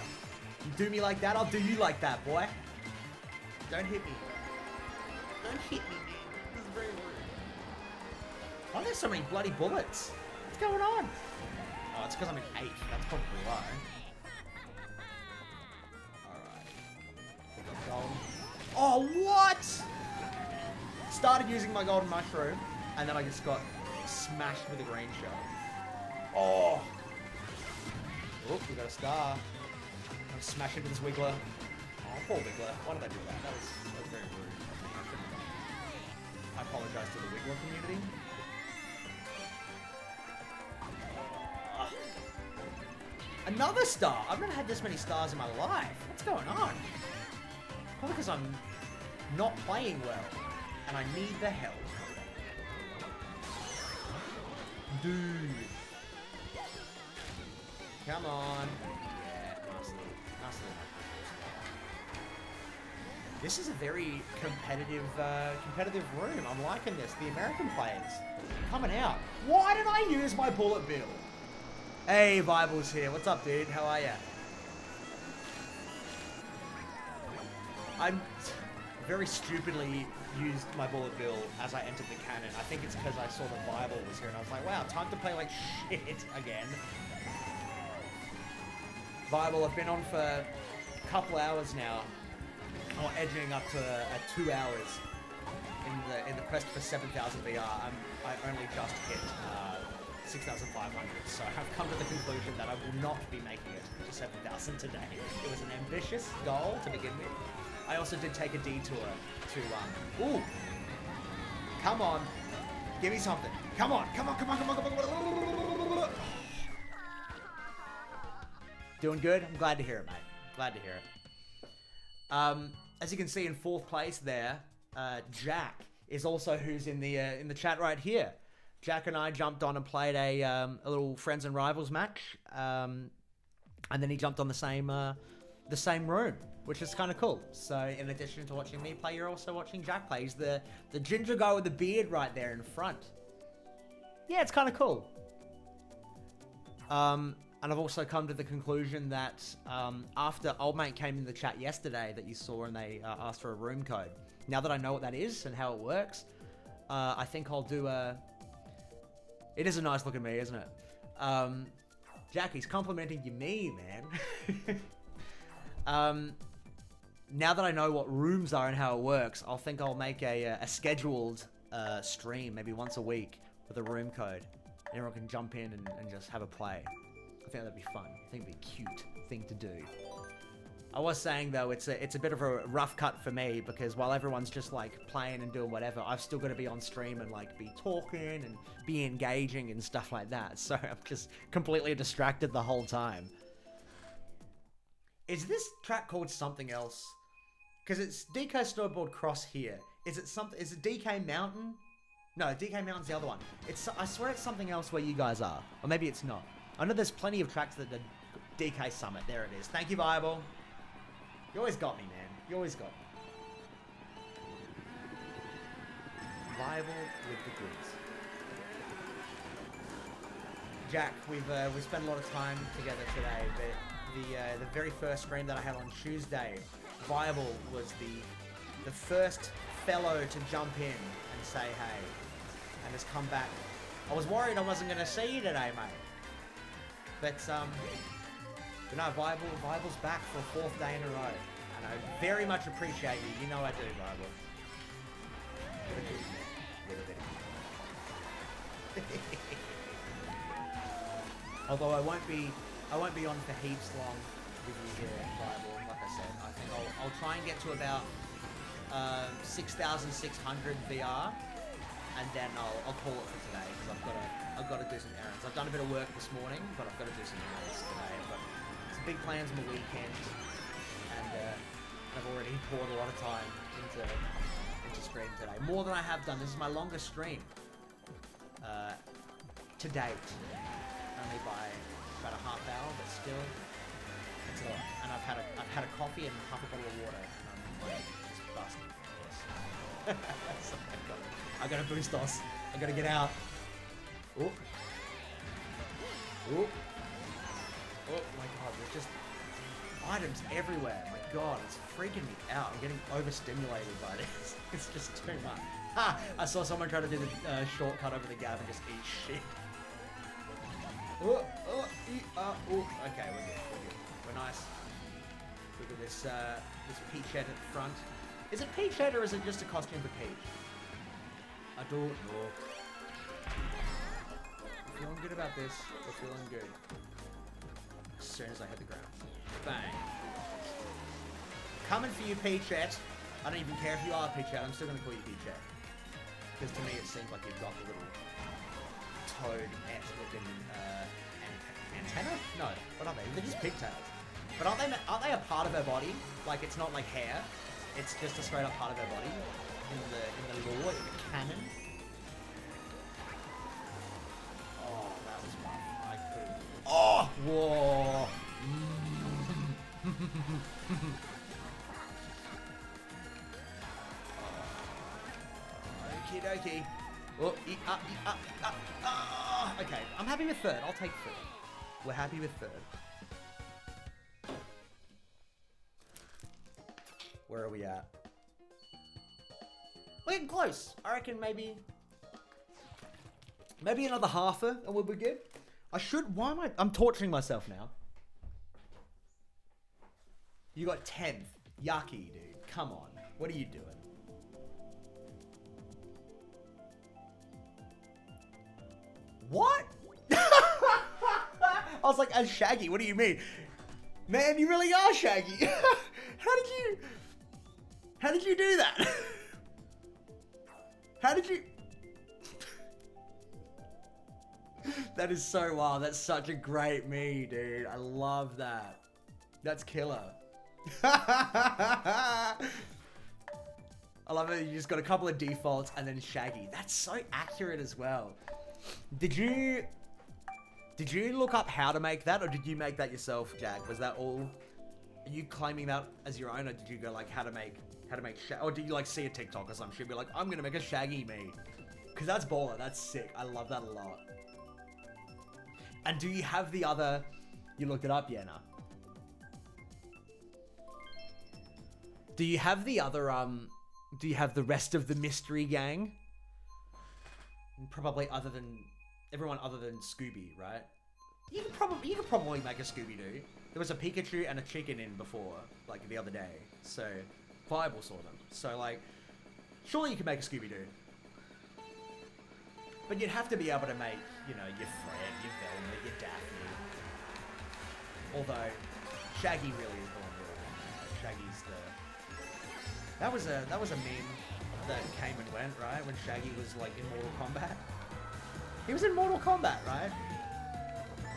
You do me like that, I'll do you like that, boy. Don't hit me. Don't hit me, man. This is very rude. Why are there so many bloody bullets? What's going on? Oh, it's because I'm in 8th. That's probably why. Alright. Golden. Oh, what? Started using my golden mushroom, and then I just got smashed with a green shell. Oh! Oh, we got a star. I'm smash into this Wiggler. Oh, poor Wiggler. Why did I do that? That was very rude. I apologize to the Wiggler community. Another star! I've never had this many stars in my life. What's going on? Probably because I'm not playing well, and I need the help. Dude. Come on. Yeah, nice little. This is a very competitive room. I'm liking this. The American players coming out. Why did I use my bullet bill? Hey, Bible's here. What's up, dude? How are ya? I'm very stupidly used my bullet bill as I entered the cannon. I think it's because I saw the Bible was here and I was like, wow, time to play like shit again. Bible, I've been on for a couple hours now. Or edging up to 2 hours in the quest for 7,000 VR. I only just hit 6,500. So I've come to the conclusion that I will not be making it to 7,000 today. It was an ambitious goal to begin with. I also did take a detour to, ooh, come on, give me something. Come on. Doing good? I'm glad to hear it, mate. Glad to hear it. As you can see in 4th place there, Jack is also who's in the chat right here. Jack and I jumped on and played a little friends and rivals match, and then he jumped on the same room, which is kind of cool. So in addition to watching me play, you're also watching Jack play. He's the ginger guy with the beard right there in front. Yeah, it's kind of cool. And I've also come to the conclusion that after Old Mate came in the chat yesterday that you saw and they asked for a room code, now that I know what that is and how it works, I think I'll do a... It is a nice look at me, isn't it? Jackie's complimenting you me, man. Now that I know what rooms are and how it works, I'll think I'll make a scheduled stream, maybe once a week, with a room code. Everyone can jump in and just have a play. I think that'd be fun. I think it'd be a cute thing to do. I was saying though, it's a bit of a rough cut for me because while everyone's just like playing and doing whatever, I've still got to be on stream and like be talking and be engaging and stuff like that. So I'm just completely distracted the whole time. Is this track called something else? Because it's DK Snowboard Cross here. Is it DK Mountain? No, DK Mountain's the other one. I swear it's something else where you guys are. Or maybe it's not. I know there's plenty of tracks that the DK Summit. There it is. Thank you, Viable. You always got me, man. You always got me. Viable with the goods. Jack, we've spent a lot of time together today, but the very first stream that I had on Tuesday, Viable was the first fellow to jump in and say hey, and has come back. I was worried I wasn't going to see you today, mate. But no, Viable's back for a 4th day in a row. And I very much appreciate you. You know I do, Viable. Although I won't be on for heaps long with you here, Viable. Like I said, I think I'll try and get to about 6,600 VR. And then I'll call it for today because I've got to do some errands. I've done a bit of work this morning, but I've got to do some errands today. I've got some big plans on the weekend, and I've already poured a lot of time into stream today. More than I have done. This is my longest stream to date, only by about a half hour, but still, it's a lot. And I've had a coffee and half a bottle of water, and I'm just busting for this. So I gotta boost us. I gotta get out. Oh. Oh. Oh my god, there's just items everywhere. My god, it's freaking me out. I'm getting overstimulated by this. It's just too much. Ha! I saw someone try to do the shortcut over the gap and just eat shit. Oh, oh, oh. Okay, we're good. We're nice. Look at this Peach head at the front. Is it Peach head or is it just a costume for Peach? I don't know. We're feeling good about this. We're feeling good. As soon as I hit the ground. Bang. Coming for you, Peachette. I don't even care if you are Peachette. I'm still going to call you Peachette. Because to me it seems like you've got the little toad-esque looking antenna? No. What are they? They're just pigtails. But aren't they a part of her body? Like, it's not like hair. It's just a straight up part of her body. In the lore, in the canon. Oh, that was rough. I couldn't. Oh! Whoa! Okie dokie. Oh, okay, I'm happy with 3rd. I'll take 3rd. We're happy with 3rd. Where are we at? We're getting close. I reckon maybe another halfer and we'll be good. I'm torturing myself now. You got 10th. Yucky, dude. Come on. What are you doing? What? I was like, as Shaggy, what do you mean? Man, you really are Shaggy. How did you do that? How did you... That is so wild. That's such a great me, dude. I love that. That's killer. I love it. You just got a couple of defaults and then Shaggy. That's so accurate as well. Did you look up how to make that, or did you make that yourself, Jack? Was that all? Are you claiming that as your own, or did you go like how to make or did you like see a TikTok or some shit, be like, I'm gonna make a Shaggy me? Because that's baller. That's sick. I love that a lot. And do you have the other? You looked it up, yeah, no. Do you have the other? Do you have the rest of the mystery gang? Probably everyone other than Scooby, right? You could probably make a Scooby-Doo. There was a Pikachu and a chicken in before, like the other day. So, Viable saw them. So, like, surely you could make a Scooby-Doo. But you'd have to be able to make, you know, your Fred, your Velma, your Daphne. Although, Shaggy really is the one real. Shaggy's the... That was a meme that came and went, right? When Shaggy was, like, in Mortal Kombat. He was in Mortal Kombat, right?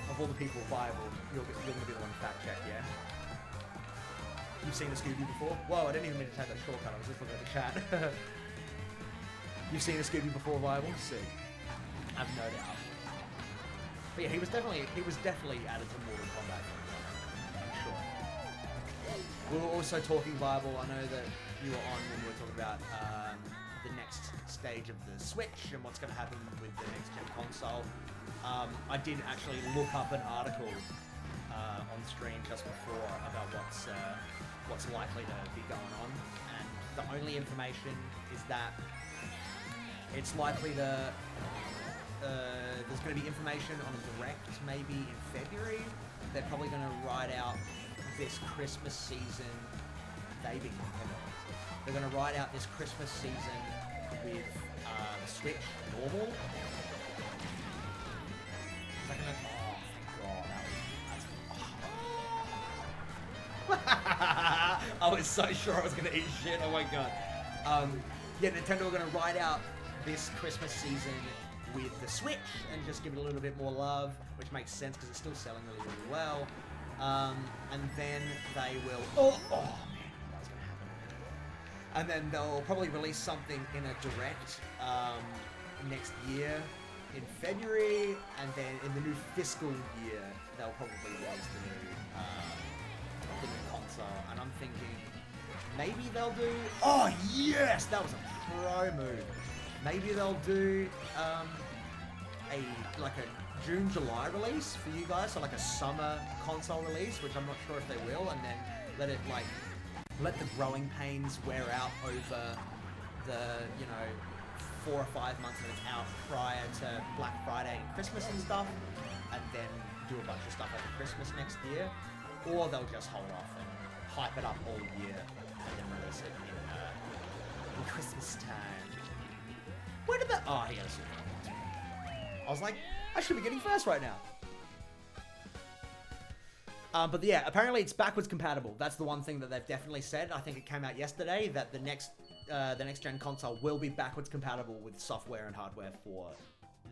Of all the people Viable, you're gonna be the one to fact check, yeah? You've seen a Scooby before? Whoa, I didn't even mean to take that shortcut, I was just looking at the chat. You've seen a Scooby before, Viable? See. I've no doubt. But yeah, he was definitely added to Mortal Kombat, I'm sure. We were also talking, Viable, I know that you were on when we were talking about the next stage of the Switch and what's going to happen with the next gen console. I did actually look up an article on stream just before about what's likely to be going on, and the only information is that it's likely to there's going to be information on a direct maybe in February. They're probably going to ride out this Christmas season. They're going to ride out this Christmas season with the Switch normal. I was so sure I was going to eat shit. Oh my god. Yeah, Nintendo are going to ride out this Christmas season with the Switch and just give it a little bit more love, which makes sense because it's still selling really, really well. And then they will... Oh man, that was going to happen. And then they'll probably release something in a direct next year in February, and then in the new fiscal year, they'll probably release the new console. And I'm thinking, maybe they'll do... Oh yes, that was a pro move. Maybe they'll do a June-July release for you guys, so like a summer console release, which I'm not sure if they will, and then let the growing pains wear out over the, 4 or 5 months that it's out prior to Black Friday and Christmas and stuff, and then do a bunch of stuff over Christmas next year, or they'll just hold off and hype it up all year and then release it in Christmas time. Where did that... Oh, he got a super. I was like, I should be getting first right now. But yeah, apparently it's backwards compatible. That's the one thing that they've definitely said. I think it came out yesterday that the next gen console will be backwards compatible with software and hardware for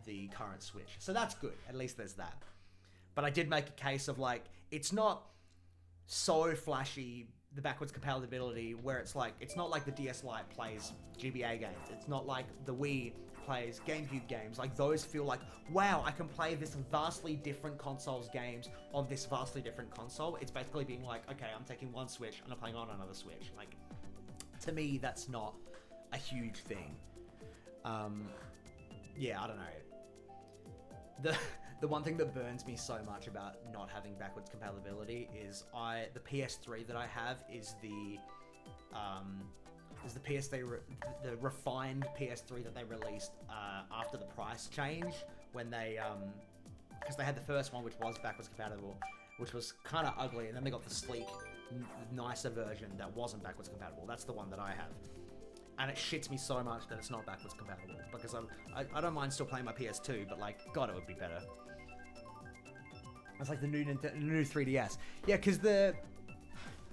the current Switch. So that's good. At least there's that. But I did make a case of like, it's not so flashy, the backwards compatibility, where it's like, it's not like the DS Lite plays GBA games. It's not like the Wii plays GameCube games. Like, those feel like, wow, I can play this vastly different console's games on this vastly different console. It's basically being like, okay, I'm taking one Switch and I'm playing on another Switch. Like, to me, that's not a huge thing. Yeah, I don't know. The one thing that burns me so much about not having backwards compatibility is the PS3 that I have is the the refined PS3 that they released after the price change, when they because they had the first one which was backwards compatible, which was kind of ugly, and then they got the sleek, nicer version that wasn't backwards compatible. That's the one that I have. And it shits me so much that it's not backwards compatible, because I don't mind still playing my PS2, but like, God, it would be better. It's like the new new 3DS. Yeah, because the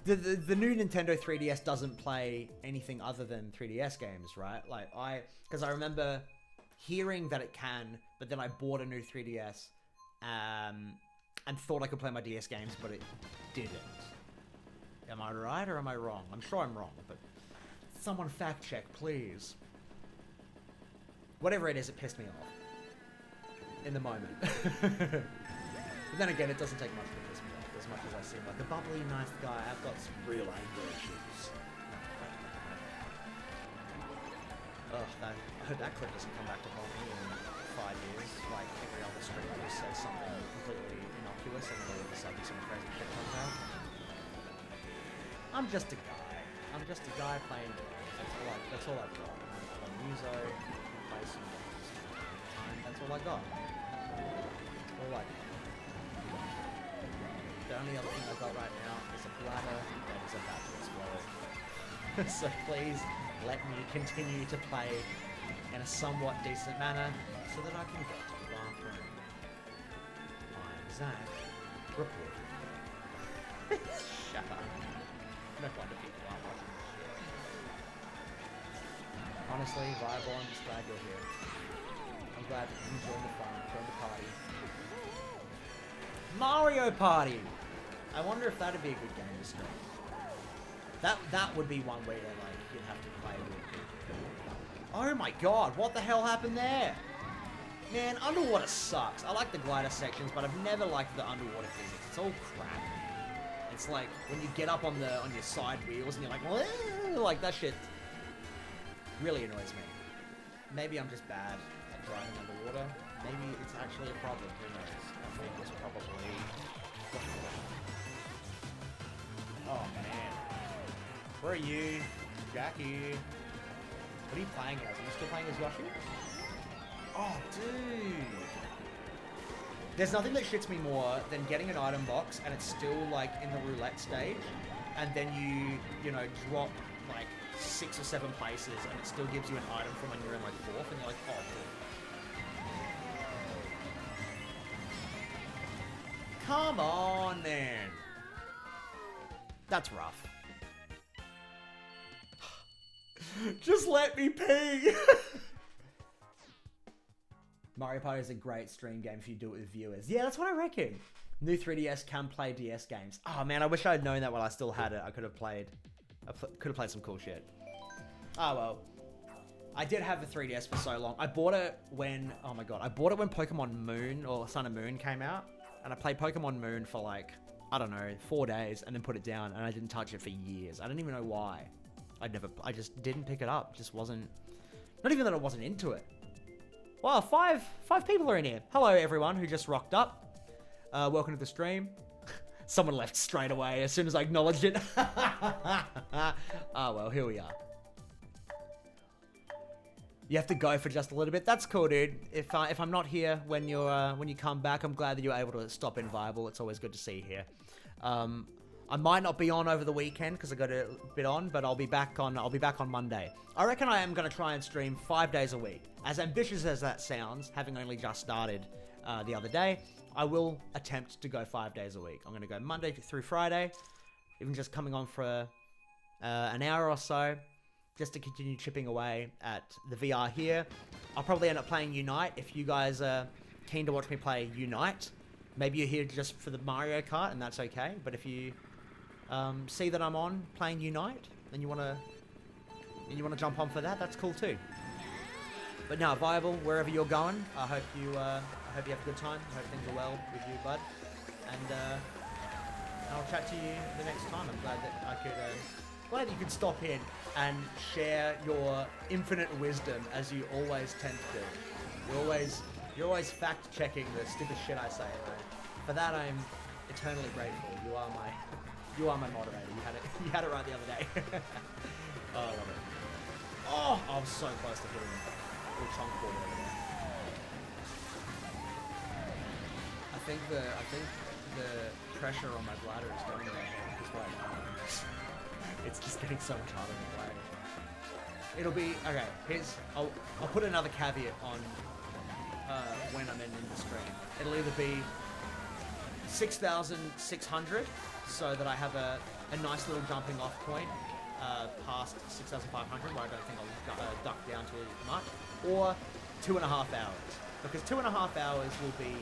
new Nintendo 3DS doesn't play anything other than 3DS games, right? Like because I remember hearing that it can, but then I bought a new 3DS, and thought I could play my DS games, but it didn't. Am I right or am I wrong? I'm sure I'm wrong, but someone fact check, please. Whatever it is, it pissed me off in the moment. But then again, it doesn't take much to piss me off, as much as I seem like a bubbly, nice guy. I've got some real anger issues. Ugh, I hope that clip doesn't come back to haunt me in 5 years, like every other streamer who says something completely innocuous and then all of a sudden some crazy shit comes out. I'm just a guy. I'm just a guy playing games. That's all I've got. I play Muso, play some games. And that's all I got. All I got. The only other thing I got right now is a bladder that is about to explode. So please let me continue to play in a somewhat decent manner so that I can go to the bathroom. I'm Zach, reporting. Shut up. No wonder people aren't watching this shit. Honestly, Viable, I'm just glad you're here. I'm glad that you joined the fun, joined the party. Mario Party! I wonder if that'd be a good game to stream. That would be one way to, like, you'd have to play with. Oh my god, what the hell happened there? Man, underwater sucks. I like the glider sections, but I've never liked the underwater physics. It's all crap. It's like when you get up on your side wheels and you're like, like that shit really annoys me. Maybe I'm just bad at driving underwater. Maybe it's actually a problem. Who knows? I think it's probably. Oh man, where are you, Jackie? What are you playing as? Are you still playing as Yoshi? Oh, dude. There's nothing that shits me more than getting an item box and it's still like in the roulette stage, and then you know, drop like 6 or 7 places and it still gives you an item from when you're in like 4th and you're like, oh, cool. Come on, man. That's rough. Just let me pee. Mario Party is a great stream game if you do it with viewers. Yeah, that's what I reckon. New 3DS can play DS games. Oh man, I wish I had known that while I still had it. I could have played some cool shit. Oh well. I did have the 3DS for so long. I bought it when, oh my god, I bought it when Pokemon Moon or Sun and Moon came out. And I played Pokemon Moon for like, I don't know, 4 days and then put it down and I didn't touch it for years. I don't even know why. I just didn't pick it up. Just wasn't, not even that I wasn't into it. Wow, five people are in here. Hello everyone who just rocked up. Welcome to the stream. Someone left straight away as soon as I acknowledged it. Oh well, here we are. You have to go for just a little bit. That's cool, dude. If I'm not here when you come back, I'm glad that you're able to stop in Viable. It's always good to see you here. I might not be on over the weekend because I got a bit on, but I'll be back on Monday. I reckon I am going to try and stream 5 days a week. As ambitious as that sounds, having only just started the other day, I will attempt to go 5 days a week. I'm going to go Monday through Friday, even just coming on for an hour or so, just to continue chipping away at the VR here. I'll probably end up playing Unite if you guys are keen to watch me play Unite. Maybe you're here just for the Mario Kart, and that's okay. But if you see that I'm on playing Unite, and you wanna jump on for that, that's cool too. But no, Viable, wherever you're going, I hope you have a good time. I hope things are well with you, bud. And I'll chat to you the next time. I'm glad that you could stop in and share your infinite wisdom as you always tend to do. You're always fact checking the stupid shit I say. Right? For that, I'm eternally grateful. You are my moderator. You had it right the other day. Oh, I love it. Oh, I was so close to hitting a little chunk ball over there. I think the pressure on my bladder is going to my head because right now it's just getting so much harder to play. It'll be okay. I'll put another caveat on when I'm ending the stream. It'll either be 6,600, so that I have a nice little jumping off point past 6,500, where I don't think I'll duck down too much, or 2.5 hours, because 2.5 hours will be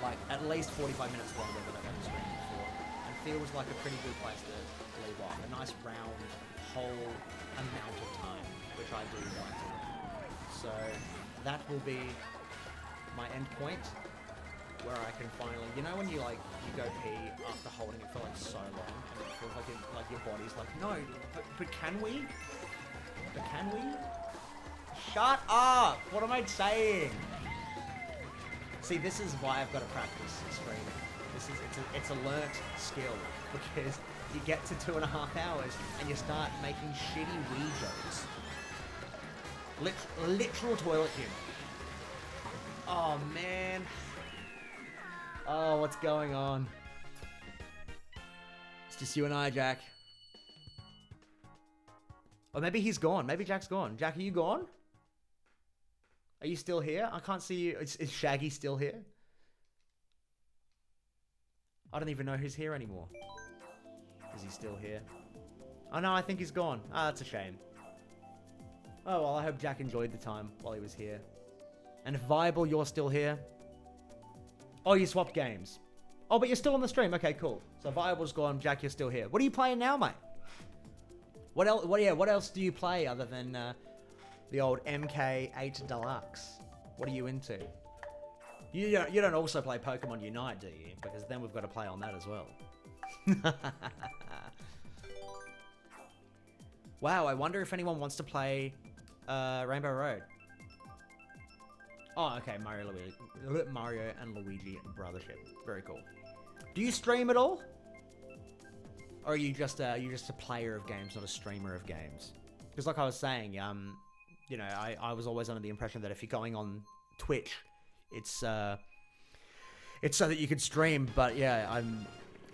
like at least 45 minutes longer than I've ever streamed before, and feels like a pretty good place to leave off. A nice round whole amount of time, which I do like to do. So that will be my end point, where I can finally, you know, when you go pee after holding it for like so long, and it feels like your body's like, no, but can we? But can we? Shut up! What am I saying? See, this is why I've got to practice streaming. It's a learnt skill, because you get to 2.5 hours and you start making shitty Wii jokes. Literal toilet humor. Oh man. Oh, what's going on? It's just you and I, Jack. Or maybe he's gone. Maybe Jack's gone. Jack, are you gone? Are you still here? I can't see you. Is Shaggy still here? I don't even know who's here anymore. Is he still here? Oh no, I think he's gone. Ah, that's a shame. Oh, well, I hope Jack enjoyed the time while he was here. And if Viable, you're still here. Oh, you swapped games. Oh, but you're still on the stream. Okay, cool. So Viable's gone. Jack, you're still here. What are you playing now, mate? What else? What else do you play other than the old MK8 Deluxe? What are you into? You don't also play Pokemon Unite, do you? Because then we've got to play on that as well. Wow, I wonder if anyone wants to play Rainbow Road. Oh, okay, Mario and Luigi Brothership. Very cool. Do you stream at all? Or are you just a player of games, not a streamer of games? Because like I was saying, you know, I was always under the impression that if you're going on Twitch, it's so that you could stream. But yeah,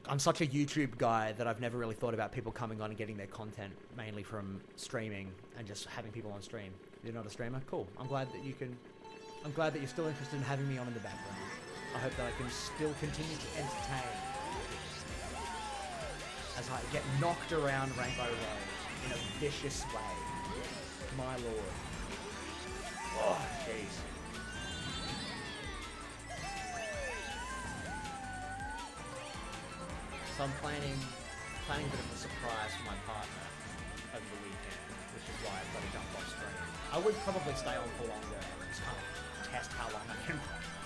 I'm such a YouTube guy that I've never really thought about people coming on and getting their content mainly from streaming and just having people on stream. You're not a streamer? Cool. I'm glad that you're still interested in having me on in the background. I hope that I can still continue to entertain as I get knocked around Rainbow Road in a vicious way. My lord. Oh, jeez. So I'm planning a bit of a surprise for my partner over the weekend, which is why I've got to jump off stream. I would probably stay on for longer and just kind of test how long I can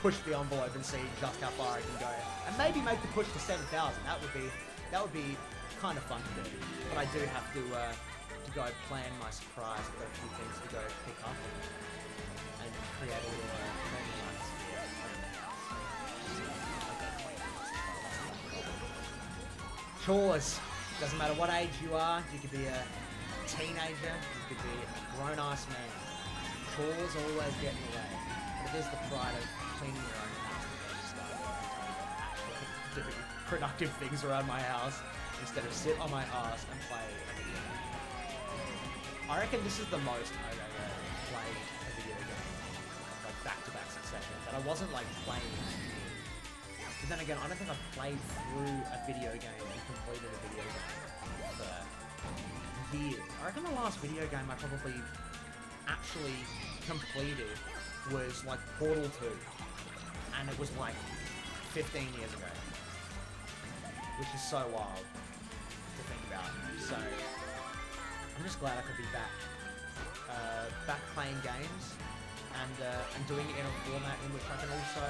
push the envelope and see just how far I can go, and maybe make the push to 7,000. That would be kind of fun to do. But I do have to go plan my surprise. I've got a few things to go pick up and create a little training runs. Chores. Doesn't matter what age you are. You could be a teenager. You could be a grown-ass man. Chores always get in the way. But it is the pride of cleaning your own house that you start actually doing productive things around my house instead of sit on my ass and play a video game. I reckon this is the most I've ever played a video game, like back-to-back succession, that I wasn't like playing. But then again, I don't think I've played through a video game and completed a video game for years. I reckon the last video game I probably actually completed was like Portal 2, and it was like 15 years ago, which is so wild to think about. So I'm just glad I could be back playing games and doing it in a format in which I can also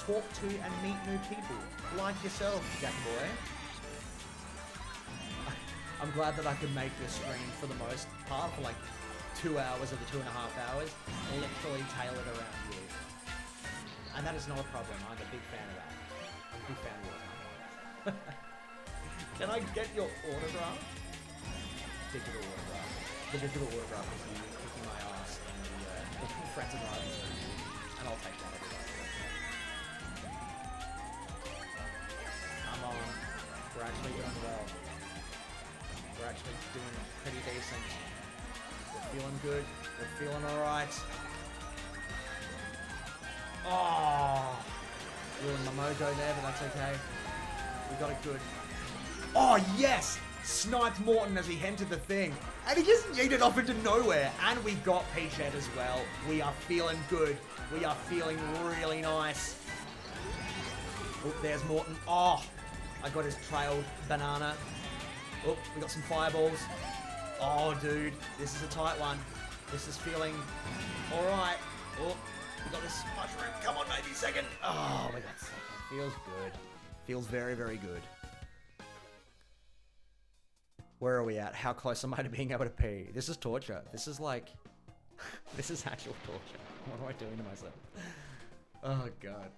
talk to and meet new people like yourself, Jack Boy. I'm glad that I could make this stream for the most part for like 2 hours of the 2.5 hours, literally tailored around you. And that is not a problem. I'm a big fan of that. I'm a big fan of yours. Can I get your autograph? Digital autograph. The digital autograph is you kicking my ass in the Friends and Riders, and I'll take that every day. Come on. We're actually doing well. We're actually doing pretty decent. We're feeling good. We're feeling alright. Oh, Ruined my mojo there, but that's okay. We got it good. Oh, yes! Sniped Morton as he entered the thing. And he just yeeted off into nowhere. And we got Peachhead as well. We are feeling good. We are feeling really nice. Oh, there's Morton. Oh, I got his trailed banana. Oh, we got some fireballs. Oh, dude, this is a tight one. This is feeling all right. Oh, we got this mushroom. Come on, maybe second. Oh, we got second. Feels good. Feels very, very good. Where are we at? How close am I to being able to pee? This is torture. This is like... this is actual torture. What am I doing to myself? Oh, God.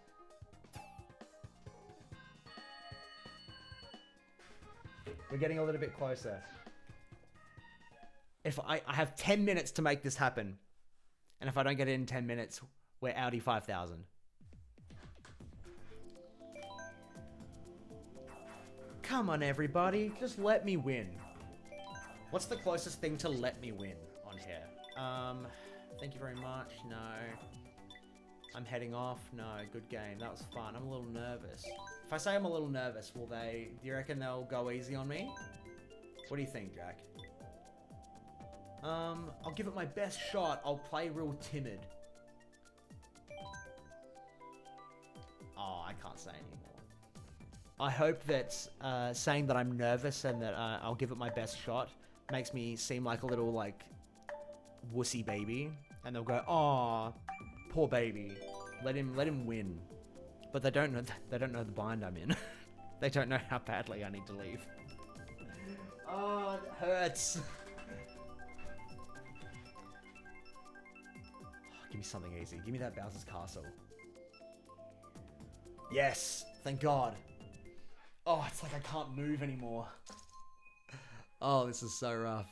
We're getting a little bit closer. If I have 10 minutes to make this happen. And if I don't get it in 10 minutes, we're Audi 5000. Come on, everybody. Just let me win. What's the closest thing to let me win on here? Thank you very much. No. I'm heading off. No, good game. That was fun. I'm a little nervous. If I say I'm a little nervous, do you reckon they'll go easy on me? What do you think, Jack? I'll give it my best shot. I'll play real timid. Oh, I can't say anymore. I hope that saying that I'm nervous and that I'll give it my best shot makes me seem like a little, like, wussy baby. And they'll go, "Aw, poor baby. Let him win." But they don't know the bind I'm in. They don't know how badly I need to leave. Oh, it hurts. Give me something easy. Give me that Bowser's Castle. Yes, thank God. Oh, it's like I can't move anymore. Oh, this is so rough.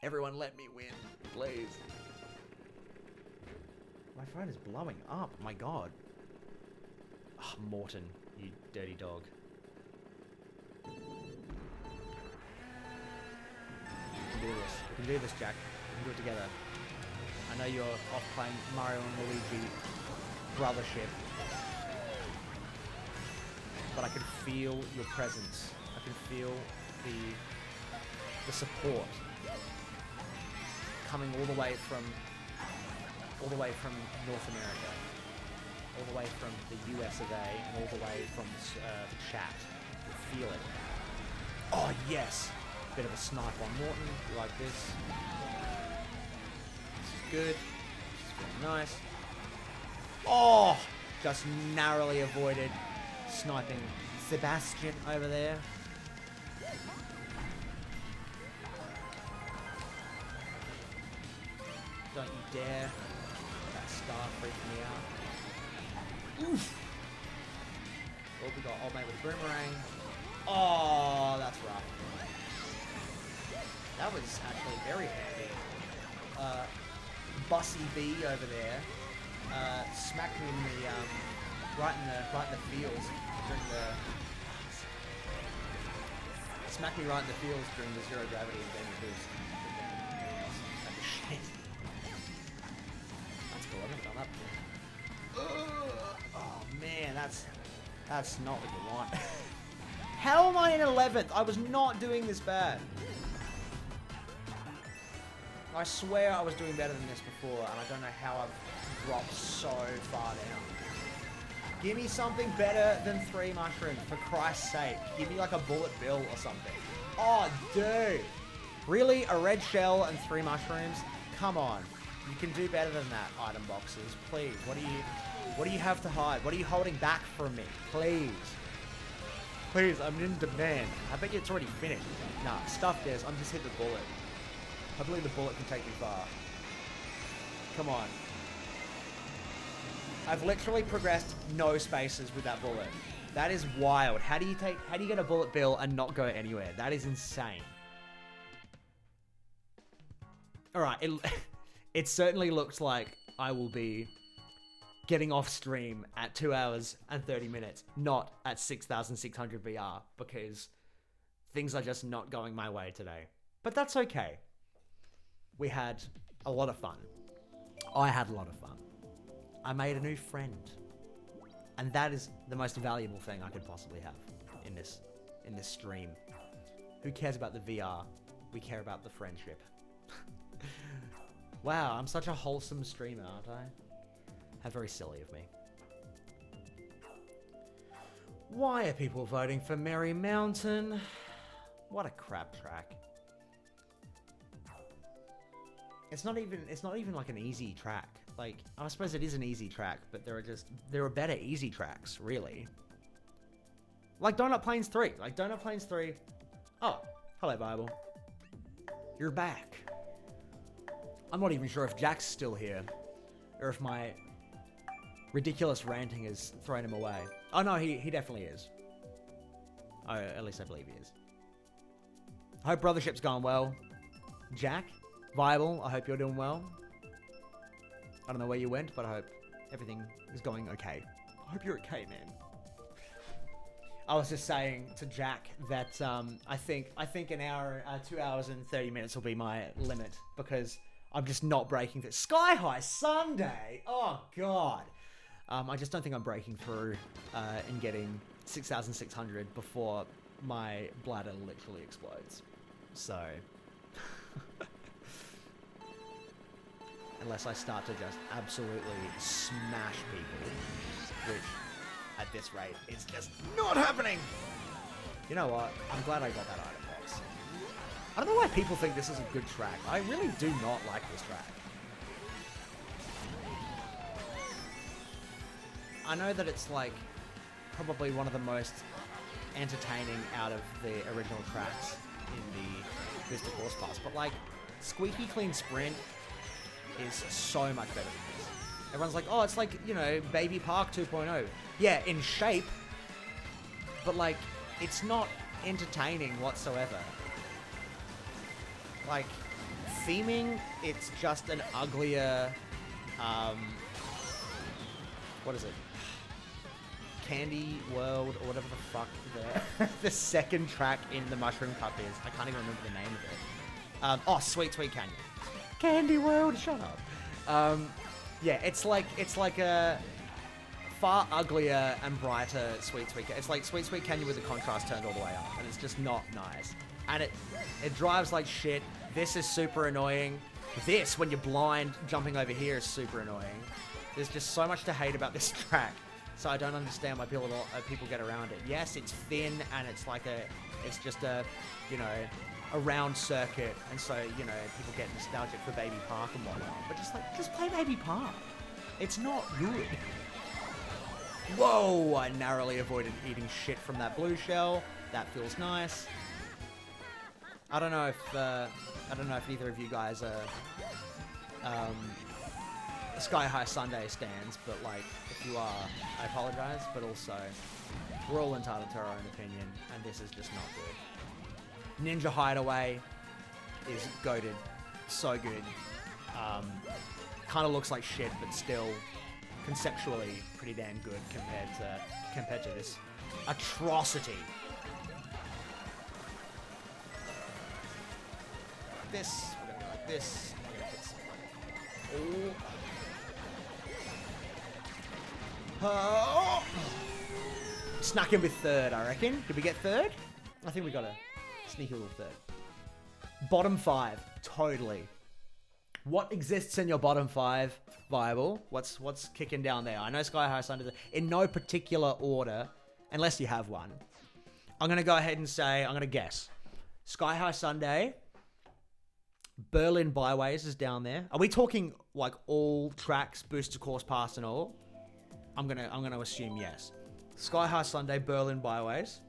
Everyone let me win, please. My phone is blowing up, my God. Oh, Morton, you dirty dog. We can do this. We can do this, Jack. We can do it together. I know you're off playing Mario and Luigi Brothership. But I can feel your presence. I can feel the support coming all the way from North America, all the way from the US of A, and all the way from the chat. You feel it. Oh yes, bit of a snipe on Morton. You like this? This is good. This is very nice. Oh, just narrowly avoided sniping Sebastian over there. Don't you dare. That star freaked me out. Oof. What we got? Old mate with a boomerang. Oh, that's rough. That was actually very handy. Bussy B over there smacked me in the right in the feels during the smacked me right in the feels during the zero gravity and gave me a boost. That's shit. That's cool. I've never done that before. Oh man, that's not what you want. How am I in 11th? I was not doing this bad. I swear I was doing better than this before, and I don't know how I've dropped so far down. Give me something better than 3 mushrooms, for Christ's sake. Give me like a bullet bill or something. Oh, dude. Really? A red shell and 3 mushrooms? Come on. You can do better than that, item boxes. Please. What do you have to hide? What are you holding back from me? Please. Please, I'm in demand. I bet you it's already finished. Nah, stuff this. I'm just hit the bullet. I believe the bullet can take me far. Come on. I've literally progressed no spaces with that bullet. That is wild. How do you get a bullet bill and not go anywhere? That is insane. Alright, it certainly looks like I will be getting off stream at 2 hours and 30 minutes, not at 6,600 VR, because things are just not going my way today. But that's okay. We had a lot of fun. I had a lot of fun. I made a new friend. And that is the most valuable thing I could possibly have in this stream. Who cares about the VR? We care about the friendship. Wow, I'm such a wholesome streamer, aren't I? How very silly of me. Why are people voting for Merry Mountain? What a crap track. It's not even like an easy track. Like, I suppose it is an easy track, but there are better easy tracks, really. Like Donut Plains 3. Like Donut Plains 3. Oh, hello, Bible. You're back. I'm not even sure if Jack's still here, or if my ridiculous ranting has thrown him away. Oh no, he definitely is. Oh, at least I believe he is. I hope Brothership's going well. Jack, Viable, I hope you're doing well. I don't know where you went, but I hope everything is going okay. I hope you're okay, man. I was just saying to Jack that I think an hour, 2 hours and 30 minutes will be my limit, because I'm just not breaking through. Sky High Sunday! Oh, God. I just don't think I'm breaking through and getting 6,600 before my bladder literally explodes. So... unless I start to just absolutely smash people, which, at this rate, it's just not happening! You know what? I'm glad I got that item box. I don't know why people think this is a good track. I really do not like this track. I know that it's, like, probably one of the most entertaining out of the original tracks in the Vista Course Pass, but, like, Squeaky Clean Sprint is so much better than this. Everyone's like, oh, it's like, you know, Baby Park 2.0. Yeah, in shape, but, like, it's not entertaining whatsoever. Like, theming, it's just an uglier, what is it? Candy World, or whatever the fuck the second track in the Mushroom Cup is. I can't even remember the name of it. Oh, Sweet Sweet Canyon. Candy World, shut up. Yeah, it's like a far uglier and brighter Sweet Sweet Canyon. It's like Sweet Sweet Canyon with the contrast turned all the way up, and it's just not nice. And it drives like shit. This is super annoying. This, when you're blind, jumping over here is super annoying. There's just so much to hate about this track. So I don't understand why people get around it. Yes, it's thin, and it's just a, you know, a round circuit, and so, you know, people get nostalgic for Baby Park and whatnot. But just play Baby Park. It's not good. Whoa! I narrowly avoided eating shit from that blue shell. That feels nice. I don't know if either of you guys are Sky High Sunday stands, but like, if you are, I apologize, but also, we're all entitled to our own opinion, and this is just not good. Ninja Hideaway is goated. So good. Kind of looks like shit, but still conceptually pretty damn good compared to this atrocity. This, we're gonna go like this. I'm gonna hit some. Oh. Snuck in with third, I reckon. Did we get third? I think we got a sneaky little third. Bottom 5, totally. What exists in your bottom 5, Viable? What's kicking down there? I know Sky High Sunday, in no particular order, unless you have one. I'm going to go ahead and say, I'm going to guess. Sky High Sunday, Berlin Byways is down there. Are we talking like all tracks, booster course pass and all? I'm gonna assume yes. Sky High Sunday, Berlin Byways.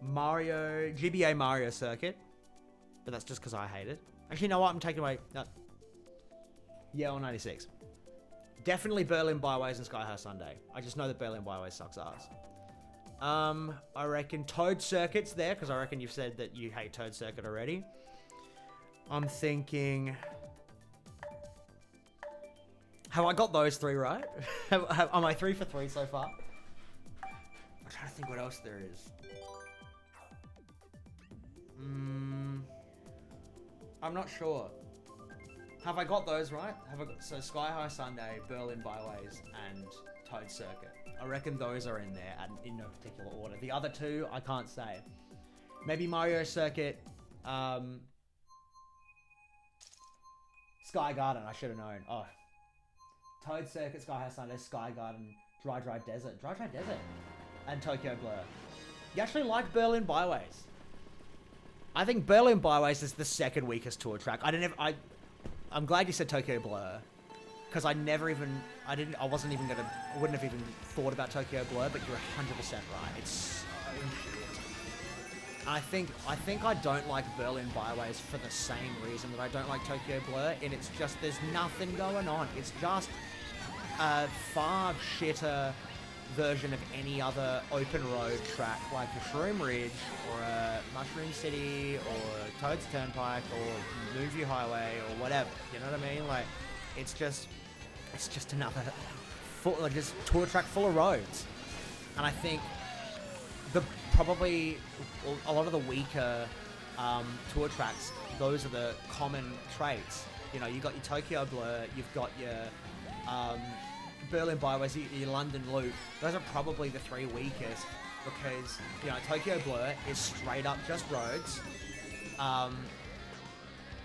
GBA Mario Circuit. But that's just because I hate it. Actually, you know what? I'm taking away... No. Yeah, 96. Definitely Berlin Byways and Sky High Sunday. I just know that Berlin Byways sucks ass. I reckon Toad Circuit's there, because I reckon you've said that you hate Toad Circuit already. I'm thinking... Have I got those 3 right? Am I 3 for 3 so far? I'm trying to think what else there is. I'm not sure. Have I got those right? So Sky High Sunday, Berlin Byways, and Toad Circuit. I reckon those are in there and in no particular order. The other two, I can't say. Maybe Mario Circuit, Sky Garden, I should have known. Oh. Toad Circuit, Sky High Sunday, Sky Garden, Dry Desert. Dry Desert. And Tokyo Blur. You actually like Berlin Byways. I think Berlin Byways is the second weakest tour track. I'm glad you said Tokyo Blur. Because I wouldn't have even thought about Tokyo Blur, but you're 100% right. It's so shit. I think I don't like Berlin Byways for the same reason that I don't like Tokyo Blur, and it's just there's nothing going on. It's just a far shitter version of any other open road track like a Shroom Ridge or a Mushroom City or Toad's Turnpike or Movie Highway or whatever. You know what I mean? Like, it's just another just tour track full of roads. And I think probably a lot of the weaker tour tracks, those are the common traits. You know, you've got your Tokyo Blur, you've got your Berlin Byways, your London Loop. Those are probably the three weakest because, you know, Tokyo Blur is straight up just roads.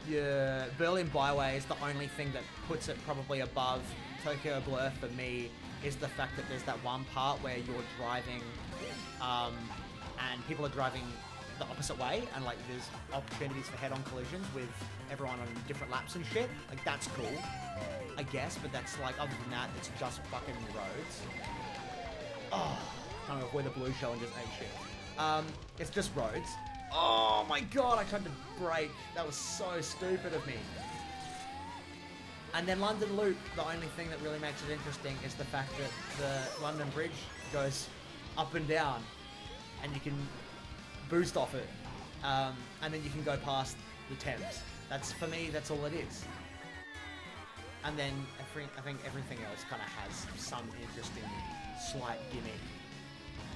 Your Berlin Byway is the only thing that puts it probably above Tokyo Blur for me is the fact that there's that one part where you're driving and people are driving the opposite way and like there's opportunities for head-on collisions with everyone on different laps and shit. Like that's cool, I guess, but that's like other than that, it's just fucking roads. Oh, kind of avoid the blue show and just ate shit. It's just roads. Oh my god, I tried to brake. That was so stupid of me. And then London Loop, the only thing that really makes it interesting is the fact that the London Bridge goes up and down and you can boost off it. And then you can go past the Thames. That's, for me, that's all it is. And then I think everything else kind of has some interesting slight gimmick.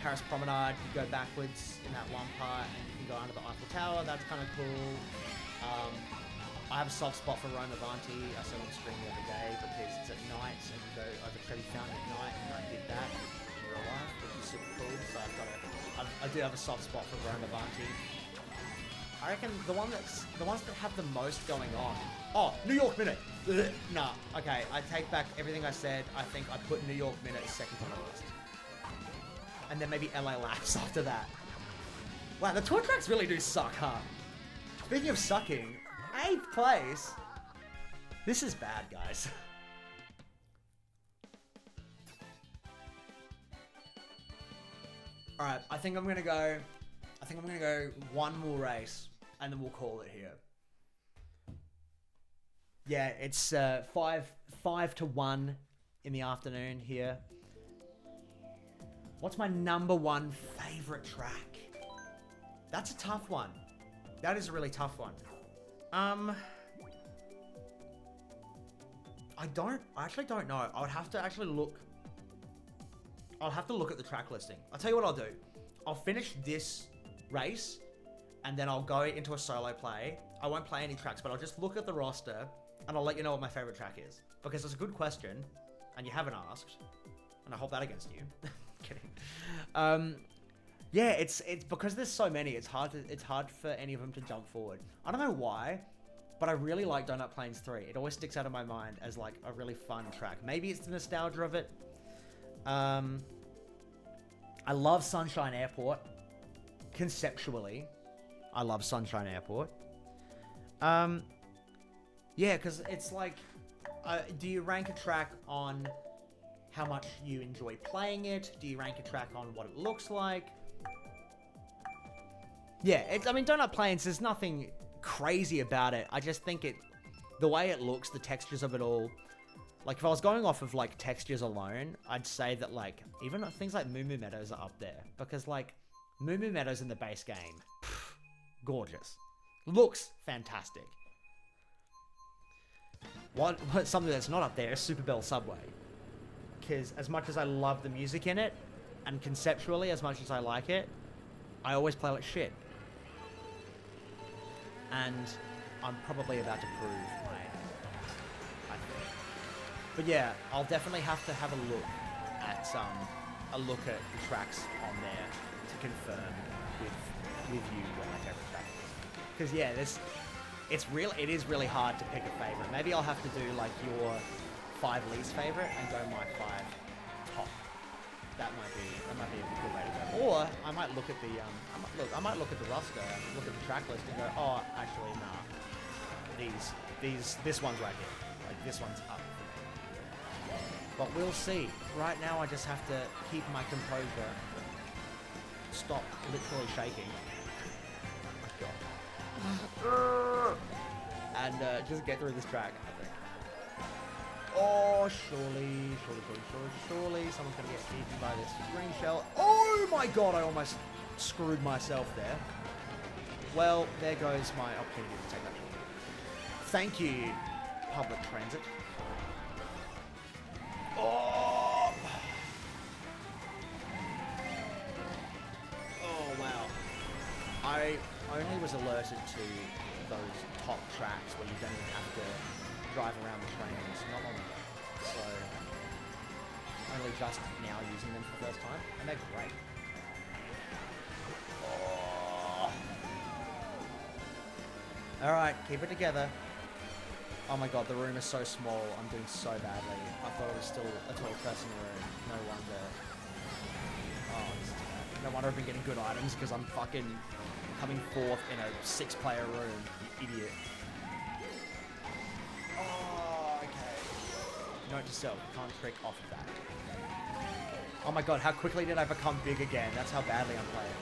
Paris Promenade, you go backwards in that one part and you can go under the Eiffel Tower, that's kind of cool. I have a soft spot for Rome Avanti. I saw on stream the other day because it's at night and you go over Trevi Fountain at night and I did that in real life, which is super cool. So I do have a soft spot for Rome Avanti. I reckon the ones that have the most going on. Oh, New York Minute. Ugh, nah, okay, I take back everything I said. I think I put New York Minute second on the list. And then maybe LA Laps after that. Wow, the tour tracks really do suck, huh? Speaking of sucking, 8th place. This is bad, guys. Alright, I think I'm gonna go one more race, and then we'll call it here. Yeah, it's 5 to 1 in the afternoon here. What's my number one favorite track? That's a tough one. That is a really tough one. I actually don't know. I would have to actually look. I'll have to look at the track listing. I'll tell you what I'll do. I'll finish this race, and then I'll go into a solo play. I won't play any tracks, but I'll just look at the roster, and I'll let you know what my favorite track is. Because it's a good question, and you haven't asked, and I hold that against you. Kidding. Yeah, it's because there's so many. It's hard for any of them to jump forward. I don't know why, but I really like Donut Plains 3. It always sticks out of my mind as like a really fun track. Maybe it's the nostalgia of it. I love Sunshine Airport. Conceptually, I love Sunshine Airport. Yeah, because it's like, do you rank a track on how much you enjoy playing it? Do you rank a track on what it looks like? Yeah, I mean, Donut Plains, there's nothing crazy about it. I just think the way it looks, the textures of it all. Like, if I was going off of, like, textures alone, I'd say that, like, even things like Moo Moo Meadows are up there. Because, like, Moo Moo Meadows in the base game, gorgeous. Looks fantastic. Something that's not up there is Super Bell Subway. Because as much as I love the music in it, and conceptually, as much as I like it, I always play like shit. And I'm probably about to prove my But yeah, I'll definitely have to have a look at the tracks on there to confirm with you what my favorite track is. Because yeah, it is really hard to pick a favorite. Maybe I'll have to do like your 5 least favorite and go my 5 top. That might be a good way to go. Or I might look at the I might look at the roster, look at the track list, and go, oh, actually, nah. This one's right here. Like this one's up for me. But we'll see. Right now, I just have to keep my composure. Stop literally shaking. Oh my god. And just get through this track, I think. Oh, surely, someone's gonna get eaten by this green shell. Oh my god, I almost screwed myself there. Well, there goes my opportunity to take that shot. Thank you, public transit. Oh! Oh, wow. I only was alerted to those top tracks where you don't even have to drive around the trains not long ago. So, only just now using them for the first time, and they're great. Oh. Alright, keep it together. Oh my god, the room is so small. I'm doing so badly. I thought it was still a 12-person room. No wonder. Oh, this is bad. No wonder I've been getting good items, because I'm fucking coming forth in a 6-player room, you idiot. Oh, okay. Note to self, can't trick off of that. Oh my god, how quickly did I become big again? That's how badly I'm playing.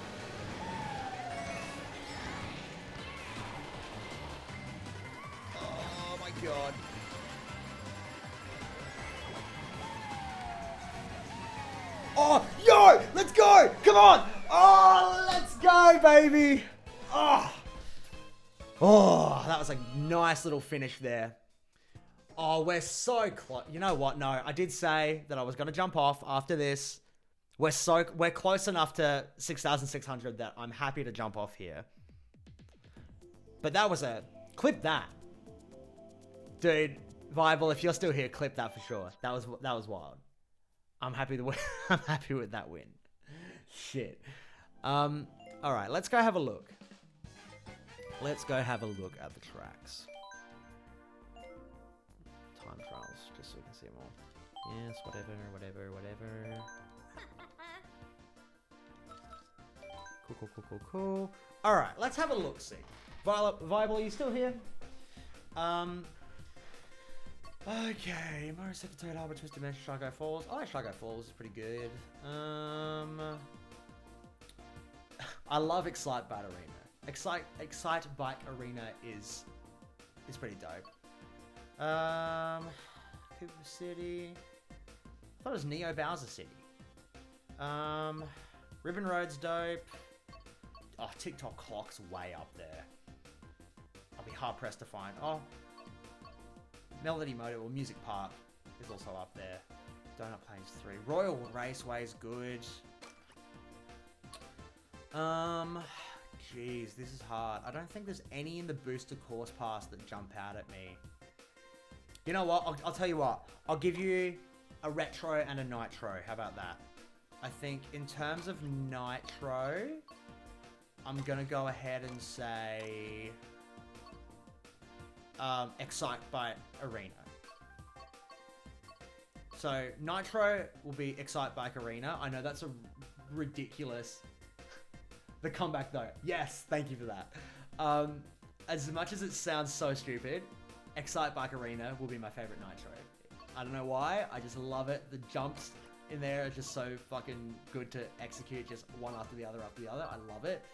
Oh my god. Oh, yo! Let's go! Come on! Oh, let's go, baby! Oh! Oh, that was a nice little finish there. Oh, we're so close. You know what? No, I did say that I was going to jump off after this. We're close enough to 6,600 that I'm happy to jump off here. But that was clip that. Dude, Viable, if you're still here, clip that for sure. That was wild. I'm happy I'm happy with that win. Shit. All right, let's go have a look. Let's go have a look at the tracks. Time trials, just so we can see them all. Yes, whatever. Cool. All right, let's have a look. See, Viable, are you still here? Okay, Mario Secretary Harbor, Twisted Dimension, Shy Guy Falls. I like Shy Guy Falls, it's pretty good. I love Excite Bike Arena. Excite Bike Arena is pretty dope. Cooper City. I thought it was Neo Bowser City. Ribbon Road's dope. Oh, TikTok Clock's way up there. I'll be hard pressed to find. Oh, Melody Motor or Music Park is also up there. Donut Plains 3. Royal Raceway is good. Jeez, this is hard. I don't think there's any in the Booster Course Pass that jump out at me. You know what? I'll tell you what. I'll give you a Retro and a Nitro. How about that? I think in terms of Nitro, I'm gonna go ahead and say Excite Bike Arena. So Nitro will be Excite Bike Arena. I know that's a ridiculous. The comeback though. Yes, thank you for that. As much as it sounds so stupid, Excite Bike Arena will be my favorite Nitro. I don't know why. I just love it. The jumps in there are just so fucking good to execute, just one after the other after the other. I love it.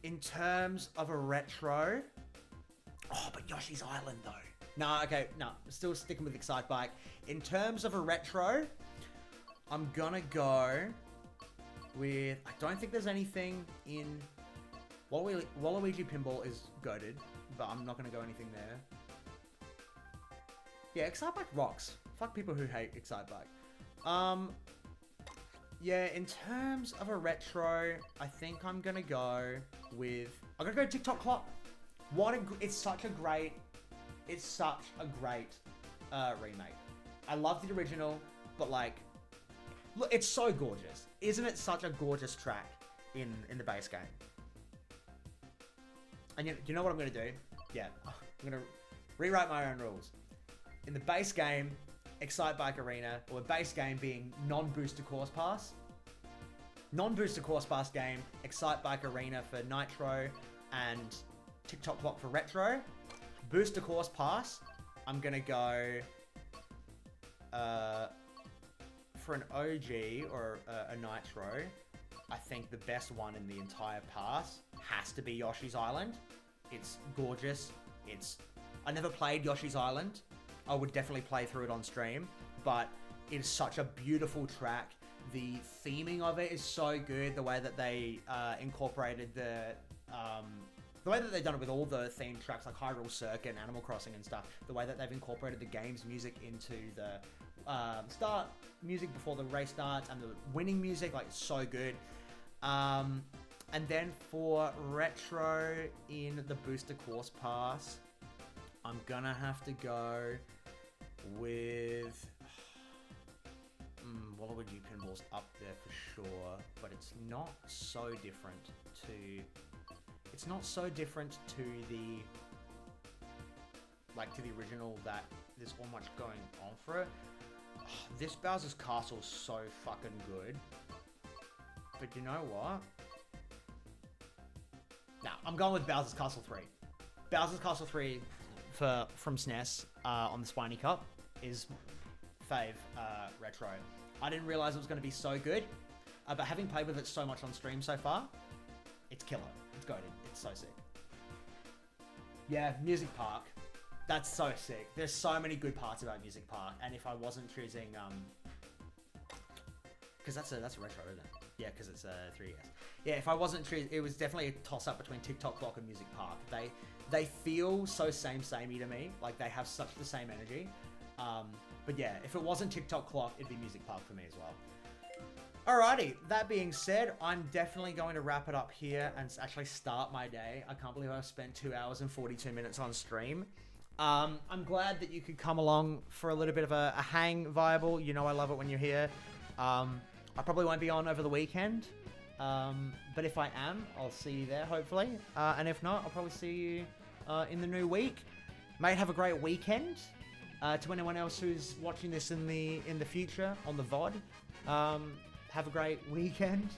In terms of a retro, oh, but Yoshi's Island though. No, okay, no, still sticking with Excite Bike. In terms of a retro, I'm gonna go with, I don't think there's anything in, Waluigi Pinball is goated, but I'm not gonna go anything there. Yeah, Excite Bike rocks. Fuck people who hate Excite Bike. Yeah, in terms of a retro, I think I'm gonna go with, I'm gonna go TikTok Clock. It's such a great remake. I love the original, but like, look, it's so gorgeous. Isn't it such a gorgeous track in the base game? And you know what I'm gonna do? Yeah, I'm gonna rewrite my own rules. In the base game, Excite Bike Arena, or base game being non-booster course pass. Non-booster course pass game, Excite Bike Arena for Nitro, and TikTok Clock for Retro. Booster course pass, I'm gonna go for an OG or a Nitro. I think the best one in the entire pass has to be Yoshi's Island. It's gorgeous. I never played Yoshi's Island. I would definitely play through it on stream, but it is such a beautiful track. The theming of it is so good. The way that they incorporated the way that they've done it with all the themed tracks like Hyrule Circuit and Animal Crossing and stuff. The way that they've incorporated the game's music into the start music before the race starts and the winning music, like, it's so good. And then for Retro in the Booster Course Pass, I'm gonna have to go with Waluigi Pinball's up there for sure, but it's not so different to the original that there's all much going on for it. This Bowser's Castle is so fucking good. But you know what? Nah, I'm going with Bowser's Castle 3. Bowser's Castle 3 from SNES on the Spiny Cup is fave retro. I didn't realize it was going to be so good, but having played with it so much on stream so far, it's killer. It's goated. It's so sick. Yeah, Music Park. That's so sick. There's so many good parts about Music Park, and if I wasn't choosing, because that's a retro, isn't it? Yeah, because it's 3DS. Yeah, if I wasn't choosing, it was definitely a toss up between TikTok Clock and Music Park. They feel so samey to me. Like, they have such the same energy. But yeah, if it wasn't TikTok Clock, it'd be Music Park for me as well. Alrighty, that being said, I'm definitely going to wrap it up here and actually start my day. I can't believe I've spent 2 hours and 42 minutes on stream. I'm glad that you could come along for a little bit of a hang, Viable. You know I love it when you're here. I probably won't be on over the weekend, but if I am, I'll see you there, hopefully. And if not, I'll probably see you in the new week. Mate, have a great weekend. To anyone else who's watching this in the future on the VOD, have a great weekend.